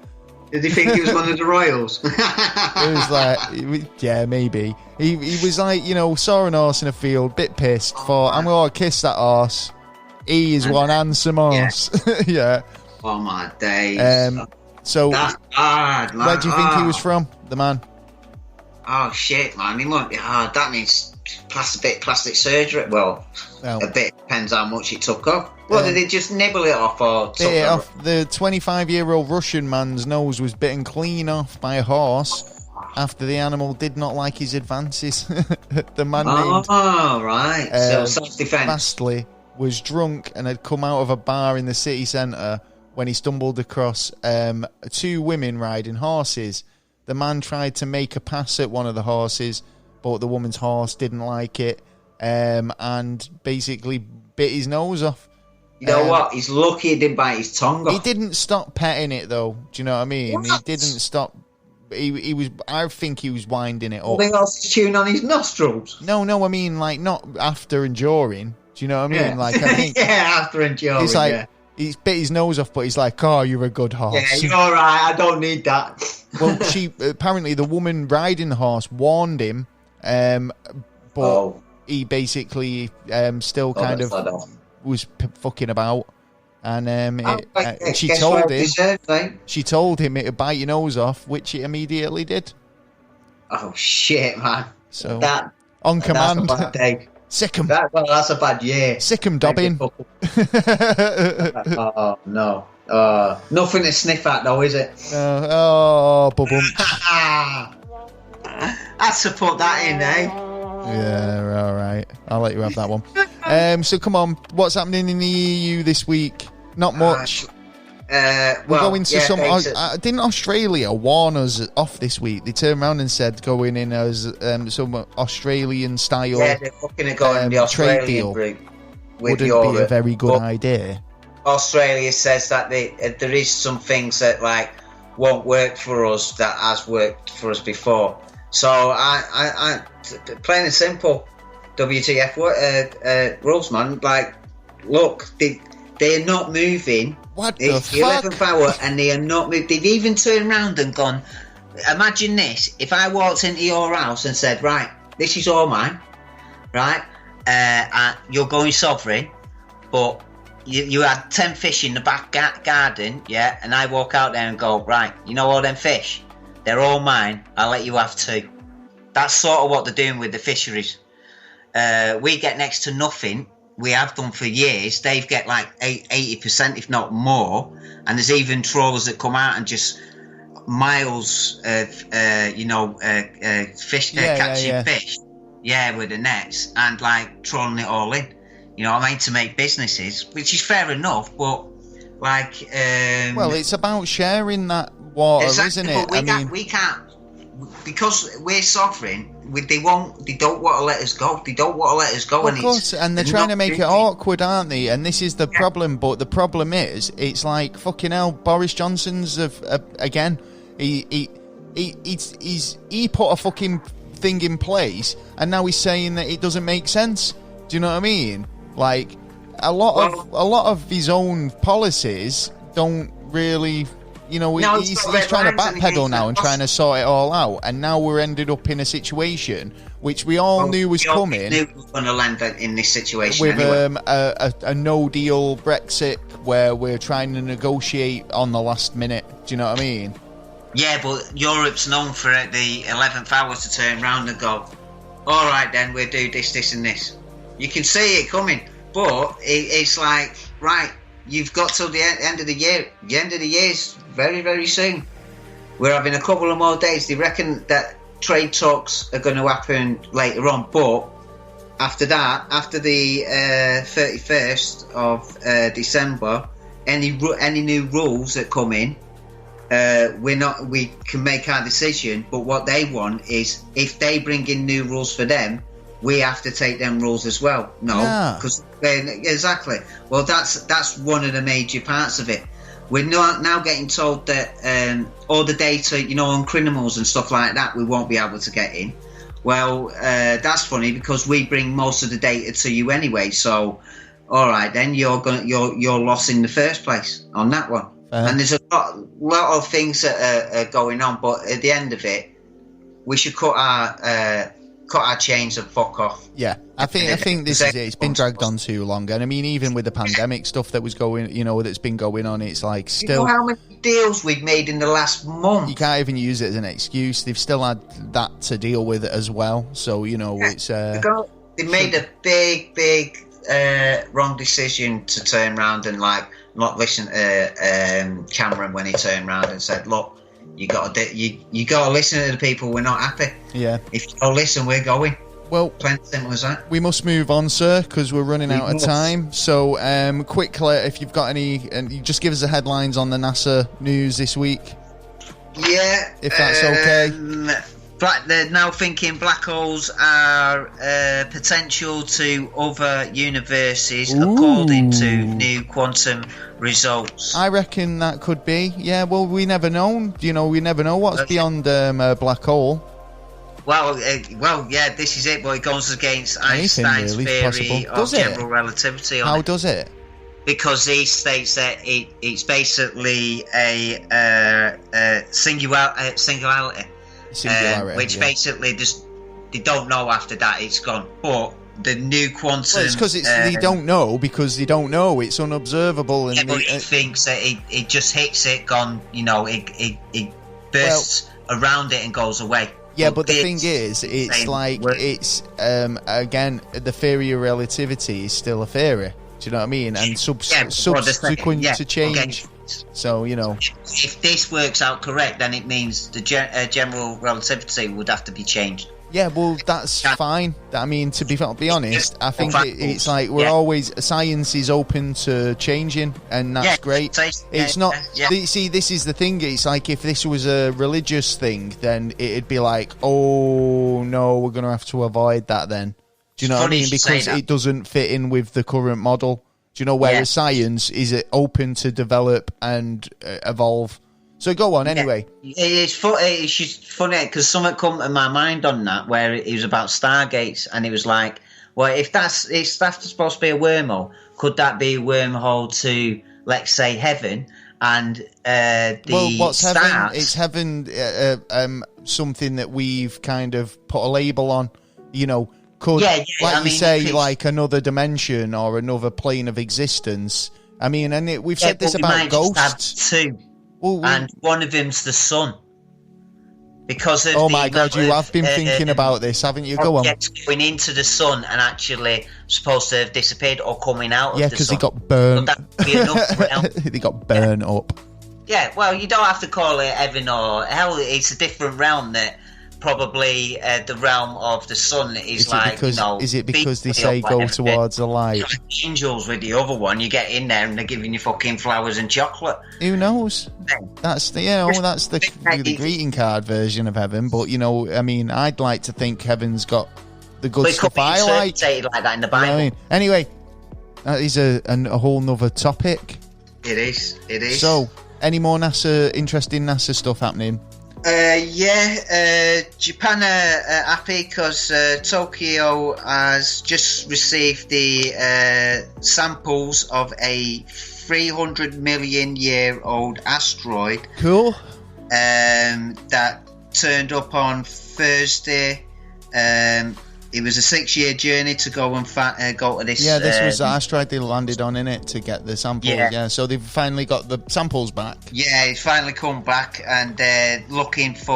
Did he think he was one of the royals? It was like, yeah, maybe. He was like, you know, saw an horse in a field, bit pissed, thought, I'm going to kiss that horse. He is one handsome horse. Yeah. Oh, my days. So, that's hard, man. Where do you think he was from, the man? Oh, shit, man. He might be hard. That means plastic surgery. Well, a bit depends how much it took off. Well, did they just nibble it off or bit it off? The 25-year-old Russian man's nose was bitten clean off by a horse after the animal did not like his advances. The man named... Oh, right. So self-defense. Fastly was drunk and had come out of a bar in the city centre when he stumbled across 2 women riding horses. The man tried to make a pass at one of the horses, but the woman's horse didn't like it and basically bit his nose off. You know what? He's lucky he didn't bite his tongue off. He didn't stop petting it, though. Do you know what I mean? What? He didn't stop. He was. I think he was winding it up. Something else is chewing on his nostrils. No. I mean, like, not after and during. Do you know what I mean? Yeah. Like, I think. After and during. He's like, he's bit his nose off, but he's like, "Oh, you're a good horse." Yeah, you're all right. I don't need that. Well, apparently the woman riding the horse warned him, but he basically still kind of was fucking about. And she told him it'd bite your nose off, which it immediately did. Oh shit, man! So that on command. That's a bad day. Sick 'em. That's a bad year. Sick 'em, Dobbin. Oh no. Nothing to sniff at though, is it? Bubble. I support that in, eh? Yeah, all right. I'll let you have that one. So come on, what's happening in the EU this week? Not much. We're going to some. Didn't Australia warn us off this week? They turned around and said going in as some Australian style. Yeah, they're looking at going the Australian deal route with wouldn't Europe. Be a very good idea. Australia says that there is some things that like won't work for us that has worked for us before. So I plain and simple, WTF rules, man. Like, look, they are not moving. What the fuck? The 11th hour, and they are not moving. They've even turned around and gone, imagine this, if I walked into your house and said, right, this is all mine, right, you're going sovereign, but you had 10 fish in the back garden, yeah, and I walk out there and go, right, you know all them fish? They're all mine, I'll let you have 2. That's sort of what they're doing with the fisheries. We get next to nothing. We have done for years. They get like 80%, if not more. And there's even trawlers that come out and just miles of, fish, catching fish. Yeah, with the nets and like trawling it all in. You know what I mean? To make businesses, which is fair enough, but like. Well, it's about sharing that water, exactly, isn't it? But we can't. Because we're sovereign, they don't want to let us go. They don't want to let us go. Of course, and they're trying to make it awkward, aren't they? And this is the problem. But the problem is, it's like fucking hell. Boris Johnson's again. He put a fucking thing in place, and now he's saying that it doesn't make sense. Do you know what I mean? Like a lot of his own policies don't really. You know, he's trying to backpedal now and trying to sort it all out, and now we're ended up in a situation which we all knew was coming. Knew we were going to land in this situation with anyway. a no-deal Brexit where we're trying to negotiate on the last minute. Do you know what I mean? Yeah, but Europe's known for the 11th hour to turn round and go, all right, then we'll do this, this, and this. You can see it coming, but it's like, right. You've got till the end of the year. The end of the year is very, very soon. We're having a couple of more days. They reckon that trade talks are going to happen later on. But after that, after the 31st of December, any new rules that come in, we can make our decision. But what they want is if they bring in new rules for them, we have to take them rules as well. No, because exactly. Well, that's one of the major parts of it. We're now getting told that all the data, on criminals and stuff like that, we won't be able to get in. Well, that's funny because we bring most of the data to you anyway. So, all right, then you're lost in the first place on that one. And there's a lot of things that are going on, but at the end of it, we should cut our chains and fuck off. Yeah, I think this is it. It's been dragged on too long, and I mean, even with the pandemic stuff that was going, that's been going on, it's like still. How many deals we've made in the last month? You can't even use it as an excuse. They've still had that to deal with as well. So it's. They made a big wrong decision to turn around and not listen to Cameron when he turned around and said, "Look, you got to listen to the people. We're not happy. Yeah. If you don't listen, we're going." Well, plain simple as that. We must move on, sir, because we're running out of time. So, quickly, if you've got any, and you just give us the headlines on the NASA news this week. Yeah, if that's okay. They're now thinking black holes are potential to other universes, according to new quantum results. I reckon that could be. Yeah, well, we never know. We never know what's beyond a black hole. Well, yeah, this is it, but it goes against Einstein's theory of general relativity. How does it? Because he states that it's basically a singularity. Which basically just they don't know after that it's gone. But the new quantum. Well, it's because they don't know because they don't know. It's unobservable, and but he thinks that it just hits it, gone. It bursts around it and goes away. Yeah, but the thing is, it's like it's again, the theory of relativity is still a theory. Do you know what I mean? And subsequent to change. Okay. So if this works out correct, then it means the general relativity would have to be changed. Yeah, well, that's fine. I mean, to be honest, I think it's like we're always science is open to changing, and that's great. It's not. See, this is the thing. It's like if this was a religious thing, then it'd be like, oh no, we're going to have to avoid that. Then, do you know what I mean? Because it doesn't fit in with the current model. Do you know? Whereas science is open to develop and evolve. So go on, anyway. It's funny because something come to my mind on that where it was about stargates, and it was like, well, if that's supposed to be a wormhole, could that be a wormhole to, let's say, heaven? And what's stars? Heaven? It's heaven, something that we've kind of put a label on. Could like another dimension or another plane of existence. I mean, and we've said this about ghosts. And one of them's the sun. Because of my God, you have been thinking about this, haven't you? Go on. Going into the sun and actually supposed to have disappeared or coming out of the sun. Yeah, because they got burned. They got burned up. Yeah, well, you don't have to call it heaven or hell. It's a different realm that probably the realm of the sun is Is it because they say go towards the light? Angels with the other one, you get in there and they're giving you fucking flowers and chocolate. Who knows? That's the greeting card version of heaven. But I mean, I'd like to think heaven's got the good stuff I like. Like that in the Bible. You know what I mean? Anyway, that is a whole nother topic. It is. So, any more interesting NASA stuff happening? Japan are happy because Tokyo has just received the samples of a 300 million year old asteroid. Cool. That turned up on Thursday. It was a 6-year journey to go and go to this. Yeah, this was the asteroid they landed on, innit, to get the samples. Yeah, so they've finally got the samples back. Yeah, it's finally come back, and they're looking for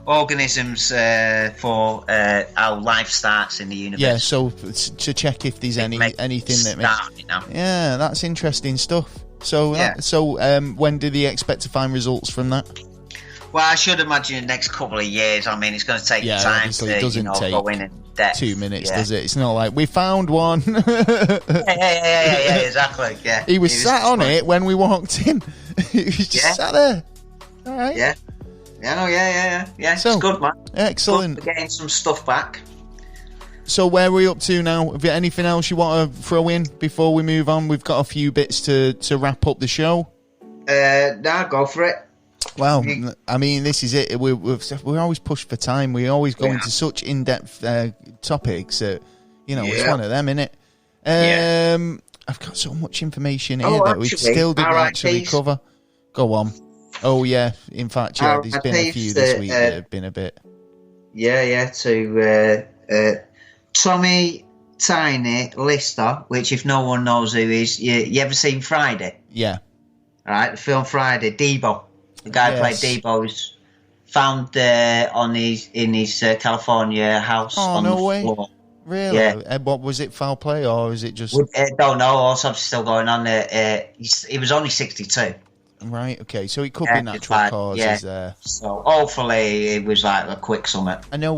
organisms for how life starts in the universe. Yeah, so to check if there's anything that makes. Yeah, that's interesting stuff. So, when do they expect to find results from that? Well, I should imagine in the next couple of years. I mean, it's going to take time to it doesn't take go in depth. 2 minutes, does it? It's not like we found one. Yeah, exactly. Yeah, he was sat on it when we walked in. He was just sat there. All right. Yeah. So, it's good, man. Excellent. Good for getting some stuff back. So where are we up to now? Have you anything else you want to throw in before we move on? We've got a few bits to wrap up the show. No, go for it. Well, I mean, this is it. We're always pushed for time. We always go into such in-depth topics that, it's one of them, innit? I've got so much information here that we still didn't actually cover. Go on. Oh, yeah. In fact, there's been a few this week that have been a bit... Yeah, to Tommy Tiny Lister, which if no one knows who is, you ever seen Friday? Yeah. All right, the film Friday, Debo. The guy who played Debo was found in his California house on the floor. Really? Yeah. What was it, foul play, or is it just... I don't know, all sorts still going on there. He was only 62. Right, okay, so it could be natural causes there. So hopefully it was like a quick summit. I know,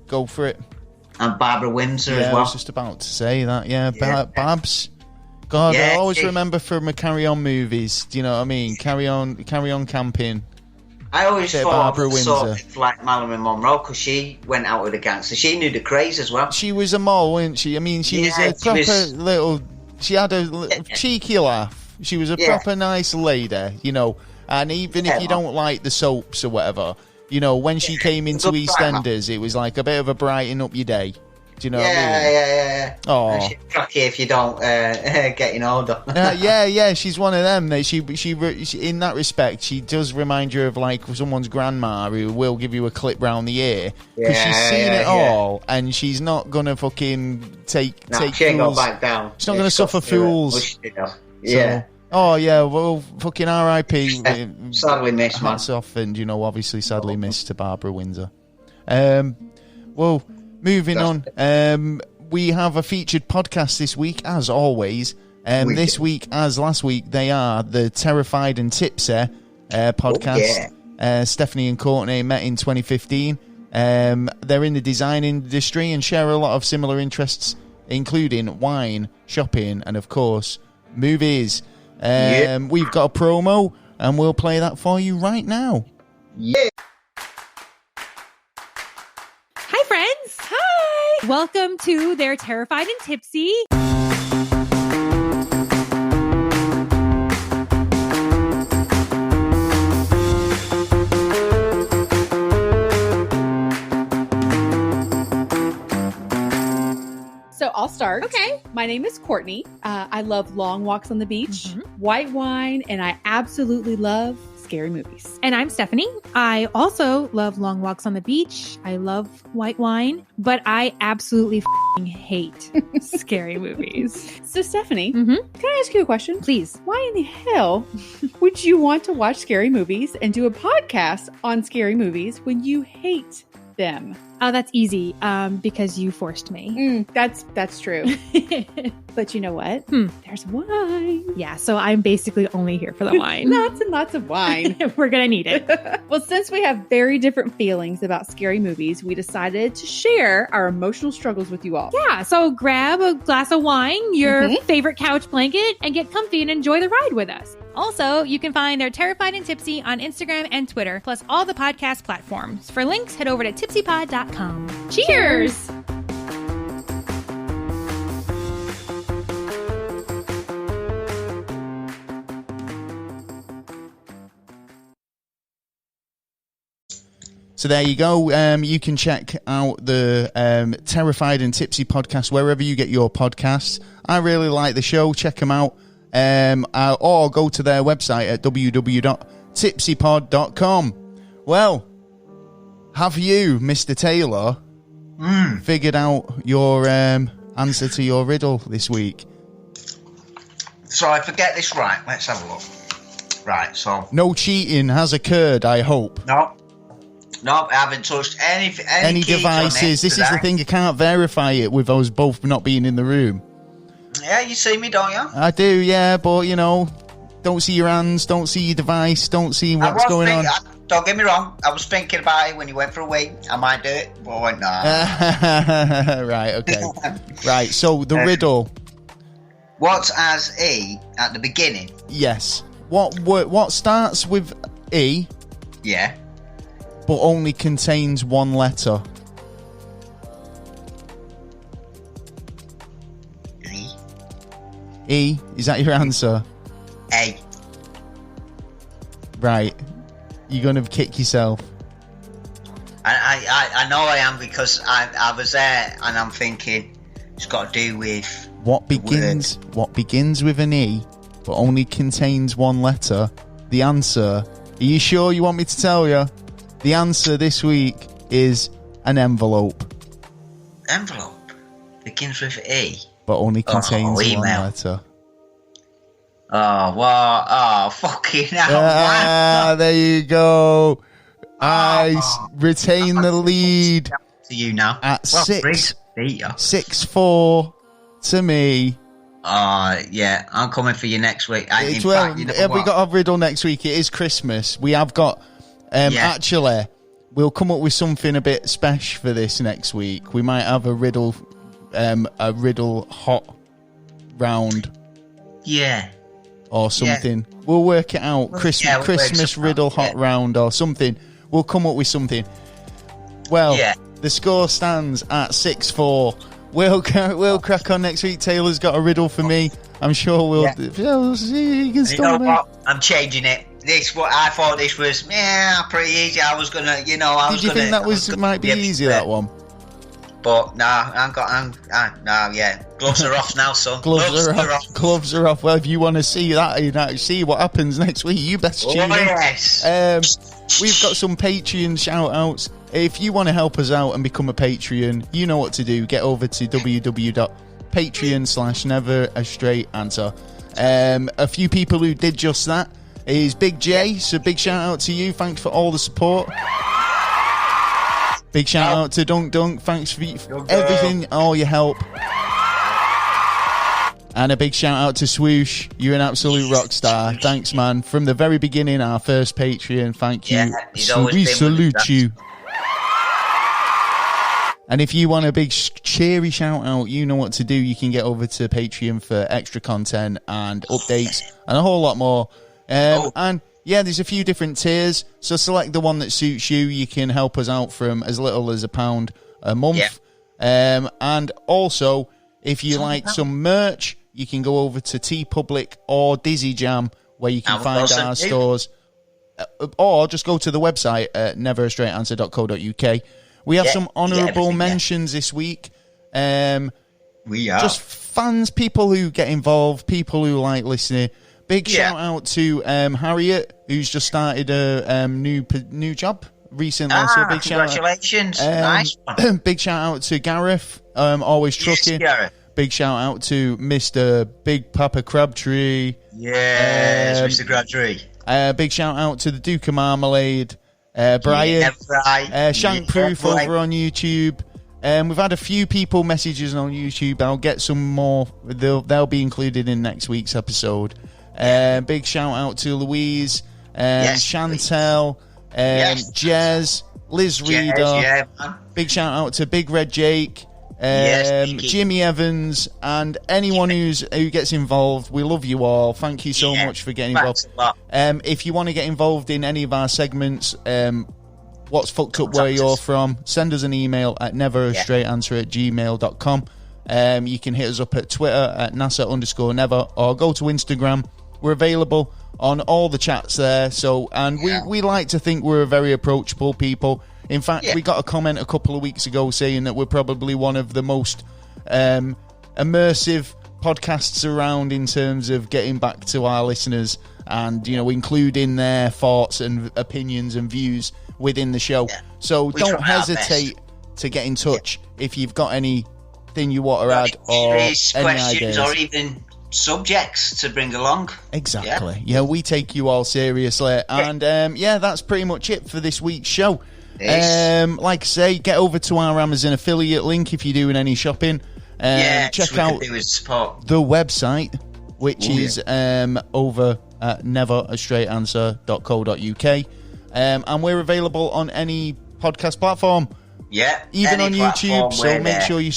go for it. And Barbara Windsor as well. I was just about to say that, Babs. God, I always remember from Carry On movies. Do you know what I mean? Carry On Camping. I always thought Barbara Windsor like Marilyn Monroe because she went out with a gangster. She knew the craze as well. She was a mole, wasn't she? I mean, she was a proper little. She had a cheeky laugh. She was a proper nice lady, And even if you don't like the soaps or whatever, when she came into EastEnders, it was like a bit of a brighten up your day. Do you know what I mean? Yeah. Oh, she's cracky if you don't getting older. She's one of them. She in that respect, she does remind you of like someone's grandma who will give you a clip round the ear because she's seen it all, and she's not gonna fucking take. She ain't gonna back down. She's not gonna suffer fools. Yeah. Oh yeah, well, fucking R.I.P. Sadly missed, man. Hats off, and obviously sadly missed to Barbara Windsor. Well, moving on. We have a featured podcast this week, as always. This week, as last week, they are the Terrified and Tipsy podcast. Stephanie and Courtney met in 2015. They're in the design industry and share a lot of similar interests, including wine, shopping, and of course, movies. We've got a promo, and we'll play that for you right now. Yeah. Hi, friends. Hi. Welcome to They're Terrified and Tipsy. So I'll start. Okay. My name is Courtney. I love long walks on the beach, white wine, and I absolutely love scary movies. And I'm Stephanie. I also love long walks on the beach. I love white wine, but I absolutely hate scary movies. So Stephanie, Mm-hmm. can I ask you a question? Please. Why in the hell would you want to watch scary movies and do a podcast on scary movies when you hate them? Oh, that's easy. Because you forced me. That's true. But you know what? There's wine. Yeah, so I'm basically only here for the wine. Lots and lots of wine. We're gonna need it. Well, since we have very different feelings about scary movies, we decided to share our emotional struggles with you all. Yeah, so grab a glass of wine, your favorite couch blanket, and get comfy and enjoy the ride with us. Also, you can find They're Terrified and Tipsy on Instagram and Twitter, plus all the podcast platforms. For links, head over to tipsypod.com. Cheers! So there you go. You can check out the Terrified and Tipsy podcast wherever you get your podcasts. I really like the show. Check them out. Or go to their website at www.tipsypod.com. Well, have you, Mr. Taylor, figured out your answer to your riddle this week? So I forget this right. Let's have a look. Right, so... No cheating has occurred, I hope. No, I haven't touched any devices. This is the thing, I can't verify it with us both not being in the room. Yeah, you see me, don't you? I do, yeah, but, don't see your hands, don't see your device, don't see what's going on. Don't get me wrong, I was thinking about it when you went for a week. I might do it, but I went, nah. Right, okay. Right, so the riddle. What has E at the beginning? Yes. What starts with E, Yeah. but only contains one letter? E, is that your answer? A. Right. You're going to kick yourself. I know I am, because I was there and I'm thinking it's got to do with What begins with an E but only contains one letter? The answer, are you sure you want me to tell you? The answer this week is an envelope. Envelope begins with E, but only contains one email. letter. Oh, well, oh, fucking hell. There you go. I retain the lead To you now. at 6-4 to me. Yeah, I'm coming for you next week. We got a riddle next week. It is Christmas. We have got actually, we'll come up with something a bit special for this next week. We might have a riddle hot round. Yeah. Or something. Yeah. We'll work it out. Christmas riddle hot round or something. We'll come up with something. Well, the score stands at 6-4. We'll crack on next week. Taylor's got a riddle for me. I'm sure we'll see. You can stop me. I'm changing it. I thought this was pretty easy. I was gonna, Did you think that might be easy? That one. But gloves are off now, son. Gloves are off. Gloves are off. Well, if you want to see that, see what happens next week, you best tune in. Yes. We've got some Patreon shout-outs. If you want to help us out and become a Patreon, you know what to do. Get over to www.patreon.com/neverastraightanswer. A few people who did just that is Big J, so big shout-out to you. Thanks for all the support. Big shout-out to Dunk. Thanks for everything, all your help. And a big shout-out to Swoosh. You're an absolute rock star. Thanks, man. From the very beginning, our first Patreon. Thank you. We salute you. And if you want a big cheery shout-out, you know what to do. You can get over to Patreon for extra content and updates and a whole lot more. And yeah, there's a few different tiers, so select the one that suits you. You can help us out from as little as £1 a month. And also, if you like some merch, you can go over to TeePublic or Dizzy Jam, where you can find our stores. Or just go to the website at neverastraightanswer.co.uk. We have some honourable mentions this week. We are. Just fans, people who get involved, people who like listening. Big shout out to Harriet, who's just started a new job recently. So big congratulations! Nice one. Big shout out to Gareth, always trucking. Gareth. Big shout out to Mr. Big Papa Crabtree. Yes, Mr. Crabtree. Big shout out to the Duke of Marmalade, Brian, Shankproof over on YouTube. We've had a few people messages on YouTube. I'll get some more. They'll be included in next week's episode. Big shout out to Louise, Chantel, Jez, Liz Reader. Big shout out to Big Red Jake, Jimmy Evans, and anyone who gets involved. We love you all. Thank you so much for getting involved. If you want to get involved in any of our segments, what's fucked up where you're from, send us an email at neverastraightanswer@gmail.com. You can hit us up at Twitter at NASA_never, or go to Instagram. We're available on all the chats there. We like to think we're a very approachable people. In fact, we got a comment a couple of weeks ago saying that we're probably one of the most immersive podcasts around in terms of getting back to our listeners and, including their thoughts and opinions and views within the show. So don't hesitate to get in touch if you've got anything you want to add or any questions ideas. Or even subjects to bring along. Exactly. Yeah, we take you all seriously. And that's pretty much it for this week's show. Like I say, get over to our Amazon affiliate link if you're doing any shopping. Check out the website, which is over at neverastraightanswer.co.uk. And we're available on any podcast platform. Even on YouTube. So make sure you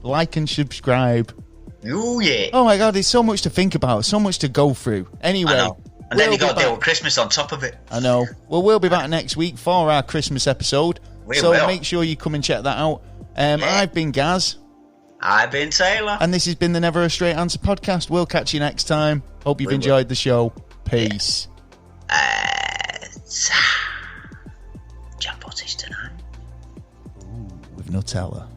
like and subscribe. Oh, yeah. Oh, my God, there's so much to think about, so much to go through. Anyway. And then you got to deal with Christmas on top of it. I know. Well, we'll be back next week for our Christmas episode. We will. Make sure you come and check that out. I've been Gaz. I've been Taylor. And this has been the Never a Straight Answer podcast. We'll catch you next time. Hope you've enjoyed the show. Peace. Jam pottage tonight. Ooh, with Nutella.